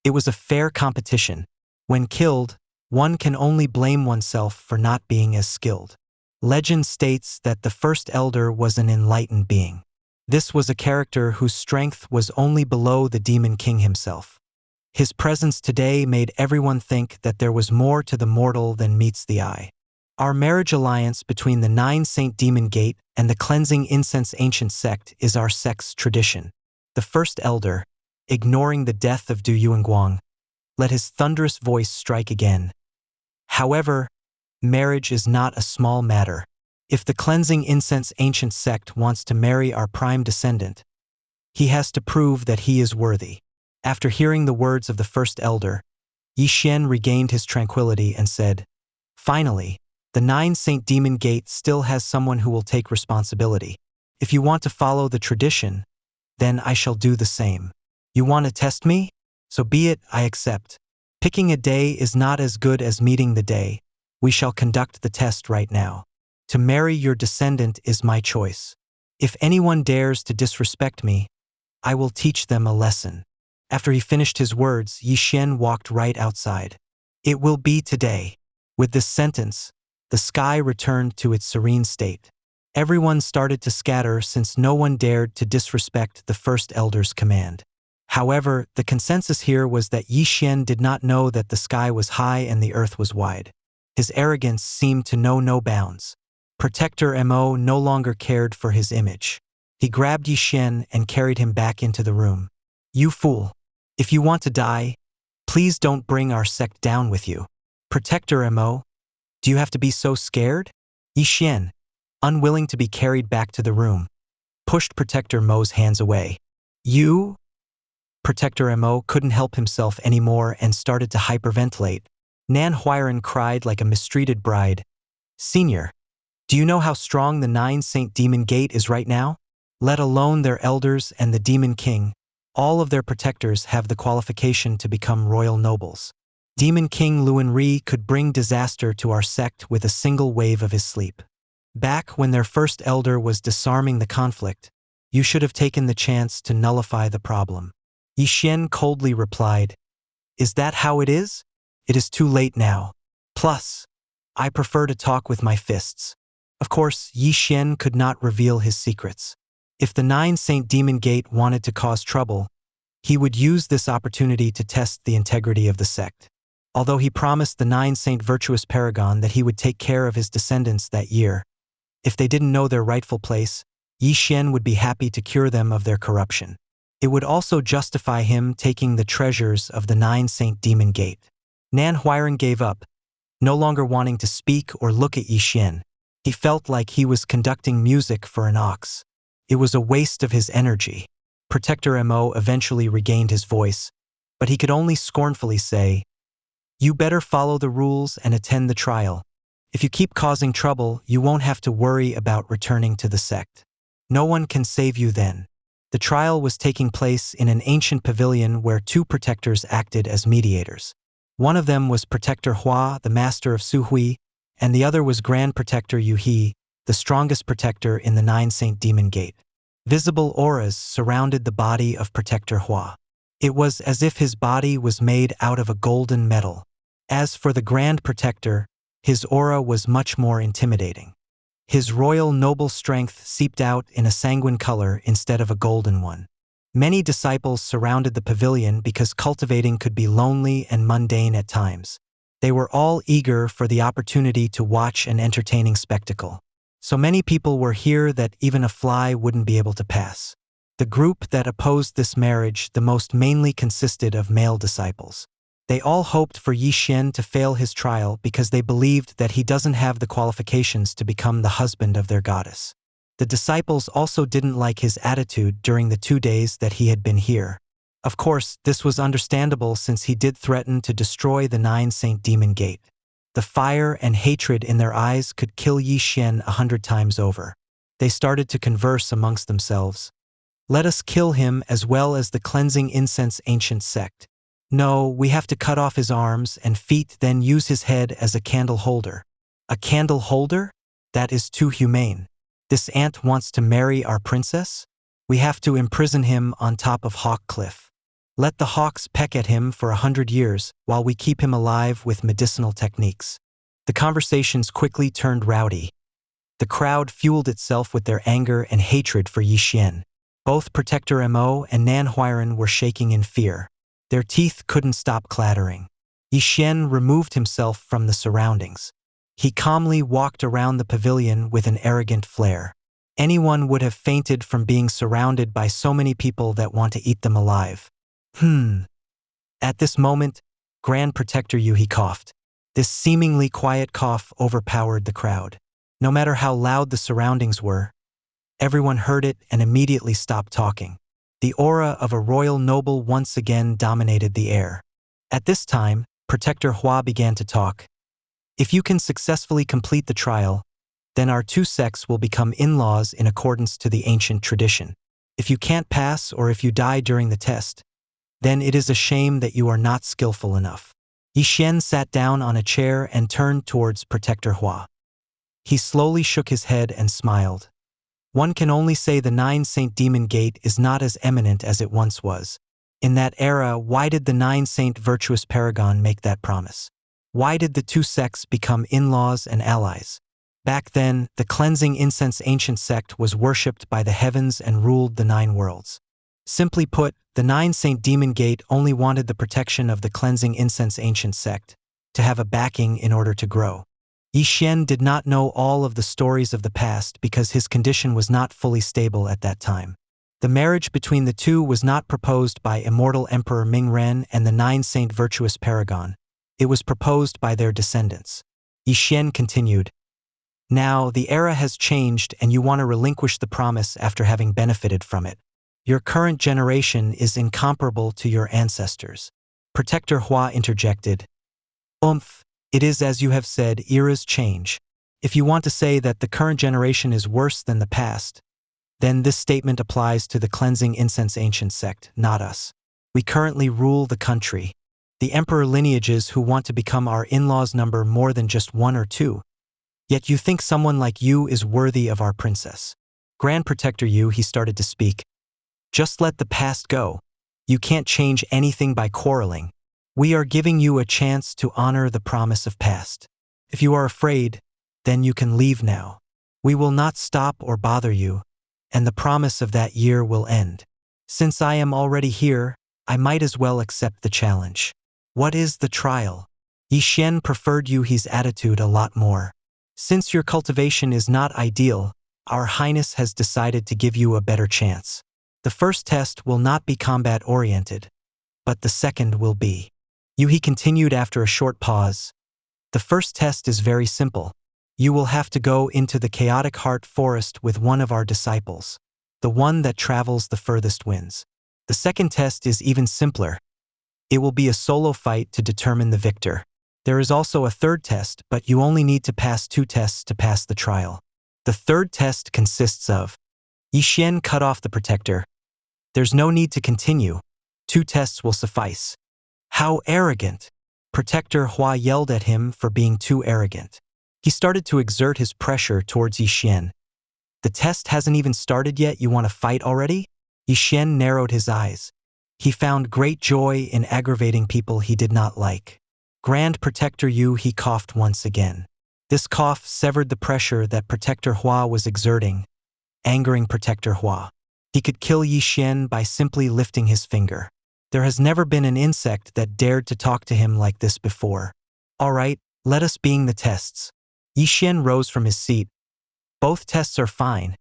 It was a fair competition. When killed, one can only blame oneself for not being as skilled. Legend states that the First Elder was an enlightened being. This was a character whose strength was only below the Demon King himself. His presence today made everyone think that there was more to the mortal than meets the eye. Our marriage alliance between the Nine Saint Demon Gate and the Cleansing Incense Ancient Sect is our sect's tradition. The First Elder, ignoring the death of Du Yuanguang, let his thunderous voice strike again. "However, marriage is not a small matter. If the Cleansing Incense Ancient Sect wants to marry our prime descendant, he has to prove that he is worthy." After hearing the words of the First Elder, Yi Xian regained his tranquility and said, "Finally, the Nine Saint Demon Gate still has someone who will take responsibility. If you want to follow the tradition, then I shall do the same. You want to test me? So be it, I accept. Picking a day is not as good as meeting the day. We shall conduct the test right now. To marry your descendant is my choice. If anyone dares to disrespect me, I will teach them a lesson." After he finished his words, Yi Xian walked right outside. "It will be today." With this sentence, the sky returned to its serene state. Everyone started to scatter since no one dared to disrespect the First Elder's command. However, the consensus here was that Yi Xian did not know that the sky was high and the earth was wide. His arrogance seemed to know no bounds. Protector Mo no longer cared for his image. He grabbed Yi Xian and carried him back into the room. "You fool! If you want to die, please don't bring our sect down with you." "Protector Mo, do you have to be so scared?" Yi Xian, unwilling to be carried back to the room, pushed Protector Mo's hands away. "You?" Protector Mo couldn't help himself anymore and started to hyperventilate. Nan Huiran cried like a mistreated bride. "Senior, do you know how strong the Nine Saint Demon Gate is right now? Let alone their elders and the Demon King. All of their protectors have the qualification to become royal nobles. Demon King Luan Ri could bring disaster to our sect with a single wave of his sleep. Back when their First Elder was disarming the conflict, you should have taken the chance to nullify the problem. Xian coldly replied, "Is that how it is? It is too late now. Plus, I prefer to talk with my fists." Of course, Xian could not reveal his secrets. If the Nine Saint Demon Gate wanted to cause trouble, he would use this opportunity to test the integrity of the sect. Although he promised the Nine Saint Virtuous Paragon that he would take care of his descendants that year, if they didn't know their rightful place, Xian would be happy to cure them of their corruption. It would also justify him taking the treasures of the Nine Saint Demon Gate. Nan Huiran gave up, no longer wanting to speak or look at Xian. He felt like he was conducting music for an ox. It was a waste of his energy. Protector Mo eventually regained his voice, but he could only scornfully say, "You better follow the rules and attend the trial. If you keep causing trouble, you won't have to worry about returning to the sect. No one can save you then." The trial was taking place in an ancient pavilion where two protectors acted as mediators. One of them was Protector Hua, the master of Suhui, and the other was Grand Protector Yuhi, the strongest protector in the Nine Saint Demon Gate. Visible auras surrounded the body of Protector Hua. It was as if his body was made out of a golden metal. As for the Grand Protector, his aura was much more intimidating. His royal noble strength seeped out in a sanguine color instead of a golden one. Many disciples surrounded the pavilion because cultivating could be lonely and mundane at times. They were all eager for the opportunity to watch an entertaining spectacle. So many people were here that even a fly wouldn't be able to pass. The group that opposed this marriage the most mainly consisted of male disciples. They all hoped for Xian to fail his trial because they believed that he doesn't have the qualifications to become the husband of their goddess. The disciples also didn't like his attitude during the 2 days that he had been here. Of course, this was understandable since he did threaten to destroy the Nine Saint Demon Gate. The fire and hatred in their eyes could kill Xian 100 times over. They started to converse amongst themselves. "Let us kill him as well as the Cleansing Incense Ancient Sect. No, we have to cut off his arms and feet, then use his head as a candle holder." "A candle holder? That is too humane. This ant wants to marry our princess? We have to imprison him on top of Hawk Cliff. Let the hawks peck at him for 100 years while we keep him alive with medicinal techniques." The conversations quickly turned rowdy. The crowd fueled itself with their anger and hatred for Xian. Both Protector Mo and Nan Huiran were shaking in fear. Their teeth couldn't stop clattering. Xian removed himself from the surroundings. He calmly walked around the pavilion with an arrogant flair. Anyone would have fainted from being surrounded by so many people that want to eat them alive. At this moment, Grand Protector Yuhi coughed. This seemingly quiet cough overpowered the crowd. No matter how loud the surroundings were, everyone heard it and immediately stopped talking. The aura of a royal noble once again dominated the air. At this time, Protector Hua began to talk. "If you can successfully complete the trial, then our two sects will become in-laws in accordance to the ancient tradition. If you can't pass or if you die during the test, then it is a shame that you are not skillful enough." Xian sat down on a chair and turned towards Protector Hua. He slowly shook his head and smiled. "One can only say the Nine Saint Demon Gate is not as eminent as it once was. In that era, why did the Nine Saint Virtuous Paragon make that promise? Why did the two sects become in-laws and allies? Back then, the Cleansing Incense Ancient Sect was worshipped by the heavens and ruled the 9 worlds. Simply put, the Nine Saint Demon Gate only wanted the protection of the Cleansing Incense Ancient Sect to have a backing in order to grow. Xian did not know all of the stories of the past because his condition was not fully stable at that time. The marriage between the two was not proposed by immortal Emperor Mingren and the Nine Saint Virtuous Paragon. It was proposed by their descendants. Xian continued, "Now, the era has changed and you want to relinquish the promise after having benefited from it. Your current generation is incomparable to your ancestors." Protector Hua interjected, It is as you have said, eras change. If you want to say that the current generation is worse than the past, then this statement applies to the Cleansing Incense Ancient Sect, not us. We currently rule the country. The emperor lineages who want to become our in-laws number more than just 1 or 2. Yet you think someone like you is worthy of our princess. Grand Protector Yu, he started to speak. Just let the past go. You can't change anything by quarreling. We are giving you a chance to honor the promise of past. If you are afraid, then you can leave now. We will not stop or bother you, and the promise of that year will end. Since I am already here, I might as well accept the challenge. What is the trial? Xuan preferred Yuhi's attitude a lot more. Since your cultivation is not ideal, Our Highness has decided to give you a better chance. The first test will not be combat-oriented, but the second will be. Yuhi continued after a short pause. The first test is very simple. You will have to go into the chaotic heart forest with one of our disciples. The one that travels the furthest wins. The second test is even simpler. It will be a solo fight to determine the victor. There is also a third test, but you only need to pass 2 tests to pass the trial. The third test consists of. Xuan cut off the protector. There's no need to continue. 2 tests will suffice. How arrogant! Protector Hua yelled at him for being too arrogant. He started to exert his pressure towards Xuan. The test hasn't even started yet, you want to fight already? Xuan narrowed his eyes. He found great joy in aggravating people he did not like. Grand Protector Yu, he coughed once again. This cough severed the pressure that Protector Hua was exerting, angering Protector Hua. He could kill Xuan by simply lifting his finger. There has never been an insect that dared to talk to him like this before. All right, let us begin the tests. Xuan rose from his seat. Both tests are fine.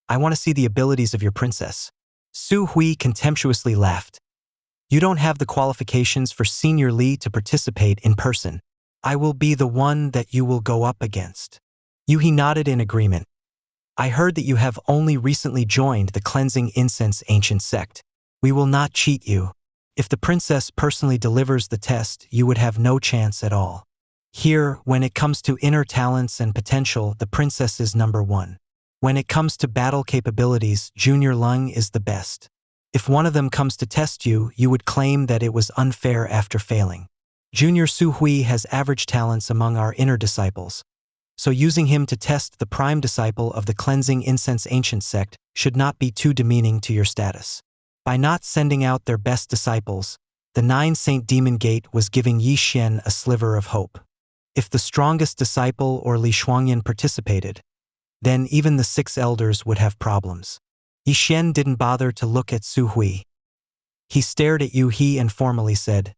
I want to see the abilities of your princess. Su Hui contemptuously laughed. You don't have the qualifications for Senior Li to participate in person. I will be the one that you will go up against. Yuhi nodded in agreement. I heard that you have only recently joined the Cleansing Incense Ancient Sect. We will not cheat you. If the princess personally delivers the test, you would have no chance at all. Here, when it comes to inner talents and potential, the princess is number 1. When it comes to battle capabilities, Junior Lung is the best. If one of them comes to test you, you would claim that it was unfair after failing. Junior Su Hui has average talents among our inner disciples, so using him to test the prime disciple of the Cleansing Incense Ancient Sect should not be too demeaning to your status. By not sending out their best disciples, the 9 Saint Demon Gate was giving Xuan a sliver of hope. If the strongest disciple or Li Shuangyan participated, then even the 6 elders would have problems. Xuan didn't bother to look at Su Hui. He stared at Yuhi and formally said,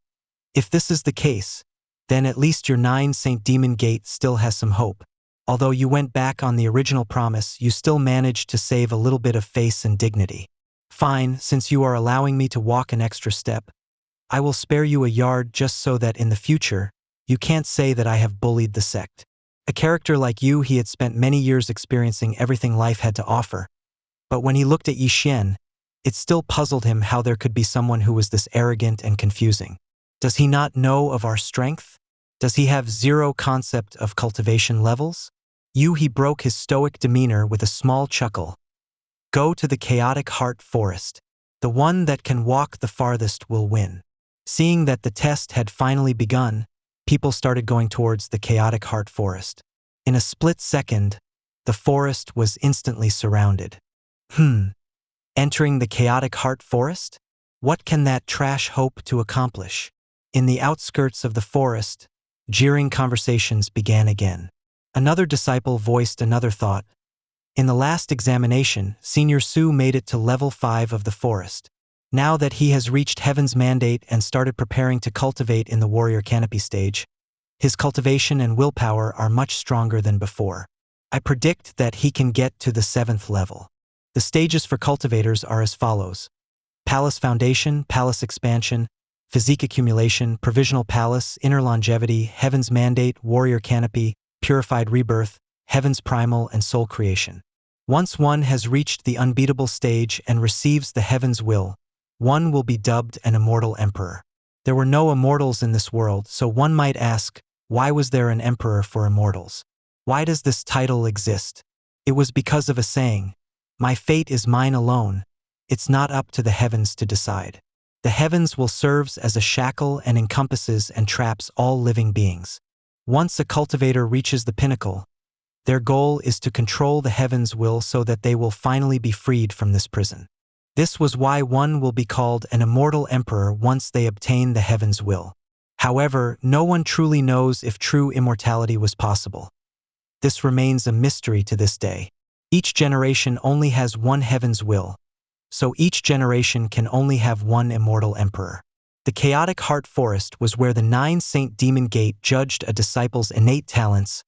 if this is the case, then at least your 9 Saint Demon Gate still has some hope. Although you went back on the original promise, you still managed to save a little bit of face and dignity. Fine, since you are allowing me to walk an extra step, I will spare you a yard just so that in the future, you can't say that I have bullied the sect. A character like you, he had spent many years experiencing everything life had to offer. But when he looked at Xuan, it still puzzled him how there could be someone who was this arrogant and confusing. Does he not know of our strength? Does he have 0 concept of cultivation levels? He broke his stoic demeanor with a small chuckle. Go to the chaotic heart forest. The one that can walk the farthest will win. Seeing that the test had finally begun, people started going towards the chaotic heart forest. In a split second, the forest was instantly surrounded. Entering the chaotic heart forest? What can that trash hope to accomplish? In the outskirts of the forest, jeering conversations began again. Another disciple voiced another thought. In the last examination, Senior Su made it to level 5 of the forest. Now that he has reached Heaven's mandate and started preparing to cultivate in the warrior canopy stage, his cultivation and willpower are much stronger than before. I predict that he can get to the 7th level. The stages for cultivators are as follows. Palace Foundation, Palace Expansion, Physique Accumulation, Provisional Palace, Inner Longevity, Heaven's Mandate, Warrior Canopy, Purified Rebirth, Heaven's Primal, and Soul Creation. Once one has reached the unbeatable stage and receives the Heaven's will, one will be dubbed an immortal emperor. There were no immortals in this world, so one might ask, why was there an emperor for immortals? Why does this title exist? It was because of a saying, my fate is mine alone. It's not up to the heavens to decide. The heavens will serve as a shackle and encompasses and traps all living beings. Once a cultivator reaches the pinnacle, their goal is to control the heavens' will so that they will finally be freed from this prison. This was why one will be called an immortal emperor once they obtain the heaven's will. However, no one truly knows if true immortality was possible. This remains a mystery to this day. Each generation only has one heaven's will, so each generation can only have one immortal emperor. The chaotic heart forest was where the 9-saint demon gate judged a disciple's innate talents,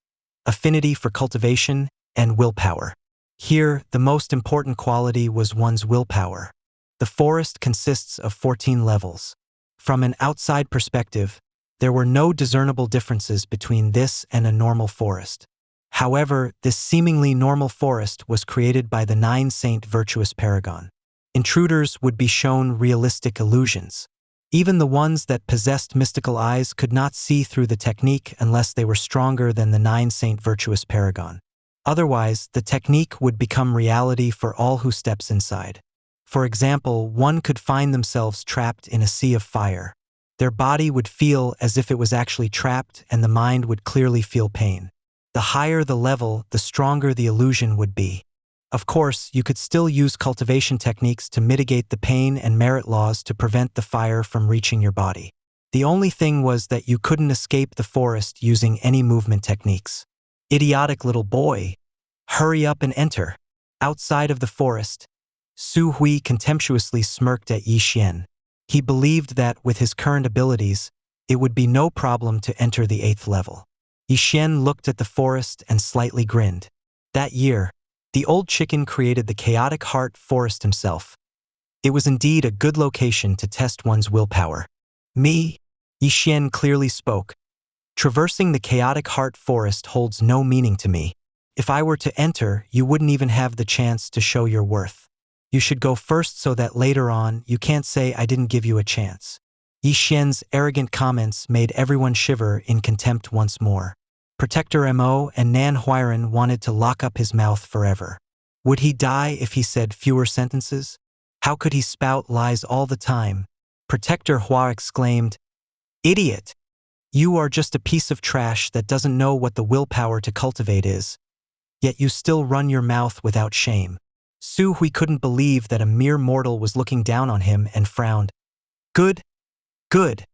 affinity for cultivation, and willpower. Here, the most important quality was one's willpower. The forest consists of 14 levels. From an outside perspective, there were no discernible differences between this and a normal forest. However, this seemingly normal forest was created by the 9-saint virtuous paragon. Intruders would be shown realistic illusions. Even the ones that possessed mystical eyes could not see through the technique unless they were stronger than the 9-saint virtuous paragon. Otherwise, the technique would become reality for all who steps inside. For example, one could find themselves trapped in a sea of fire. Their body would feel as if it was actually trapped, and the mind would clearly feel pain. The higher the level, the stronger the illusion would be. Of course, you could still use cultivation techniques to mitigate the pain and merit laws to prevent the fire from reaching your body. The only thing was that you couldn't escape the forest using any movement techniques. Idiotic little boy! Hurry up and enter. Outside of the forest, Su Hui contemptuously smirked at Yi Xian. He believed that, with his current abilities, it would be no problem to enter the 8th level. Yi Xian looked at the forest and slightly grinned. That year, the old chicken created the chaotic heart forest himself. It was indeed a good location to test one's willpower. Me? Yi Xian clearly spoke. Traversing the chaotic heart forest holds no meaning to me. If I were to enter, you wouldn't even have the chance to show your worth. You should go first so that later on you can't say I didn't give you a chance. Yi Xian's arrogant comments made everyone shiver in contempt once more. Protector Mo and Nan Huiran wanted to lock up his mouth forever. Would he die if he said fewer sentences? How could he spout lies all the time? Protector Hua exclaimed, "Idiot! You are just a piece of trash that doesn't know what the willpower to cultivate is. Yet you still run your mouth without shame." Su Hui couldn't believe that a mere mortal was looking down on him and frowned. Good. Good.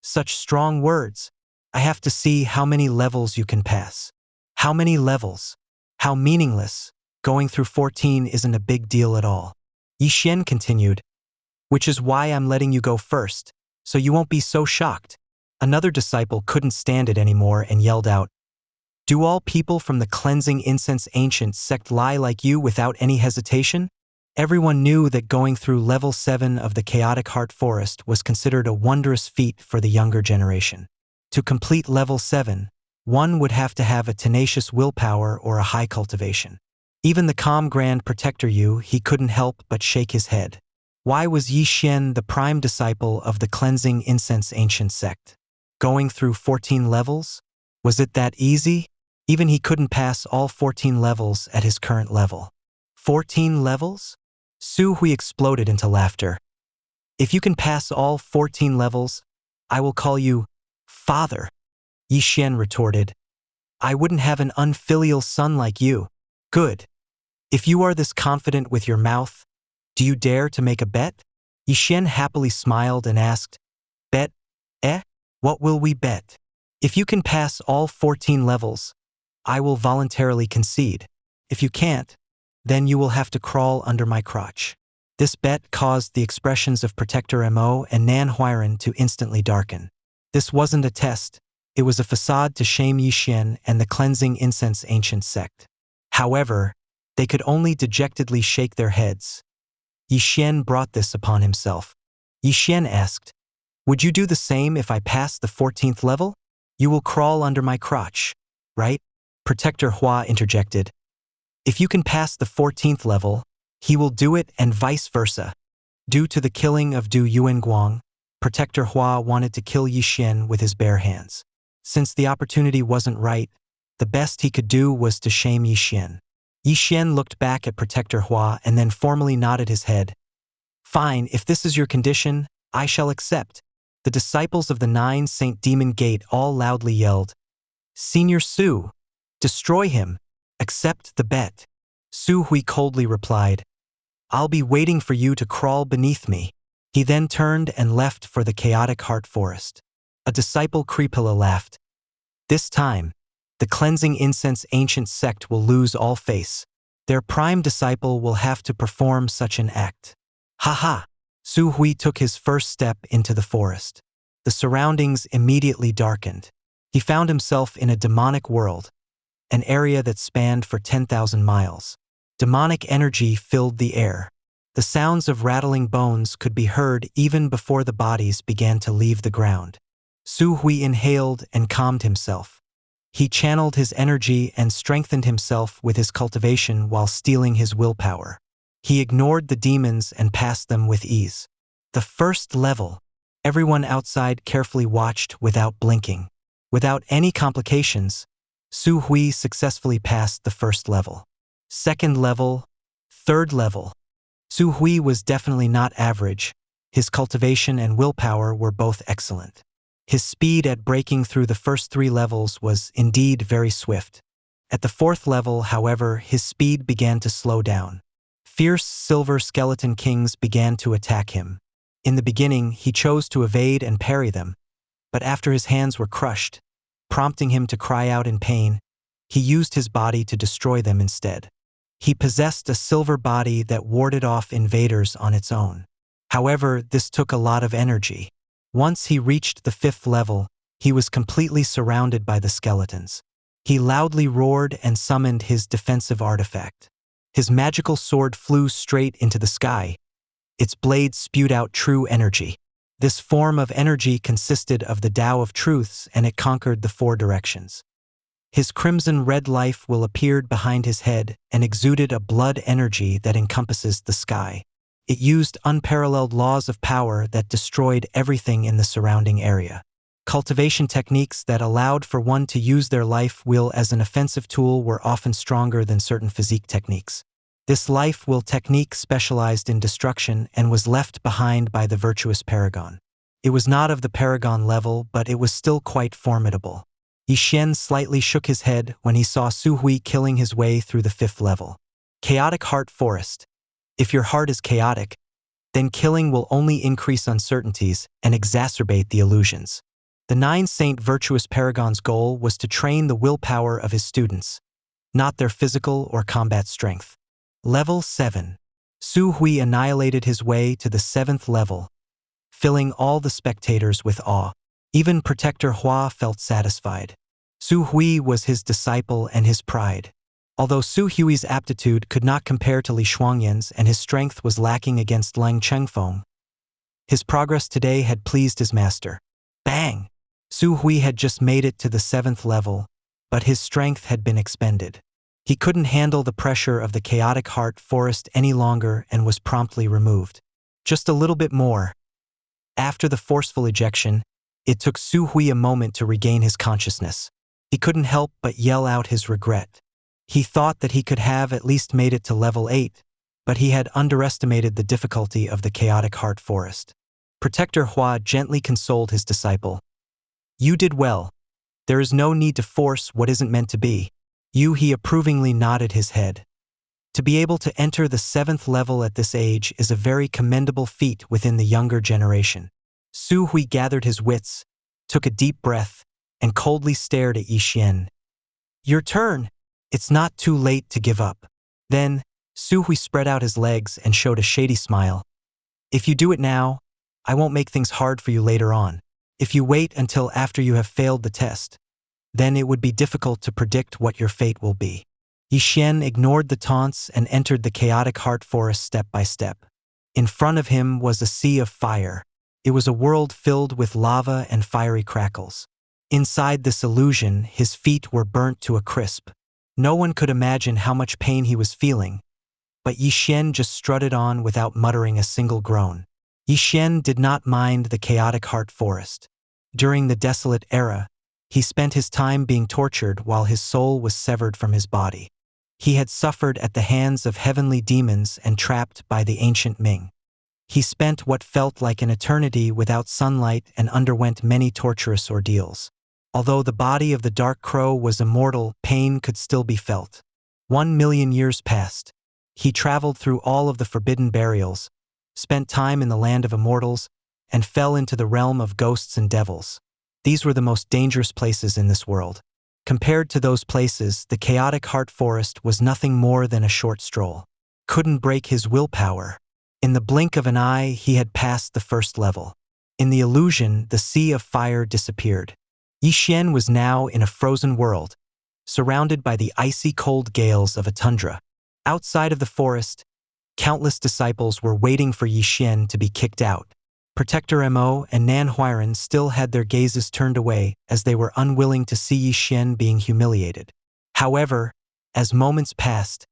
Such strong words. I have to see how many levels you can pass. How many levels? How meaningless. Going through 14 isn't a big deal at all. Yi Xian continued, which is why I'm letting you go first, so you won't be so shocked. Another disciple couldn't stand it anymore and yelled out, "Do all people from the Cleansing Incense Ancient Sect lie like you without any hesitation?" Everyone knew that going through level 7 of the chaotic heart forest was considered a wondrous feat for the younger generation. To complete level 7, one would have to have a tenacious willpower or a high cultivation. Even the calm Grand Protector he couldn't help but shake his head. Why was Yi Xian the prime disciple of the Cleansing Incense Ancient Sect? Going through 14 levels? Was it that easy? Even he couldn't pass all 14 levels at his current level. 14 levels? Su Hui exploded into laughter. If you can pass all 14 levels, I will call you Father. Yi Xian retorted. I wouldn't have an unfilial son like you. Good. If you are this confident with your mouth, do you dare to make a bet? Yi Xian happily smiled and asked, Bet? What will we bet? If you can pass all 14 levels, I will voluntarily concede. If you can't, then you will have to crawl under my crotch. This bet caused the expressions of Protector Mo and Nan Huiran to instantly darken. This wasn't a test, it was a facade to shame Yi Xian and the Cleansing Incense Ancient Sect. However, they could only dejectedly shake their heads. Yi Xian brought this upon himself. Yi Xian asked, would you do the same if I pass the 14th level? You will crawl under my crotch, right? Protector Hua interjected. If you can pass the 14th level, he will do it and vice versa. Due to the killing of Du Yuanguang, Protector Hua wanted to kill Yi Xian with his bare hands. Since the opportunity wasn't right, the best he could do was to shame Yi Xian. Yi Xian looked back at Protector Hua and then formally nodded his head. Fine, if this is your condition, I shall accept. The disciples of the 9-saint demon gate all loudly yelled, Senior Su, destroy him, accept the bet. Su Hui coldly replied, I'll be waiting for you to crawl beneath me." He then turned and left for the chaotic heart forest. A disciple Kripala laughed. "This time, the Cleansing Incense Ancient Sect will lose all face. Their prime disciple will have to perform such an act." "Ha." Su Hui took his first step into the forest. The surroundings immediately darkened. He found himself in a demonic world, an area that spanned for 10,000 miles. Demonic energy filled the air. The sounds of rattling bones could be heard even before the bodies began to leave the ground. Su Hui inhaled and calmed himself. He channeled his energy and strengthened himself with his cultivation while steeling his willpower. He ignored the demons and passed them with ease. The first level. Everyone outside carefully watched without blinking. Without any complications, Su Hui successfully passed the first level. Second level, third level. Su Hui was definitely not average. His cultivation and willpower were both excellent. His speed at breaking through the first 3 levels was indeed very swift. At the 4th level, however, his speed began to slow down. Fierce silver skeleton kings began to attack him. In the beginning, he chose to evade and parry them, but after his hands were crushed, prompting him to cry out in pain, he used his body to destroy them instead. He possessed a silver body that warded off invaders on its own. However, this took a lot of energy. Once he reached the 5th level, he was completely surrounded by the skeletons. He loudly roared and summoned his defensive artifact. His magical sword flew straight into the sky. Its blade spewed out true energy. This form of energy consisted of the Tao of Truths, and it conquered the 4 directions. His crimson-red life will appeared behind his head and exuded a blood energy that encompasses the sky. It used unparalleled laws of power that destroyed everything in the surrounding area. Cultivation techniques that allowed for one to use their life will as an offensive tool were often stronger than certain physique techniques. This life will technique specialized in destruction and was left behind by the virtuous paragon. It was not of the paragon level, but it was still quite formidable. Xuan slightly shook his head when he saw Su Hui killing his way through the 5th level. Chaotic Heart Forest. If your heart is chaotic, then killing will only increase uncertainties and exacerbate the illusions. The 9 Saint Virtuous Paragon's goal was to train the willpower of his students, not their physical or combat strength. Level 7. Su Hui annihilated his way to the 7th level, filling all the spectators with awe. Even Protector Hua felt satisfied. Su Hui was his disciple and his pride. Although Su Hui's aptitude could not compare to Li Shuangyan's and his strength was lacking against Lang Chengfeng, his progress today had pleased his master. Bang! Su Hui had just made it to the 7th level, but his strength had been expended. He couldn't handle the pressure of the chaotic heart forest any longer and was promptly removed. Just a little bit more. After the forceful ejection, it took Su Hui a moment to regain his consciousness. He couldn't help but yell out his regret. He thought that he could have at least made it to level 8, but he had underestimated the difficulty of the chaotic heart forest. Protector Hua gently consoled his disciple. "You did well. There is no need to force what isn't meant to be." He approvingly nodded his head. To be able to enter the 7th level at this age is a very commendable feat within the younger generation. Su Hui gathered his wits, took a deep breath, and coldly stared at Xuan. "Your turn. It's not too late to give up." Then, Su Hui spread out his legs and showed a shady smile. "If you do it now, I won't make things hard for you later on. If you wait until after you have failed the test, then it would be difficult to predict what your fate will be." Xuan ignored the taunts and entered the chaotic heart forest step by step. In front of him was a sea of fire. It was a world filled with lava and fiery crackles. Inside this illusion, his feet were burnt to a crisp. No one could imagine how much pain he was feeling, but Xuan just strutted on without muttering a single groan. Xuan did not mind the chaotic heart forest. During the desolate era, he spent his time being tortured while his soul was severed from his body. He had suffered at the hands of heavenly demons and trapped by the ancient Ming. He spent what felt like an eternity without sunlight and underwent many torturous ordeals. Although the body of the Dark Crow was immortal, pain could still be felt. 1,000,000 years passed. He traveled through all of the forbidden burials, spent time in the land of immortals, and fell into the realm of ghosts and devils. These were the most dangerous places in this world. Compared to those places, the chaotic heart forest was nothing more than a short stroll. Couldn't break his willpower. In the blink of an eye, he had passed the first level. In the illusion, the sea of fire disappeared. Xuan was now in a frozen world, surrounded by the icy cold gales of a tundra. Outside of the forest, countless disciples were waiting for Xuan to be kicked out. Protector Mo and Nan Huiran still had their gazes turned away as they were unwilling to see Xuan being humiliated. However, as moments passed,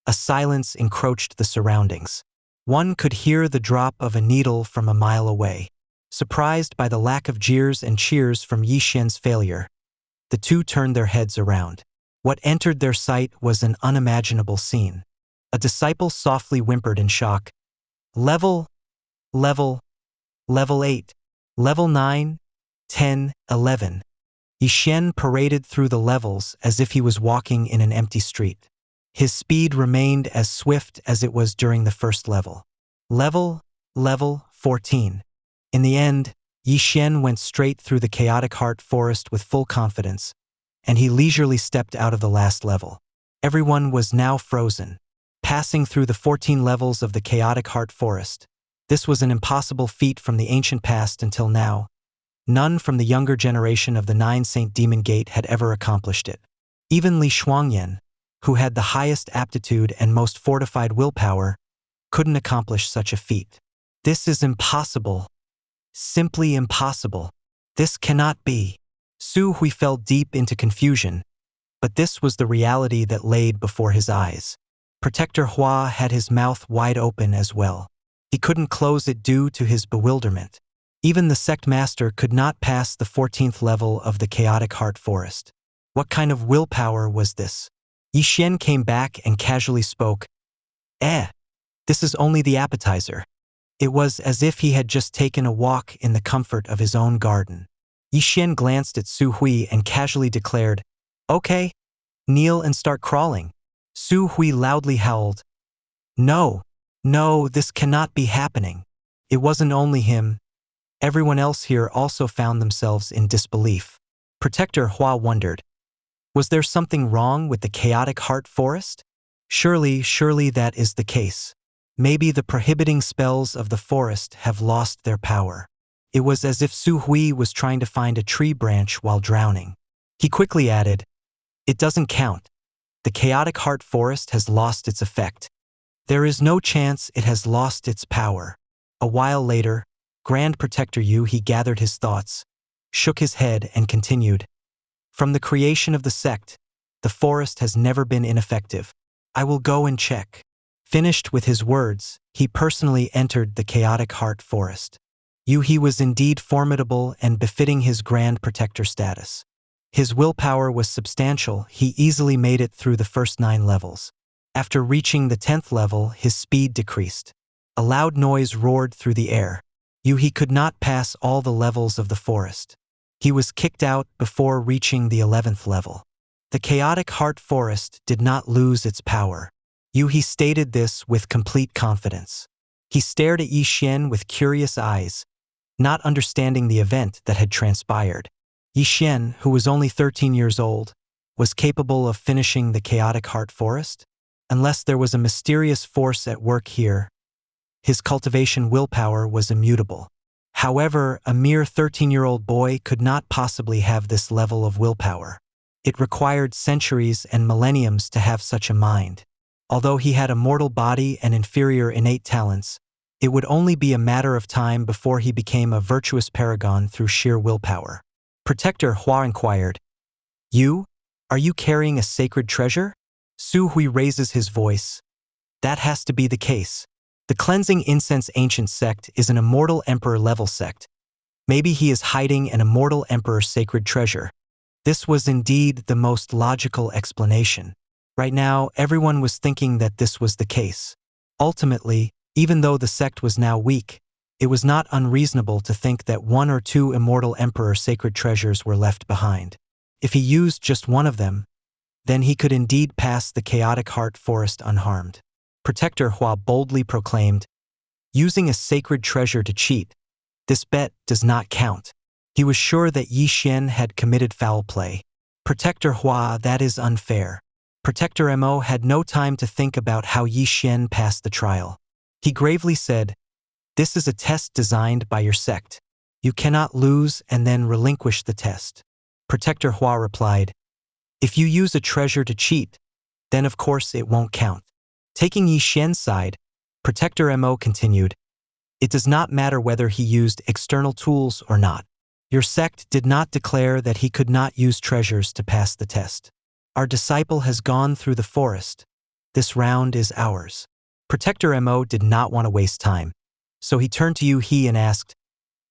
a silence encroached the surroundings. One could hear the drop of a needle from a mile away. Surprised by the lack of jeers and cheers from Xuan's failure, the two turned their heads around. What entered their sight was an unimaginable scene. A disciple softly whimpered in shock. Level 8, level 9, 10, 11. Xuan paraded through the levels as if he was walking in an empty street. His speed remained as swift as it was during the first level. Level 14. In the end, Xuan went straight through the chaotic heart forest with full confidence, and he leisurely stepped out of the last level. Everyone was now frozen. Passing through the 14 levels of the chaotic heart forest, this was an impossible feat from the ancient past until now. None from the younger generation of the 9 Saint Demon Gate had ever accomplished it. Even Li Shuangyan, who had the highest aptitude and most fortified willpower, couldn't accomplish such a feat. This is impossible. Simply impossible. This cannot be. Su Hui fell deep into confusion, but this was the reality that laid before his eyes. Protector Hua had his mouth wide open as well. He couldn't close it due to his bewilderment. Even the sect master could not pass the 14th level of the chaotic heart forest. What kind of willpower was this? Xuan came back and casually spoke. This is only the appetizer. It was as if he had just taken a walk in the comfort of his own garden. Xuan glanced at Su Hui and casually declared, "Okay, kneel and start crawling." Su Hui loudly howled. No, this cannot be happening. It wasn't only him. Everyone else here also found themselves in disbelief. Protector Hua wondered, was there something wrong with the chaotic heart forest? Surely that is the case. Maybe the prohibiting spells of the forest have lost their power. It was as if Su Hui was trying to find a tree branch while drowning. He quickly added, "It doesn't count. The chaotic heart forest has lost its effect. There is no chance it has lost its power." A while later, Grand Protector Yu he gathered his thoughts, shook his head and continued, "From the creation of the sect, the forest has never been ineffective. I will go and check." Finished with his words, he personally entered the chaotic heart forest. Yu he was indeed formidable and befitting his Grand Protector status. His willpower was substantial. He easily made it through the first 9 levels. After reaching the 10th level, his speed decreased. A loud noise roared through the air. Yu he could not pass all the levels of the forest. He was kicked out before reaching the 11th level. The chaotic heart forest did not lose its power. Yu he stated this with complete confidence. He stared at Xuan with curious eyes, not understanding the event that had transpired. Xuan, who was only 13 years old, was capable of finishing the chaotic heart forest? Unless there was a mysterious force at work here, his cultivation willpower was immutable. However, a mere 13-year-old boy could not possibly have this level of willpower. It required centuries and millenniums to have such a mind. Although he had a mortal body and inferior innate talents, it would only be a matter of time before he became a virtuous paragon through sheer willpower. Protector Hua inquired, "You? Are you carrying a sacred treasure?" Su Hui raises his voice. "That has to be the case. The Cleansing Incense Ancient Sect is an immortal emperor level sect. Maybe he is hiding an immortal emperor sacred treasure." This was indeed the most logical explanation. Right now, everyone was thinking that this was the case. Ultimately, even though the sect was now weak, it was not unreasonable to think that 1 or 2 immortal emperor sacred treasures were left behind. If he used just one of them, then he could indeed pass the chaotic heart forest unharmed. Protector Hua boldly proclaimed, "Using a sacred treasure to cheat, this bet does not count." He was sure that Yi Xian had committed foul play. Protector Hua, that is unfair. Protector Mo had no time to think about how Yi Xian passed the trial. He gravely said, "This is a test designed by your sect. You cannot lose and then relinquish the test." Protector Hua replied, "If you use a treasure to cheat, then of course it won't count." Taking Yi Xian's side, Protector Mo continued, "It does not matter whether he used external tools or not. Your sect did not declare that he could not use treasures to pass the test. Our disciple has gone through the forest. This round is ours." Protector Mo did not want to waste time, so he turned to Yu He and asked,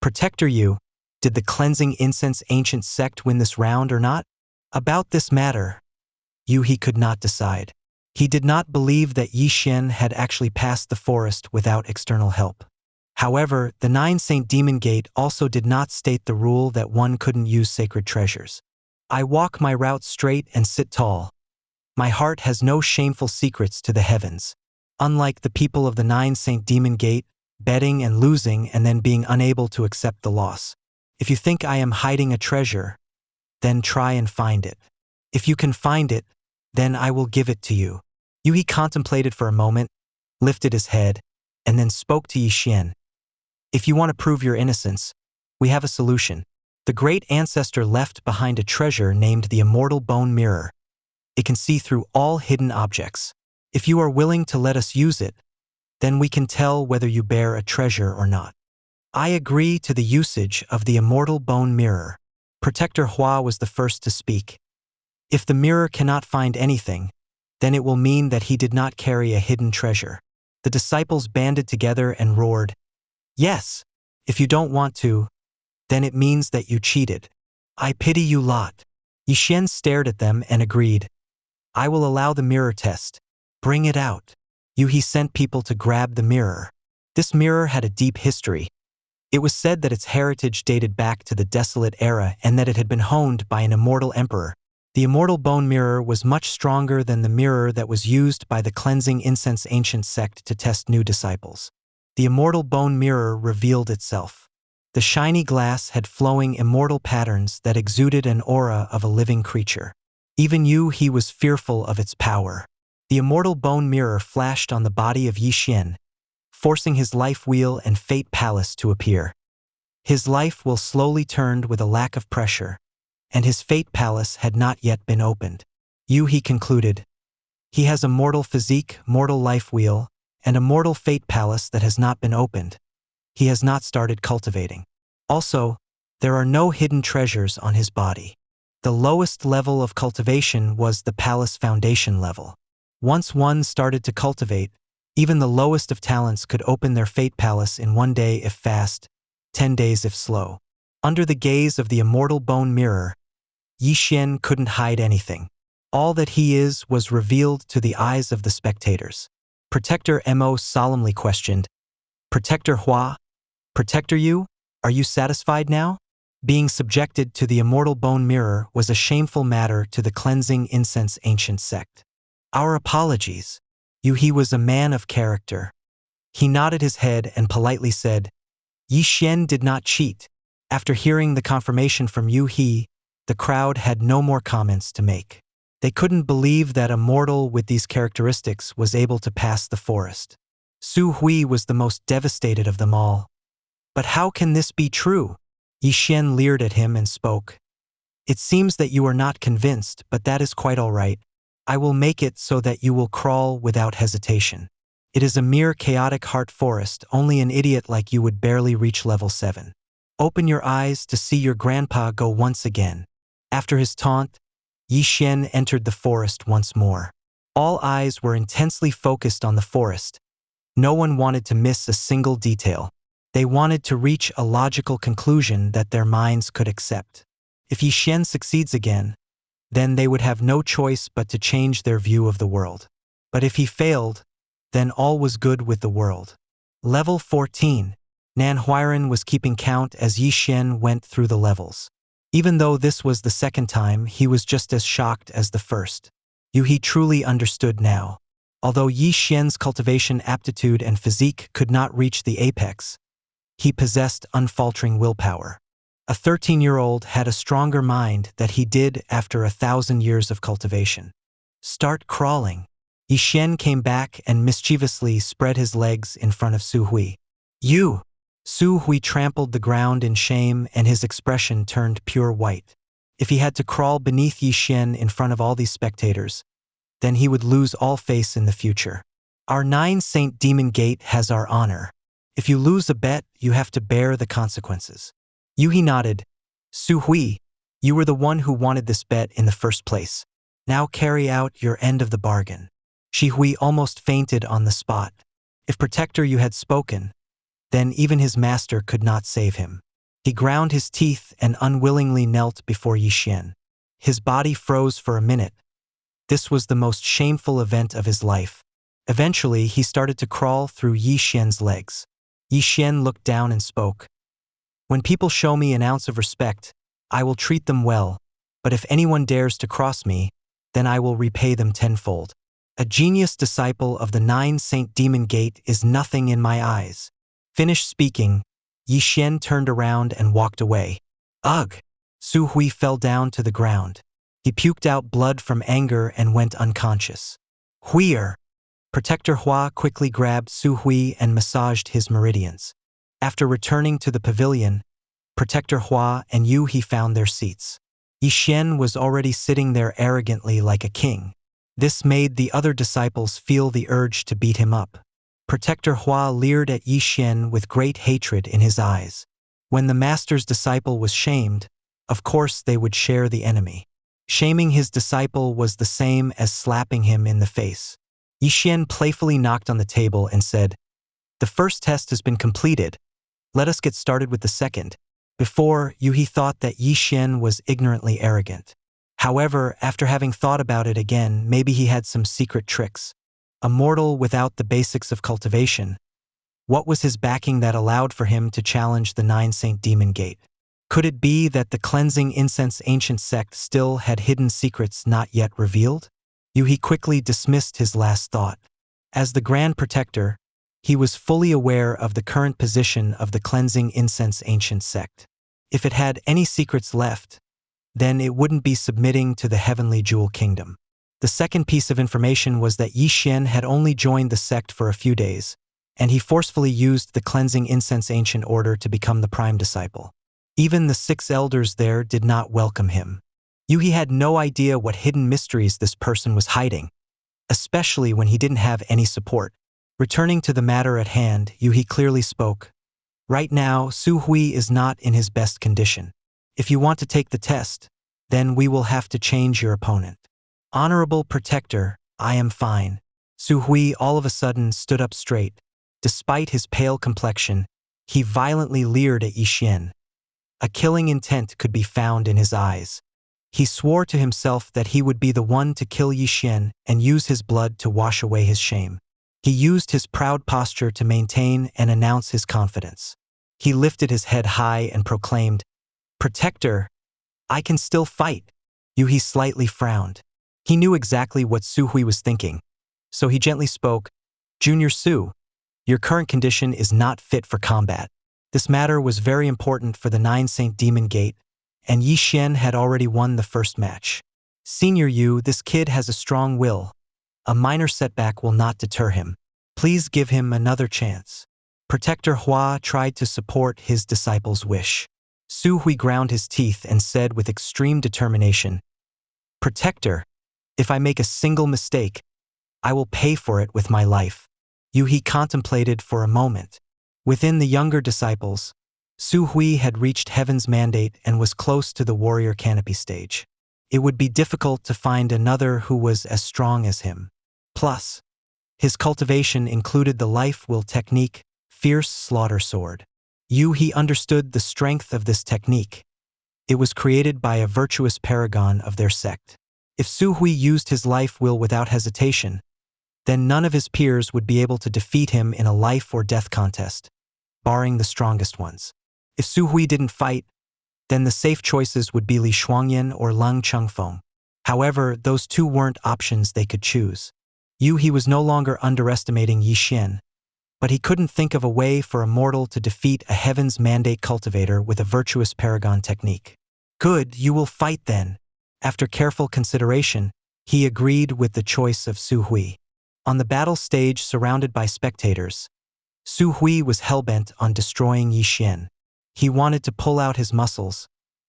"Protector Yu, did the Cleansing Incense Ancient Sect win this round or not?" About this matter, Yu He could not decide. He did not believe that Yi Xian had actually passed the forest without external help. However, the 9 Saint Demon Gate also did not state the rule that one couldn't use sacred treasures. "I walk my route straight and sit tall. My heart has no shameful secrets to the heavens." Unlike the people of the 9 Saint Demon Gate, betting and losing and then being unable to accept the loss. "If you think I am hiding a treasure, then try and find it. If you can find it, then I will give it to you." Yu He contemplated for a moment, lifted his head, and then spoke to Yi Xian. "If you want to prove your innocence, we have a solution. The great ancestor left behind a treasure named the immortal bone mirror. It can see through all hidden objects. If you are willing to let us use it, then we can tell whether you bear a treasure or not." "I agree to the usage of the immortal bone mirror." Protector Hua was the first to speak. "If the mirror cannot find anything, then it will mean that he did not carry a hidden treasure." The disciples banded together and roared, "Yes! If you don't want to, then it means that you cheated. I pity you lot." Yi Xian stared at them and agreed. "I will allow the mirror test. Bring it out." Yu He sent people to grab the mirror. This mirror had a deep history. It was said that its heritage dated back to the Desolate Era and that it had been honed by an immortal emperor. The immortal bone mirror was much stronger than the mirror that was used by the Cleansing Incense Ancient Sect to test new disciples. The immortal bone mirror revealed itself. The shiny glass had flowing immortal patterns that exuded an aura of a living creature. Even Yu He was fearful of its power. The immortal bone mirror flashed on the body of Yi Xian, forcing his life wheel and fate palace to appear. His life will slowly turned with a lack of pressure, and his fate palace had not yet been opened. Yu He concluded, "He has a mortal physique, mortal life wheel, and a mortal fate palace that has not been opened. He has not started cultivating. Also, there are no hidden treasures on his body." The lowest level of cultivation was the palace foundation level. Once one started to cultivate, even the lowest of talents could open their fate palace in 1 day if fast, 10 days if slow. Under the gaze of the immortal bone mirror, Yi Xian couldn't hide anything. All that he is was revealed to the eyes of the spectators. Protector Mo solemnly questioned, "Protector Hua? Protector Yu? Are you satisfied now?" Being subjected to the immortal bone mirror was a shameful matter to the Cleansing Incense Ancient Sect. "Our apologies." Yu He was a man of character. He nodded his head and politely said, "Yi Xian did not cheat." After hearing the confirmation from Yu He, the crowd had no more comments to make. They couldn't believe that a mortal with these characteristics was able to pass the forest. Su Hui was the most devastated of them all. "But how can this be true?" Yi Xian leered at him and spoke. "It seems that you are not convinced, but that is quite all right. I will make it so that you will crawl without hesitation. It is a mere chaotic heart forest, only an idiot like you would barely reach level 7. Open your eyes to see your grandpa go once again." After his taunt, Yi Xian entered the forest once more. All eyes were intensely focused on the forest. No one wanted to miss a single detail. They wanted to reach a logical conclusion that their minds could accept. If Yi Xian succeeds again, then they would have no choice but to change their view of the world. But if he failed, then all was good with the world. Level 14. Nan Huiran was keeping count as Yi Xian went through the levels. Even though this was the second time, he was just as shocked as the first. Yu He truly understood now. Although Yi Xian's cultivation aptitude and physique could not reach the apex, he possessed unfaltering willpower. A 13-year-old had a stronger mind that he did after 1,000 years of cultivation. Start crawling. Yi Xian came back and mischievously spread his legs in front of Su Hui. You! Su Hui trampled the ground in shame and his expression turned pure white. If he had to crawl beneath Yi Xian in front of all these spectators, then he would lose all face in the future. Our 9-Saint Demon Gate has our honor. If you lose a bet, you have to bear the consequences. Yuhi nodded. Su Hui, you were the one who wanted this bet in the first place. Now carry out your end of the bargain. Shi Hui almost fainted on the spot. If Protector you had spoken, then even his master could not save him. He ground his teeth and unwillingly knelt before Yi Xian. His body froze for a minute. This was the most shameful event of his life. Eventually, he started to crawl through Yi Xian's legs. Yi Xian looked down and spoke. When people show me an ounce of respect, I will treat them well, but if anyone dares to cross me, then I will repay them tenfold. A genius disciple of the 9-Saint Demon Gate is nothing in my eyes. Finished speaking, Yi Xian turned around and walked away. Ugh! Su Hui fell down to the ground. He puked out blood from anger and went unconscious. Huier! Protector Hua quickly grabbed Su Hui and massaged his meridians. After returning to the pavilion, Protector Hua and Yu He found their seats. Yi Xian was already sitting there arrogantly like a king. This made the other disciples feel the urge to beat him up. Protector Hua leered at Yi Xian with great hatred in his eyes. When the master's disciple was shamed, of course they would share the enemy. Shaming his disciple was the same as slapping him in the face. Yi Xian playfully knocked on the table and said, "The first test has been completed. Let us get started with the second." Before, Yu He thought that Yi Xian was ignorantly arrogant. However, after having thought about it again, maybe he had some secret tricks. A mortal without the basics of cultivation. What was his backing that allowed for him to challenge the 9-Saint Demon Gate? Could it be that the Cleansing Incense Ancient Sect still had hidden secrets not yet revealed? Yu He quickly dismissed his last thought. As the Grand Protector, he was fully aware of the current position of the Cleansing Incense Ancient Sect. If it had any secrets left, then it wouldn't be submitting to the Heavenly Jewel Kingdom. The second piece of information was that Yi Xian had only joined the sect for a few days, and he forcefully used the Cleansing Incense Ancient Order to become the prime disciple. Even the 6 elders there did not welcome him. Yu He had no idea what hidden mysteries this person was hiding, especially when he didn't have any support. Returning to the matter at hand, Yu He clearly spoke. Right now, Su Hui is not in his best condition. If you want to take the test, then we will have to change your opponent. Honorable Protector, I am fine. Su Hui all of a sudden stood up straight. Despite his pale complexion, he violently leered at Yi Xian. A killing intent could be found in his eyes. He swore to himself that he would be the one to kill Yi Xian and use his blood to wash away his shame. He used his proud posture to maintain and announce his confidence. He lifted his head high and proclaimed, Protector, I can still fight. Yu He slightly frowned. He knew exactly what Su Hui was thinking, so he gently spoke, Junior Su, your current condition is not fit for combat. This matter was very important for the 9-Saint Demon Gate, and Yi Xian had already won the first match. Senior Yu, this kid has a strong will. A minor setback will not deter him. Please give him another chance. Protector Hua tried to support his disciple's wish. Su Hui ground his teeth and said with extreme determination, Protector, if I make a single mistake, I will pay for it with my life. Yu He contemplated for a moment. Within the younger disciples, Su Hui had reached Heaven's mandate and was close to the warrior canopy stage. It would be difficult to find another who was as strong as him. Plus, his cultivation included the life will technique, Fierce Slaughter Sword. Yu He understood the strength of this technique. It was created by a virtuous paragon of their sect. If Su Hui used his life will without hesitation, then none of his peers would be able to defeat him in a life or death contest, barring the strongest ones. If Su Hui didn't fight, then the safe choices would be Li Shuangyan or Leng Chengfeng. However, those two weren't options they could choose. He was no longer underestimating Yi Xian, but he couldn't think of a way for a mortal to defeat a heaven's mandate cultivator with a virtuous paragon technique. Good, you will fight then. After careful consideration, he agreed with the choice of Su Hui. On the battle stage surrounded by spectators, Su Hui was hellbent on destroying Yi Xian. He wanted to pull out his muscles,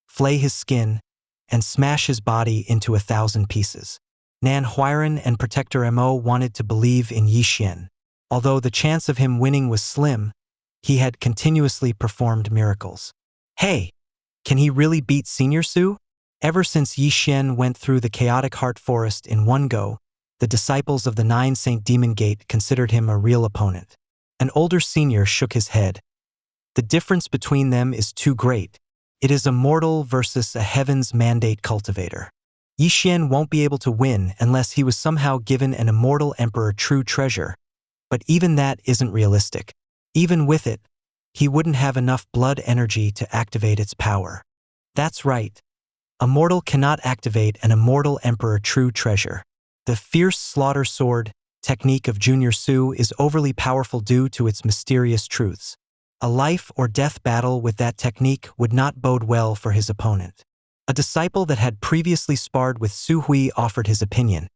flay his skin, and smash his body into 1,000 pieces. Nan Huiran and Protector Mo wanted to believe in Yi Xian. Although the chance of him winning was slim, he had continuously performed miracles. Hey, can he really beat Senior Su? Ever since Yi Xian went through the chaotic heart forest in one go, the disciples of the Nine Saint Demon Gate considered him a real opponent. An older senior shook his head. The difference between them is too great. It is a mortal versus a heaven's mandate cultivator. Yi Xian won't be able to win unless he was somehow given an immortal emperor true treasure. But even that isn't realistic. Even with it, he wouldn't have enough blood energy to activate its power. That's right. A mortal cannot activate an immortal emperor true treasure. The fierce slaughter sword technique of Junior Su is overly powerful due to its mysterious truths. A life or death battle with that technique would not bode well for his opponent. A disciple that had previously sparred with Su Hui offered his opinion.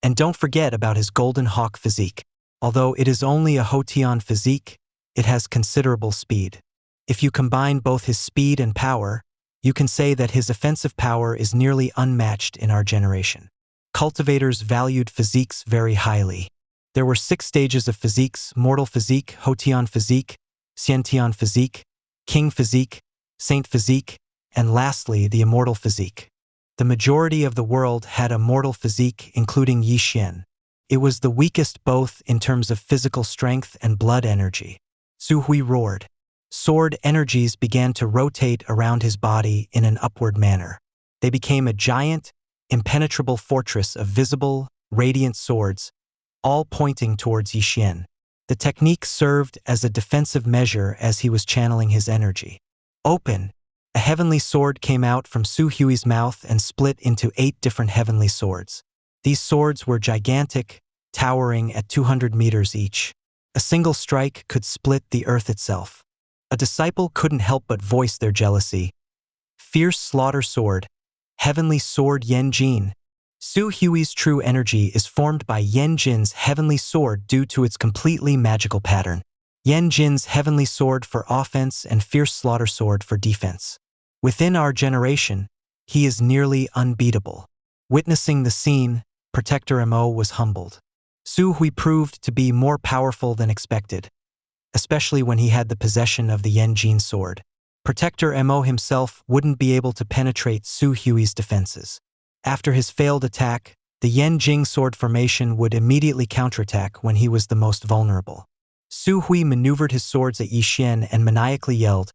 And don't forget about his golden hawk physique. Although it is only a Hotian physique, it has considerable speed. If you combine both his speed and power, you can say that his offensive power is nearly unmatched in our generation. Cultivators valued physiques very highly. There were 6 stages of physiques: mortal physique, Hotian physique, Xiantian physique, king physique, saint physique, and lastly the immortal physique. The majority of the world had a mortal physique, including Yi Xian. It was the weakest both in terms of physical strength and blood energy. Su Hui roared. Sword energies began to rotate around his body in an upward manner. They became a giant, impenetrable fortress of visible, radiant swords, all pointing towards Yi Xian. The technique served as a defensive measure as he was channeling his energy. Open! A heavenly sword came out from Su Hui's mouth and split into 8 different heavenly swords. These swords were gigantic, towering at 200 meters each. A single strike could split the earth itself. A disciple couldn't help but voice their jealousy. Fierce slaughter sword, heavenly sword Yen Jin. Su Hui's true energy is formed by Yen Jin's heavenly sword due to its completely magical pattern. Yen Jin's heavenly sword for offense and fierce slaughter sword for defense. Within our generation, he is nearly unbeatable. Witnessing the scene, Protector Mo was humbled. Su Hui proved to be more powerful than expected, especially when he had the possession of the Yen Jin sword. Protector Mo himself wouldn't be able to penetrate Su Hui's defenses. After his failed attack, the Yen Jing sword formation would immediately counterattack when he was the most vulnerable. Su Hui maneuvered his swords at Yi Xian and maniacally yelled,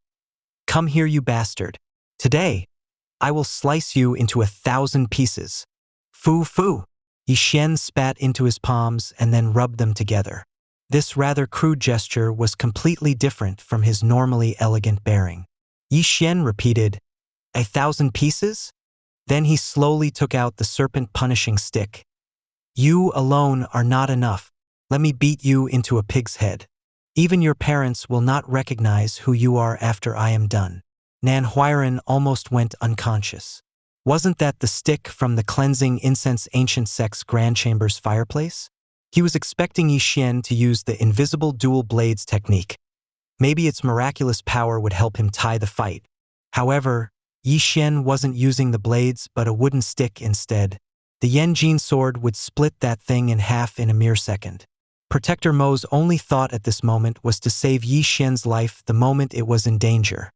"Come here, you bastard. Today, I will slice you into 1,000 pieces." Fu fu! Yi Xian spat into his palms and then rubbed them together. This rather crude gesture was completely different from his normally elegant bearing. Yi Xian repeated, 1,000 pieces? Then he slowly took out the serpent-punishing stick. "You alone are not enough. Let me beat you into a pig's head. Even your parents will not recognize who you are after I am done." Nan Huiran almost went unconscious. Wasn't that the stick from the Cleansing Incense Ancient Sect's Grand Chamber's fireplace? He was expecting Yi Xian to use the invisible dual blades technique. Maybe its miraculous power would help him tie the fight. However, Yi Xian wasn't using the blades but a wooden stick instead. The Yen Jin sword would split that thing in half in a mere second. Protector Mo's only thought at this moment was to save Yi Xian's life the moment it was in danger,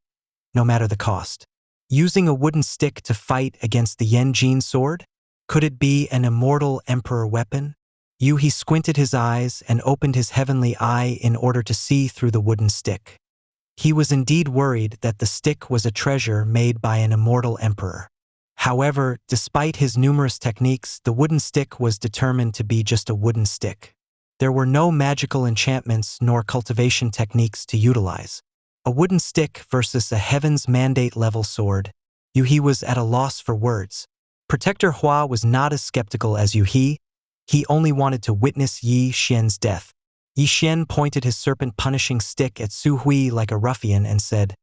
no matter the cost. Using a wooden stick to fight against the Yen Jin sword? Could it be an immortal emperor weapon? He squinted his eyes and opened his heavenly eye in order to see through the wooden stick. He was indeed worried that the stick was a treasure made by an immortal emperor. However, despite his numerous techniques, the wooden stick was determined to be just a wooden stick. There were no magical enchantments nor cultivation techniques to utilize. A wooden stick versus a heaven's mandate level sword. He was at a loss for words. Protector Hua was not as skeptical as He. He only wanted to witness Yi Xian's death. Yi Xian pointed his serpent-punishing stick at Su Hui like a ruffian and said,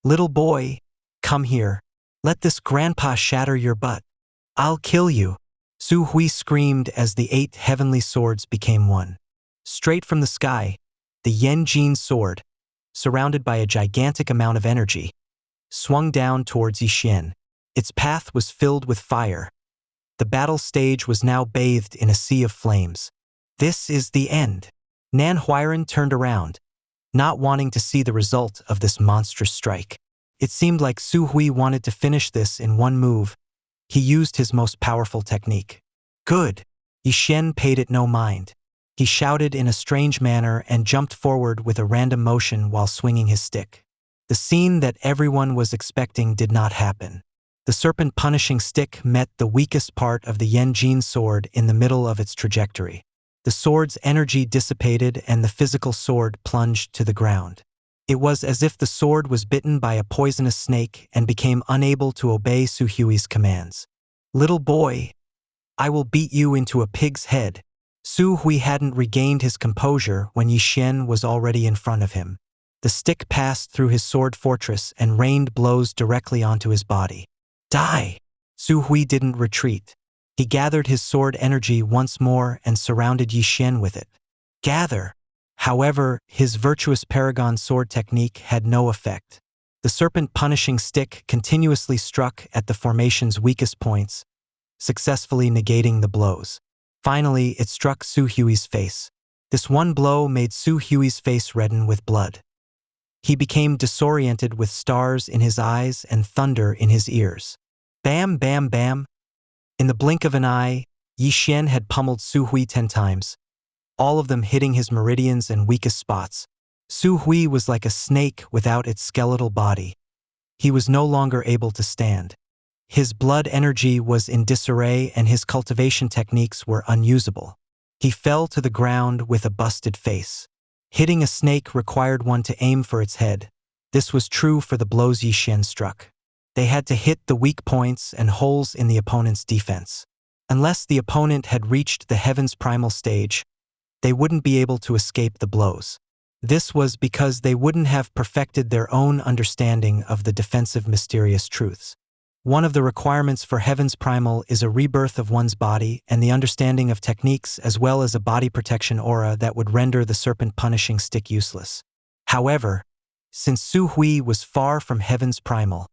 "Little boy, come here. Let this grandpa shatter your butt. I'll kill you." Su Hui screamed as the 8 heavenly swords became one. Straight from the sky, the Yen Jin sword, surrounded by a gigantic amount of energy, swung down towards Yi Xian. Its path was filled with fire. The battle stage was now bathed in a sea of flames. "This is the end." Nan Huiran turned around, not wanting to see the result of this monstrous strike. It seemed like Su Hui wanted to finish this in one move. He used his most powerful technique. "Good." Yi Xian paid it no mind. He shouted in a strange manner and jumped forward with a random motion while swinging his stick. The scene that everyone was expecting did not happen. The serpent-punishing stick met the weakest part of the Yen Jin sword in the middle of its trajectory. The sword's energy dissipated and the physical sword plunged to the ground. It was as if the sword was bitten by a poisonous snake and became unable to obey Su Hui's commands. "Little boy, I will beat you into a pig's head." Su Hui hadn't regained his composure when Yi Xian was already in front of him. The stick passed through his sword fortress and rained blows directly onto his body. "Die!" Su Hui didn't retreat. He gathered his sword energy once more and surrounded Yi Xian with it. "Gather!" However, his virtuous paragon sword technique had no effect. The serpent-punishing stick continuously struck at the formation's weakest points, successfully negating the blows. Finally, it struck Su Hui's face. This one blow made Su Hui's face redden with blood. He became disoriented with stars in his eyes and thunder in his ears. Bam, bam, bam. In the blink of an eye, Yi Xian had pummeled Su Hui 10 times, all of them hitting his meridians and weakest spots. Su Hui was like a snake without its skeletal body. He was no longer able to stand. His blood energy was in disarray and his cultivation techniques were unusable. He fell to the ground with a busted face. Hitting a snake required one to aim for its head. This was true for the blows Yi Xian struck. They had to hit the weak points and holes in the opponent's defense. Unless the opponent had reached the heaven's primal stage, they wouldn't be able to escape the blows. This was because they wouldn't have perfected their own understanding of the defensive mysterious truths. One of the requirements for heaven's primal is a rebirth of one's body and the understanding of techniques as well as a body protection aura that would render the serpent-punishing stick useless. However, since Su Hui was far from heaven's primal,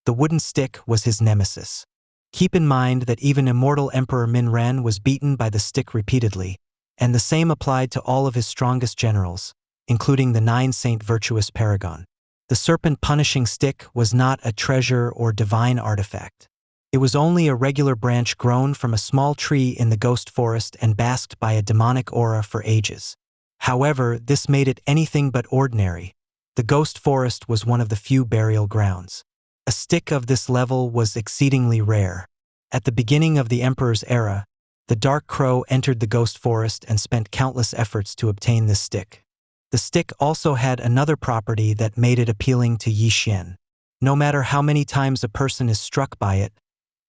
the wooden stick was his nemesis. Keep in mind that even immortal Emperor Min Ran was beaten by the stick repeatedly, and the same applied to all of his strongest generals, including the 9-saint virtuous paragon. The serpent-punishing stick was not a treasure or divine artifact. It was only a regular branch grown from a small tree in the ghost forest and basked by a demonic aura for ages. However, this made it anything but ordinary. The ghost forest was one of the few burial grounds. A stick of this level was exceedingly rare. At the beginning of the Emperor's era, the Dark Crow entered the ghost forest and spent countless efforts to obtain this stick. The stick also had another property that made it appealing to Yi Xian. No matter how many times a person is struck by it,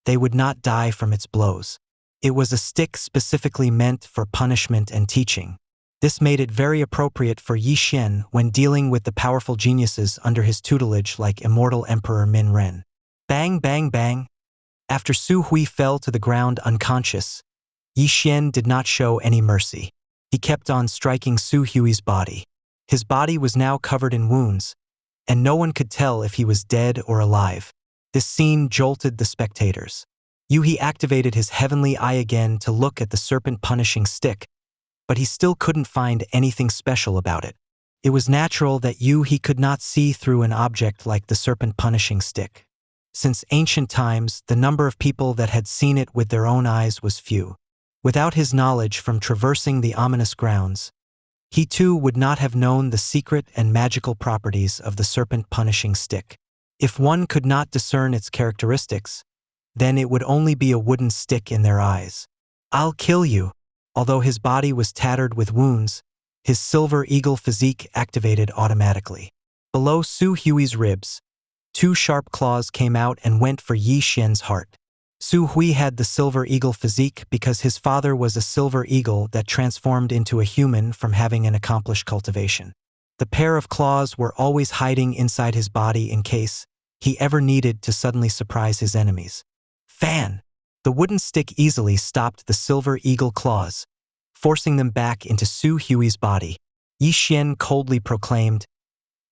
they would not die from its blows. It was a stick specifically meant for punishment and teaching. This made it very appropriate for Yi Xian when dealing with the powerful geniuses under his tutelage like immortal Emperor Min Ren. Bang, bang, bang. After Su Hui fell to the ground unconscious, Yi Xian did not show any mercy. He kept on striking Su Hui's body. His body was now covered in wounds, and no one could tell if he was dead or alive. This scene jolted the spectators. Yuhi activated his heavenly eye again to look at the serpent-punishing stick, but he still couldn't find anything special about it. It was natural that Yuhi could not see through an object like the serpent-punishing stick. Since ancient times, the number of people that had seen it with their own eyes was few. Without his knowledge from traversing the ominous grounds, he too would not have known the secret and magical properties of the serpent-punishing stick. If one could not discern its characteristics, then it would only be a wooden stick in their eyes. "I'll kill you." Although his body was tattered with wounds, his silver eagle physique activated automatically. Below Su Hui's ribs, 2 sharp claws came out and went for Yi Xian's heart. Su Hui had the silver eagle physique because his father was a silver eagle that transformed into a human from having an accomplished cultivation. The pair of claws were always hiding inside his body in case he ever needed to suddenly surprise his enemies. Fan! The wooden stick easily stopped the silver eagle claws, forcing them back into Su Hui's body. Yi Xian coldly proclaimed,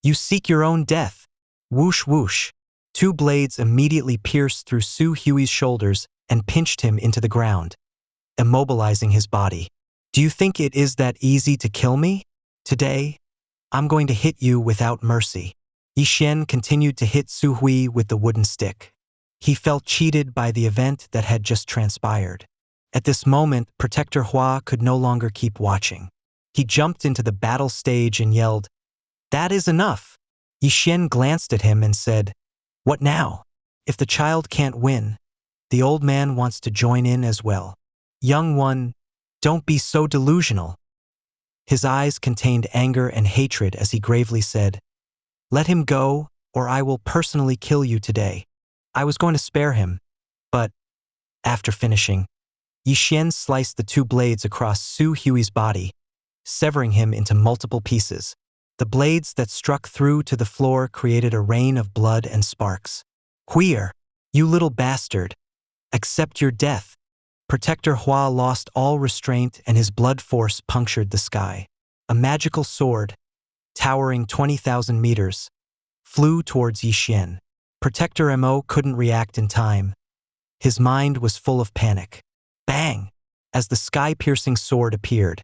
"You seek your own death." Whoosh whoosh. Two blades immediately pierced through Su Hui's shoulders and pinched him into the ground, immobilizing his body. "Do you think it is that easy to kill me? Today, I'm going to hit you without mercy." Yi Xian continued to hit Su Hui with the wooden stick. He felt cheated by the event that had just transpired. At this moment, Protector Hua could no longer keep watching. He jumped into the battle stage and yelled, "That is enough!" Yi Xian glanced at him and said, "What now? If the child can't win, the old man wants to join in as well. Young one, don't be so delusional." His eyes contained anger and hatred as he gravely said, "Let him go, or I will personally kill you today." I was going to spare him, but after finishing, Yi Xian sliced the two blades across Su Hui's body, severing him into multiple pieces. The blades that struck through to the floor created a rain of blood and sparks. "Queer, you little bastard. Accept your death." Protector Hua lost all restraint and his blood force punctured the sky. A magical sword, towering 20,000 meters, flew towards Yi Xian. Protector Mo couldn't react in time. His mind was full of panic. Bang! As the sky-piercing sword appeared,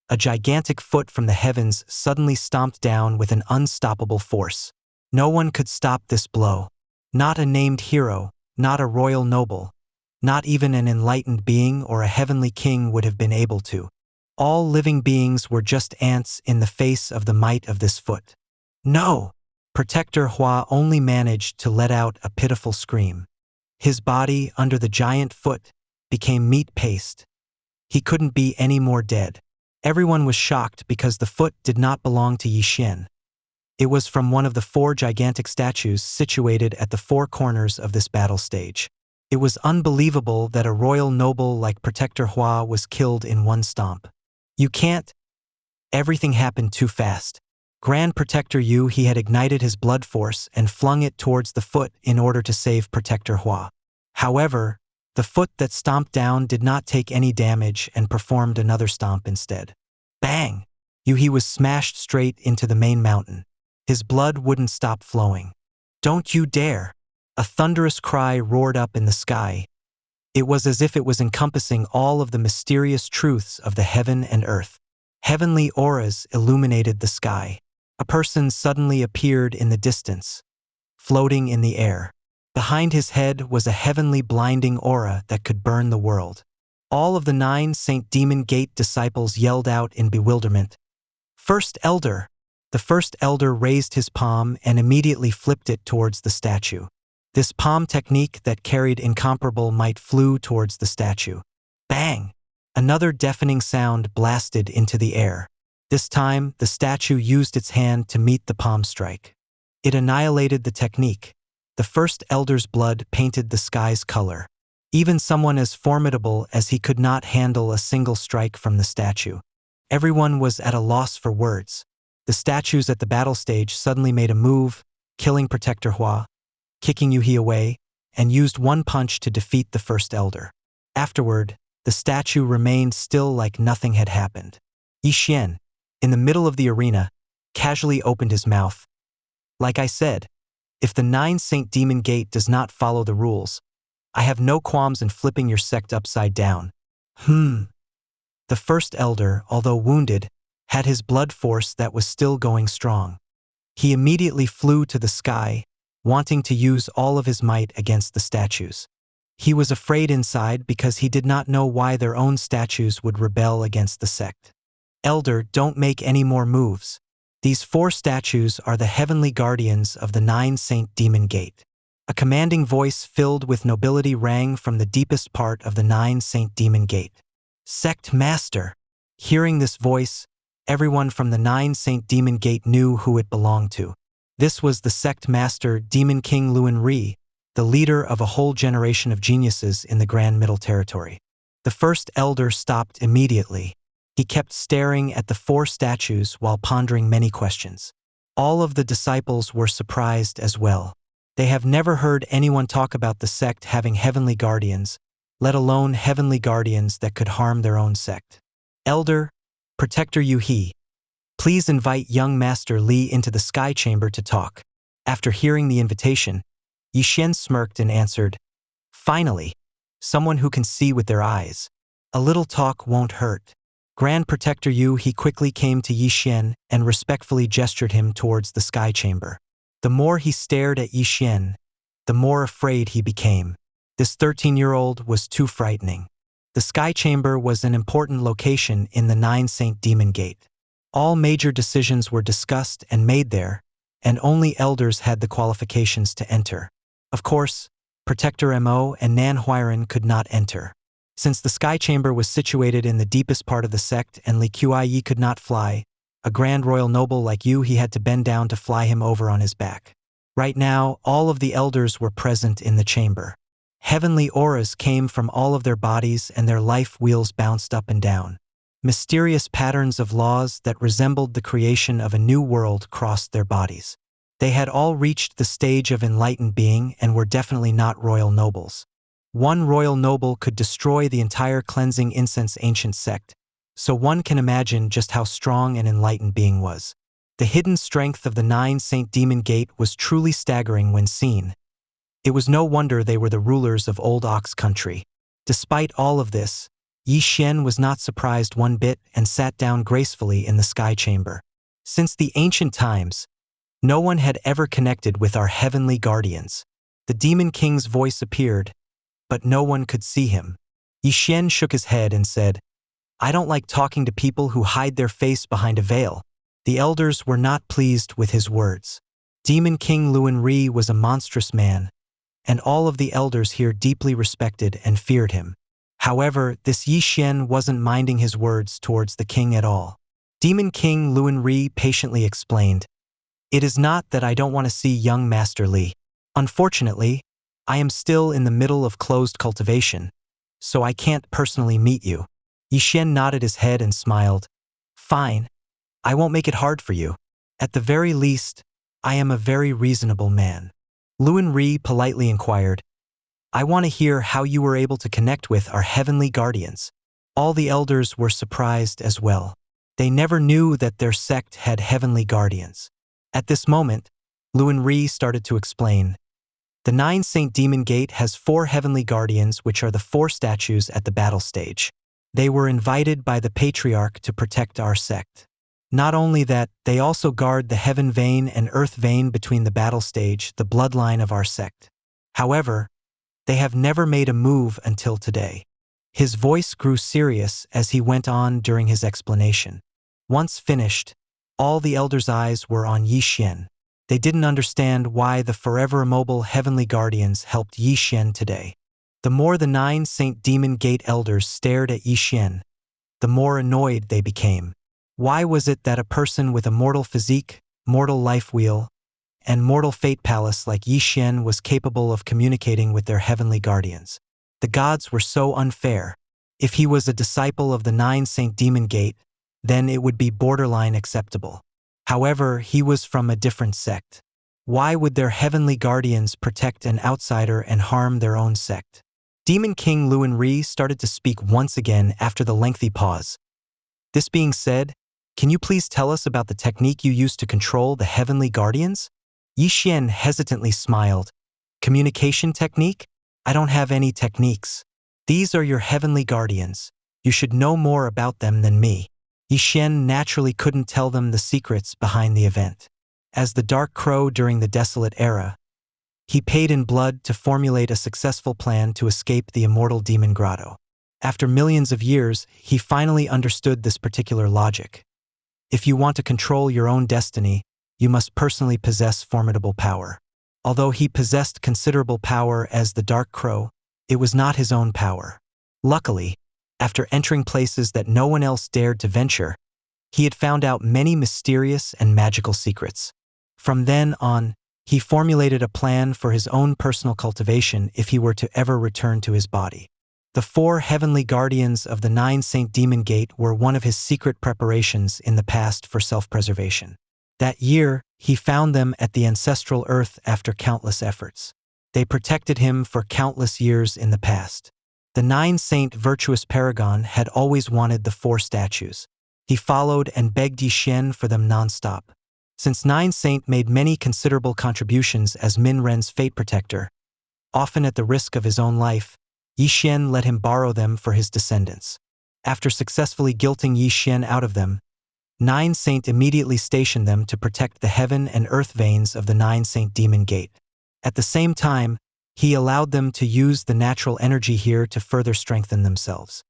a gigantic foot from the heavens suddenly stomped down with an unstoppable force. No one could stop this blow. Not a named hero, not a royal noble, not even an enlightened being or a heavenly king would have been able to. All living beings were just ants in the face of the might of this foot. "No!" Protector Hua only managed to let out a pitiful scream. His body, under the giant foot, became meat paste. He couldn't be any more dead. Everyone was shocked because the foot did not belong to Yi Xian. It was from one of the 4 gigantic statues situated at the 4 corners of this battle stage. It was unbelievable that a royal noble like Protector Hua was killed in one stomp. "You can't." Everything happened too fast. Grand Protector Yu he had ignited his blood force and flung it towards the foot in order to save Protector Hua. However, the foot that stomped down did not take any damage and performed another stomp instead. Bang! Yu was smashed straight into the main mountain. His blood wouldn't stop flowing. "Don't you dare!" A thunderous cry roared up in the sky. It was as if it was encompassing all of the mysterious truths of the heaven and earth. Heavenly auras illuminated the sky. A person suddenly appeared in the distance, floating in the air. Behind his head was a heavenly blinding aura that could burn the world. All of the 9 Saint Demon Gate disciples yelled out in bewilderment, "First Elder!" The First Elder raised his palm and immediately flipped it towards the statue. This palm technique that carried incomparable might flew towards the statue. Bang! Another deafening sound blasted into the air. This time, the statue used its hand to meet the palm strike. It annihilated the technique. The First Elder's blood painted the sky's color. Even someone as formidable as he could not handle a single strike from the statue. Everyone was at a loss for words. The statues at the battle stage suddenly made a move, killing Protector Hua, kicking Yuhi away, and used one punch to defeat the First Elder. Afterward, the statue remained still like nothing had happened. Yi Xian, in the middle of the arena, casually opened his mouth. "Like I said, if the 9 Saint Demon Gate does not follow the rules, I have no qualms in flipping your sect upside down." The First Elder, although wounded, had his blood force that was still going strong. He immediately flew to the sky, wanting to use all of his might against the statues. He was afraid inside because he did not know why their own statues would rebel against the sect. "Elder, don't make any more moves. These 4 statues are the heavenly guardians of the 9 Saint Demon Gate." A commanding voice filled with nobility rang from the deepest part of the 9 Saint Demon Gate. "Sect Master!" Hearing this voice, everyone from the 9 Saint Demon Gate knew who it belonged to. This was the Sect Master Demon King Luan Ri, the leader of a whole generation of geniuses in the Grand Middle Territory. The first elder stopped immediately. He kept staring at the four statues while pondering many questions. All of the disciples were surprised as well. They have never heard anyone talk about the sect having heavenly guardians, let alone heavenly guardians that could harm their own sect. Elder, Protector Yu-He, please invite young Master Li into the sky chamber to talk. After hearing the invitation, Yixuan smirked and answered, "Finally, someone who can see with their eyes. A little talk won't hurt." Grand Protector Yu-He quickly came to Yixuan and respectfully gestured him towards the sky chamber. The more he stared at Yixuan, the more afraid he became. This 13-year-old was too frightening. The sky chamber was an important location in the Nine Saint Demon Gate. All major decisions were discussed and made there, and only elders had the qualifications to enter. Of course, Protector Mo and Nan Huiran could not enter. Since the sky chamber was situated in the deepest part of the sect and Li Qi could not fly, a grand royal noble like you, he had to bend down to fly him over on his back. Right now, all of the elders were present in the chamber. Heavenly auras came from all of their bodies and their life wheels bounced up and down. Mysterious patterns of laws that resembled the creation of a new world crossed their bodies. They had all reached the stage of enlightened being and were definitely not royal nobles. One royal noble could destroy the entire Cleansing Incense Ancient Sect, so one can imagine just how strong an enlightened being was. The hidden strength of the Nine Saint Demon Gate was truly staggering when seen. It was no wonder they were the rulers of Old Ox Country. Despite all of this, Yixuan was not surprised one bit and sat down gracefully in the sky chamber. Since the ancient times, no one had ever connected with our heavenly guardians. The Demon King's voice appeared, but no one could see him. Yixuan shook his head and said, "I don't like talking to people who hide their face behind a veil." The elders were not pleased with his words. Demon King Luan Ri was a monstrous man, and all of the elders here deeply respected and feared him. However, this Yixuan wasn't minding his words towards the king at all. Demon King Luan Ri patiently explained, "It is not that I don't want to see young Master Li. Unfortunately, I am still in the middle of closed cultivation, so I can't personally meet you." Yixuan nodded his head and smiled. "Fine. I won't make it hard for you. At the very least, I am a very reasonable man." Luan Ri politely inquired, "I want to hear how you were able to connect with our heavenly guardians." All the elders were surprised as well. They never knew that their sect had heavenly guardians. At this moment, Luan Ri started to explain. The Nine Saint Demon Gate has 4 heavenly guardians, which are the 4 statues at the battle stage. They were invited by the Patriarch to protect our sect. Not only that, they also guard the heaven vein and earth vein between the battle stage, the bloodline of our sect. However, they have never made a move until today. His voice grew serious as he went on during his explanation. Once finished, all the elders' eyes were on Yixuan. They didn't understand why the forever immobile heavenly guardians helped Yixuan today. The more the 9 Saint Demon Gate elders stared at Yixuan, the more annoyed they became. Why was it that a person with a mortal physique, mortal life wheel, and mortal fate palace like Yixuan was capable of communicating with their heavenly guardians? The gods were so unfair. If he was a disciple of the 9 Saint Demon Gate, then it would be borderline acceptable. However, he was from a different sect. Why would their heavenly guardians protect an outsider and harm their own sect? Demon King Luan Ri started to speak once again after the lengthy pause. "This being said, can you please tell us about the technique you used to control the heavenly guardians?" Yixuan hesitantly smiled. "Communication technique? I don't have any techniques. These are your heavenly guardians. You should know more about them than me." Yixuan naturally couldn't tell them the secrets behind the event. As the Dark Crow during the Desolate Era, he paid in blood to formulate a successful plan to escape the immortal demon grotto. After millions of years, he finally understood this particular logic. If you want to control your own destiny, you must personally possess formidable power. Although he possessed considerable power as the Dark Crow, it was not his own power. Luckily, after entering places that no one else dared to venture, he had found out many mysterious and magical secrets. From then on, He formulated a plan for his own personal cultivation if he were to ever return to his body. The 4 heavenly guardians of the 9 Saint Demon Gate were one of his secret preparations in the past for self-preservation. That year, he found them at the ancestral earth after countless efforts. They protected him for countless years in the past. The 9 Saint Virtuous Paragon had always wanted the 4 statues. He followed and begged Xuan for them non-stop. Since 9 Saint made many considerable contributions as Min Ren's fate protector, often at the risk of his own life, Xuan let him borrow them for his descendants. After successfully guilting Xuan out of them, 9 Saint immediately stationed them to protect the heaven and earth veins of the 9 Saint Demon Gate. At the same time, he allowed them to use the natural energy here to further strengthen themselves.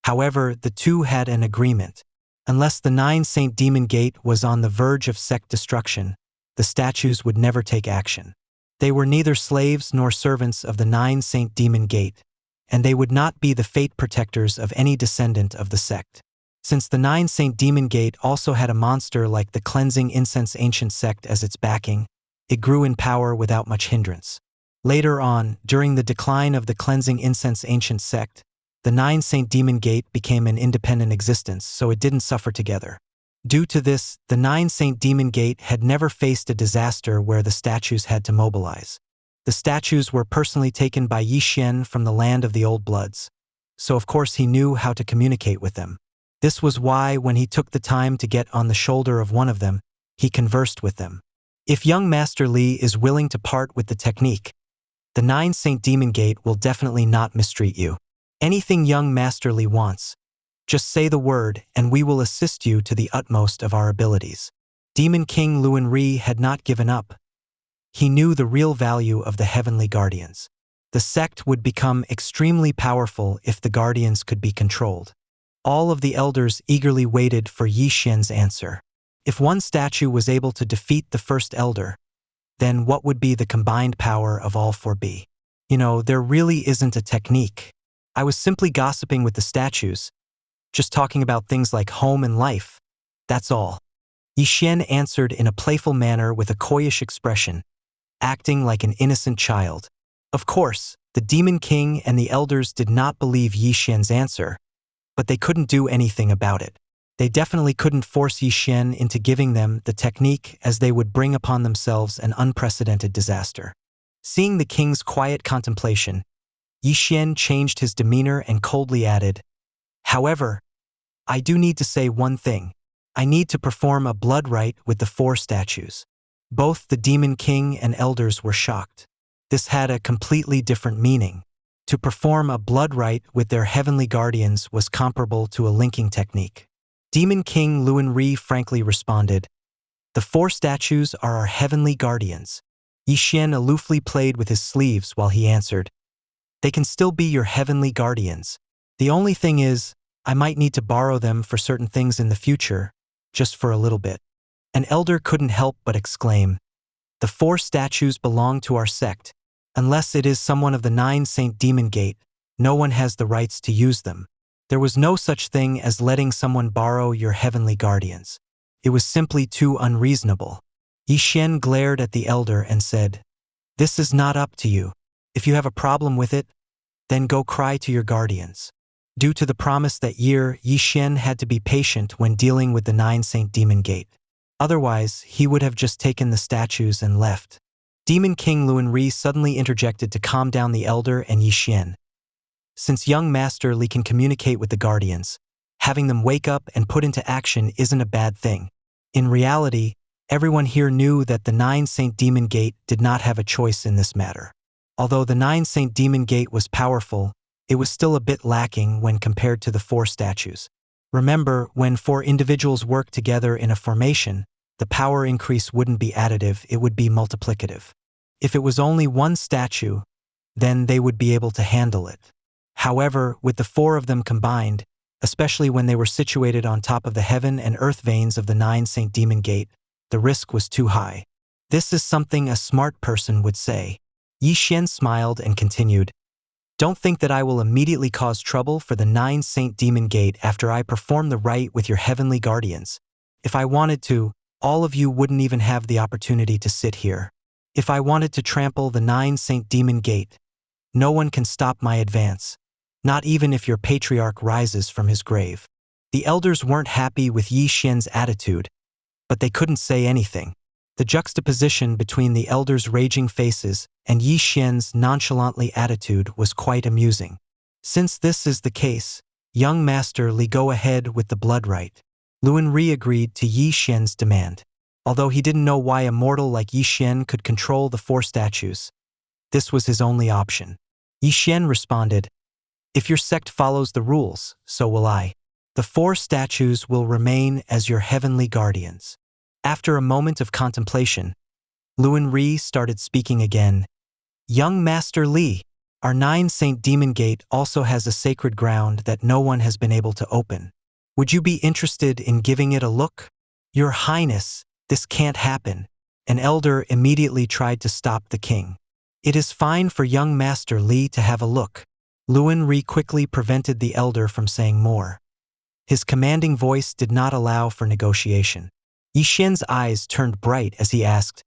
However, the two had an agreement. Unless the 9 Saint Demon Gate was on the verge of sect destruction, the statues would never take action. They were neither slaves nor servants of the 9 Saint Demon Gate, and they would not be the fate protectors of any descendant of the sect. Since the 9 Saint Demon Gate also had a monster like the Cleansing Incense Ancient Sect as its backing, it grew in power without much hindrance. Later on, during the decline of the Cleansing Incense Ancient Sect, the 9 Saint Demon Gate became an independent existence, so it didn't suffer together. Due to this, the 9 Saint Demon Gate had never faced a disaster where the statues had to mobilize. The statues were personally taken by Xuan from the land of the Old Bloods, so of course he knew how to communicate with them. This was why, when he took the time to get on the shoulder of one of them, he conversed with them. If young Master Li is willing to part with the technique, the 9 Saint Demon Gate will definitely not mistreat you. Anything young Master Li wants, just say the word and we will assist you to the utmost of our abilities. Demon King Luan Ri had not given up. He knew the real value of the heavenly guardians. The sect would become extremely powerful if the guardians could be controlled. All of the elders eagerly waited for Xuan's answer. If one statue was able to defeat the first elder, then what would be the combined power of all 4 be? There really isn't a technique. I was simply gossiping with the statues, just talking about things like home and life. That's all. Xuan answered in a playful manner with a coyish expression, acting like an innocent child. Of course, the Demon King and the elders did not believe Xuan's answer, but they couldn't do anything about it. They definitely couldn't force Xuan into giving them the technique, as they would bring upon themselves an unprecedented disaster. Seeing the king's quiet contemplation, Xuan changed his demeanor and coldly added, "However, I do need to say one thing. I need to perform a blood rite with the 4 statues." Both the Demon King and elders were shocked. This had a completely different meaning. To perform a blood rite with their heavenly guardians was comparable to a linking technique. Demon King Luan Ri frankly responded, "The 4 statues are our heavenly guardians." Xuan aloofly played with his sleeves while he answered, "They can still be your heavenly guardians. The only thing is, I might need to borrow them for certain things in the future, just for a little bit." An elder couldn't help but exclaim, "The 4 statues belong to our sect. Unless it is someone of the 9 Saint Demon Gate, no one has the rights to use them. There was no such thing as letting someone borrow your heavenly guardians. It was simply too unreasonable." Xuan glared at the elder and said, "This is not up to you. If you have a problem with it, then go cry to your guardians." Due to the promise that year, Xuan had to be patient when dealing with the 9 Saint Demon Gate. Otherwise, he would have just taken the statues and left. Demon King Luan Ri suddenly interjected to calm down the elder and Xuan. Since young Master Li can communicate with the guardians, having them wake up and put into action isn't a bad thing. In reality, everyone here knew that the 9 Saint Demon Gate did not have a choice in this matter. Although the 9 Saint Demon Gate was powerful, it was still a bit lacking when compared to the 4 statues. Remember, when 4 individuals work together in a formation, the power increase wouldn't be additive, it would be multiplicative. If it was only one statue, then they would be able to handle it. However, with the 4 of them combined, especially when they were situated on top of the heaven and earth veins of the 9 Saint Demon Gate, the risk was too high. This is something a smart person would say. Xuan smiled and continued, "Don't think that I will immediately cause trouble for the 9 Saint Demon Gate after I perform the rite with your heavenly guardians. If I wanted to, all of you wouldn't even have the opportunity to sit here. If I wanted to trample the 9 Saint Demon Gate, no one can stop my advance, not even if your patriarch rises from his grave. The elders weren't happy with Yi Xian's attitude, but they couldn't say anything. The juxtaposition between the elders' raging faces and Yi Xian's nonchalantly attitude was quite amusing. Since this is the case, young Master Li, go ahead with the blood rite. Luan Ri agreed to Yi Xian's demand. Although he didn't know why a mortal like Yi Xian could control the 4 statues, this was his only option. Yi Xian responded, "If your sect follows the rules, so will I. The 4 statues will remain as your heavenly guardians." After a moment of contemplation, Luan Ri started speaking again. "Young Master Li, our 9 Saint Demon Gate also has a sacred ground that no one has been able to open. Would you be interested in giving it a look?" "Your Highness, this can't happen." An elder immediately tried to stop the king. "It is fine for young Master Li to have a look." Luan Ri quickly prevented the elder from saying more. His commanding voice did not allow for negotiation. Yi Xian's eyes turned bright as he asked,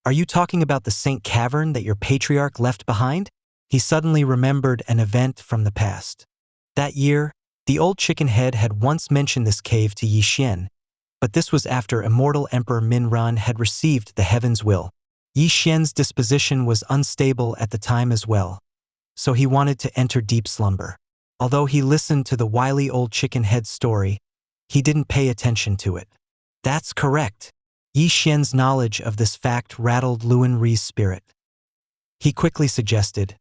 "Are you talking about the Saint Cavern that your patriarch left behind?" He suddenly remembered an event from the past. That year, the old chicken head had once mentioned this cave to Yi Xian, but this was after immortal Emperor Minran had received the heaven's will. Yi Xian's disposition was unstable at the time as well, so he wanted to enter deep slumber. Although he listened to the wily old chicken head's story, he didn't pay attention to it. That's correct. Yi Xian's knowledge of this fact rattled Luan Ri's spirit. He quickly suggested,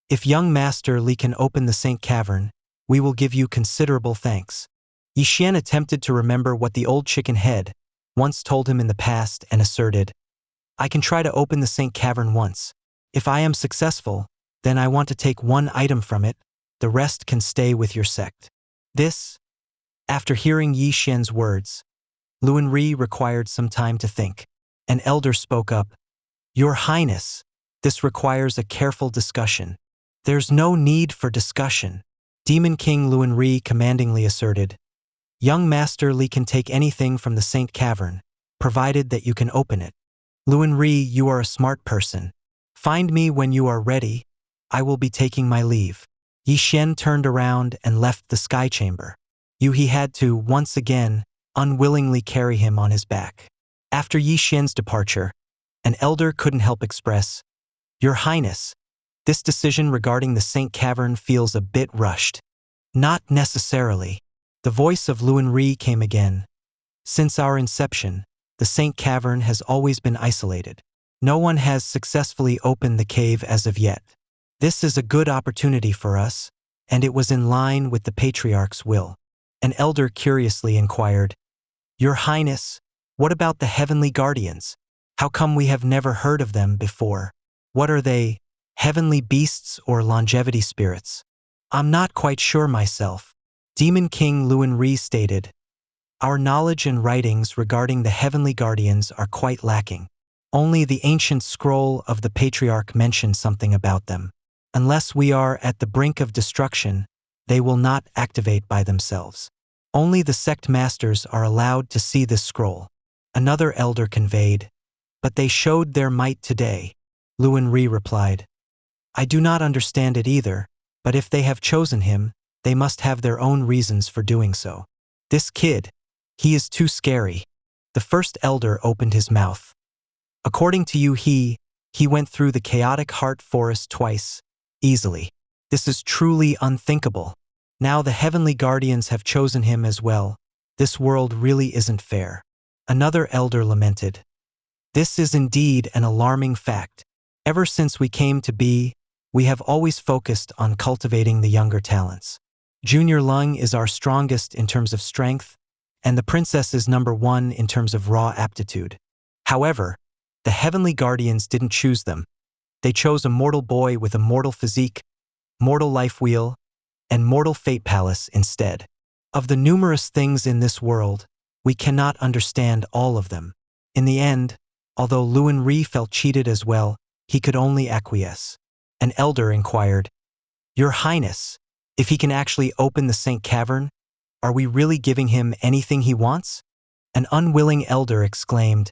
"If young Master Li can open the Saint Cavern, we will give you considerable thanks." Yi Xian attempted to remember what the old chicken head once told him in the past and asserted, "I can try to open the Saint Cavern once. If I am successful, then I want to take 1 item from it. The rest can stay with your sect." This, after hearing Yi Xian's words, Luan Ri required some time to think. An elder spoke up, "Your Highness, this requires a careful discussion." "There's no need for discussion," Demon King Luan Ri commandingly asserted. "Young Master Li can take anything from the Saint Cavern, provided that you can open it." "Luan Ri, you are a smart person. Find me when you are ready. I will be taking my leave." Yi Xian turned around and left the sky chamber. He had to, once again, unwillingly carry him on his back. After Yi Xian's departure, an elder couldn't help express, "Your Highness, this decision regarding the Saint Cavern feels a bit rushed." "Not necessarily." The voice of Luan Ri came again. "Since our inception, the Saint Cavern has always been isolated. No one has successfully opened the cave as of yet. This is a good opportunity for us, and it was in line with the Patriarch's will." An elder curiously inquired, "Your Highness, what about the heavenly guardians? How come we have never heard of them before? What are they, heavenly beasts or longevity spirits?" "I'm not quite sure myself," Demon King Luan Ri stated. "Our knowledge and writings regarding the heavenly guardians are quite lacking. Only the ancient scroll of the Patriarch mentions something about them. Unless we are at the brink of destruction, they will not activate by themselves. Only the sect masters are allowed to see this scroll." Another elder conveyed, "But they showed their might today." Luan Ri replied, "I do not understand it either, but if they have chosen him, they must have their own reasons for doing so. This kid, he is too scary." The first elder opened his mouth. "According to you, he went through the chaotic heart forest twice, easily. This is truly unthinkable. Now the heavenly guardians have chosen him as well. This world really isn't fair." Another elder lamented, "This is indeed an alarming fact. Ever since we came to be, we have always focused on cultivating the younger talents. Junior Lung is our strongest in terms of strength, and the princess is #1 in terms of raw aptitude. However, the heavenly guardians didn't choose them. They chose a mortal boy with a mortal physique, mortal life wheel, and mortal fate palace instead. Of the numerous things in this world, we cannot understand all of them." In the end, although Luan Ri felt cheated as well, he could only acquiesce. An elder inquired, "Your Highness, if he can actually open the Saint Cavern, are we really giving him anything he wants?" An unwilling elder exclaimed,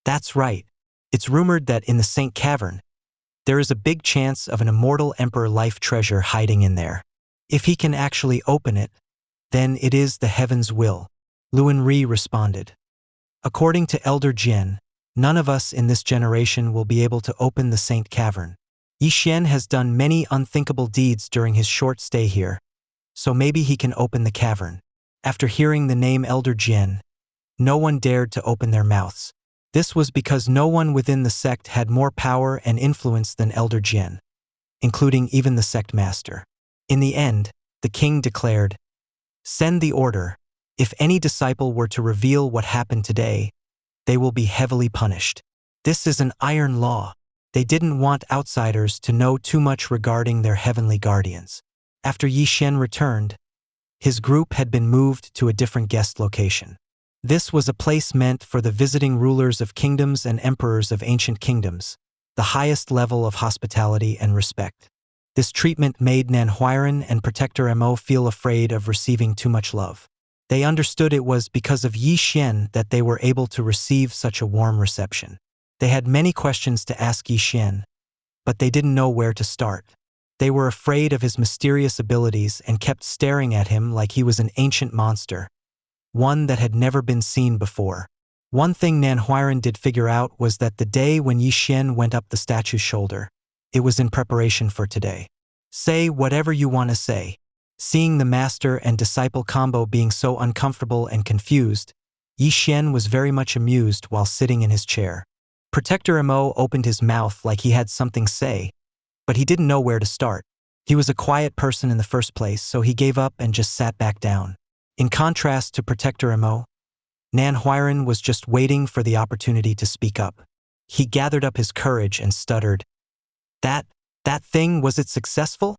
"That's right. It's rumored that in the Saint Cavern, there is a big chance of an immortal emperor life treasure hiding in there. If he can actually open it, then it is the heaven's will. Luan Ri responded. According to Elder Jian, none of us in this generation will be able to open the Saint Cavern. Yi Xian has done many unthinkable deeds during his short stay here, so maybe he can open the cavern. After hearing the name Elder Jian, no one dared to open their mouths. This was because no one within the sect had more power and influence than Elder Jian, including even the sect master. In the end, the king declared, "Send the order. If any disciple were to reveal what happened today, they will be heavily punished." This is an iron law. They didn't want outsiders to know too much regarding their heavenly guardians. After Yi Xian returned, his group had been moved to a different guest location. This was a place meant for the visiting rulers of kingdoms and emperors of ancient kingdoms, the highest level of hospitality and respect. This treatment made Nanhuiren and Protector Mo feel afraid of receiving too much love. They understood it was because of Yi Xian that they were able to receive such a warm reception. They had many questions to ask Yi Xian, but they didn't know where to start. They were afraid of his mysterious abilities and kept staring at him like he was an ancient monster, one that had never been seen before. One thing Nanhuiren did figure out was that the day when Yi Xian went up the statue's shoulder, it was in preparation for today. Say whatever you want to say. Seeing the master and disciple combo being so uncomfortable and confused, Yi Xian was very much amused while sitting in his chair. Protector Mo opened his mouth like he had something to say, but he didn't know where to start. He was a quiet person in the first place, so he gave up and just sat back down. In contrast to Protector Mo, Nanhuiren was just waiting for the opportunity to speak up. He gathered up his courage and stuttered. That thing, was it successful?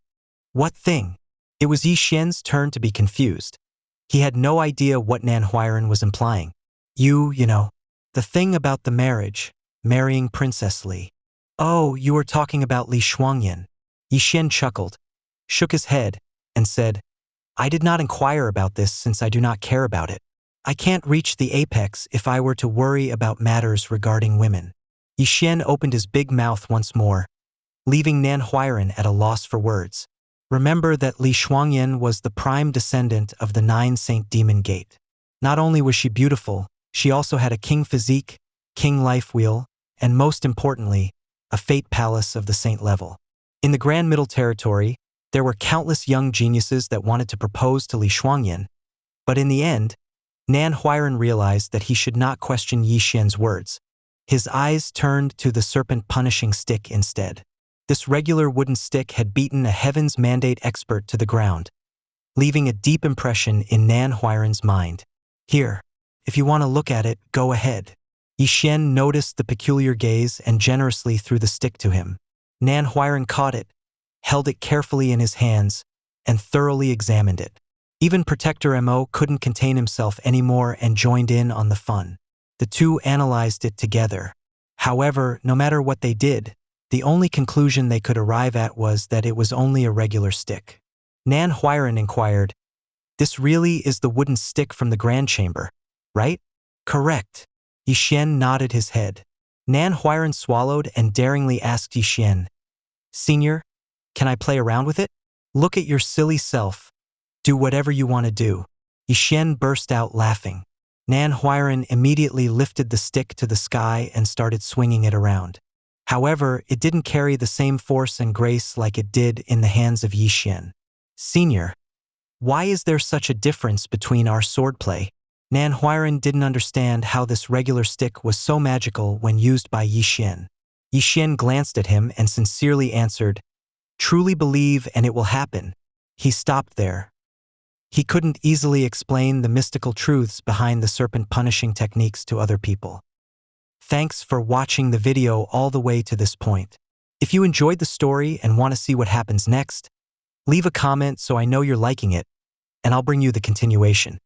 What thing? It was Yi Xian's turn to be confused. He had no idea what Nanhuiren was implying. You know, the thing about the marriage, marrying Princess Li. Oh, you were talking about Li Shuangyan. Yi Xian chuckled, shook his head, and said, I did not inquire about this since I do not care about it. I can't reach the apex if I were to worry about matters regarding women. Yi Xian opened his big mouth once more, leaving Nanhuiren at a loss for words. Remember that Li Shuangyan was the prime descendant of the 9 Saint Demon Gate. Not only was she beautiful, she also had a king physique, king life wheel, and most importantly, a fate palace of the saint level. In the Grand Middle Territory, there were countless young geniuses that wanted to propose to Li Shuangyan, but in the end, Nanhuiren realized that he should not question Yi Xian's words. His eyes turned to the serpent punishing stick instead. This regular wooden stick had beaten a Heaven's Mandate expert to the ground, leaving a deep impression in Nanhuiren's mind. Here, if you want to look at it, go ahead. Yi Xian noticed the peculiar gaze and generously threw the stick to him. Nanhuiren caught it, held it carefully in his hands, and thoroughly examined it. Even Protector Mo couldn't contain himself anymore and joined in on the fun. The two analyzed it together. However, no matter what they did, the only conclusion they could arrive at was that it was only a regular stick. Nanhuiren inquired, This really is the wooden stick from the Grand Chamber, right? Correct. Yi Xian nodded his head. Nanhuiren swallowed and daringly asked Yi Xian, Senior, can I play around with it? Look at your silly self. Do whatever you want to do. Yi Xian burst out laughing. Nanhuiren immediately lifted the stick to the sky and started swinging it around. However, it didn't carry the same force and grace like it did in the hands of Yi Xian. Senior, why is there such a difference between our swordplay? Nanhuiren didn't understand how this regular stick was so magical when used by Yi Xian. Yi Xian glanced at him and sincerely answered, Truly believe and it will happen. He stopped there. He couldn't easily explain the mystical truths behind the serpent punishing techniques to other people. Thanks for watching the video all the way to this point. If you enjoyed the story and want to see what happens next, leave a comment so I know you're liking it, and I'll bring you the continuation.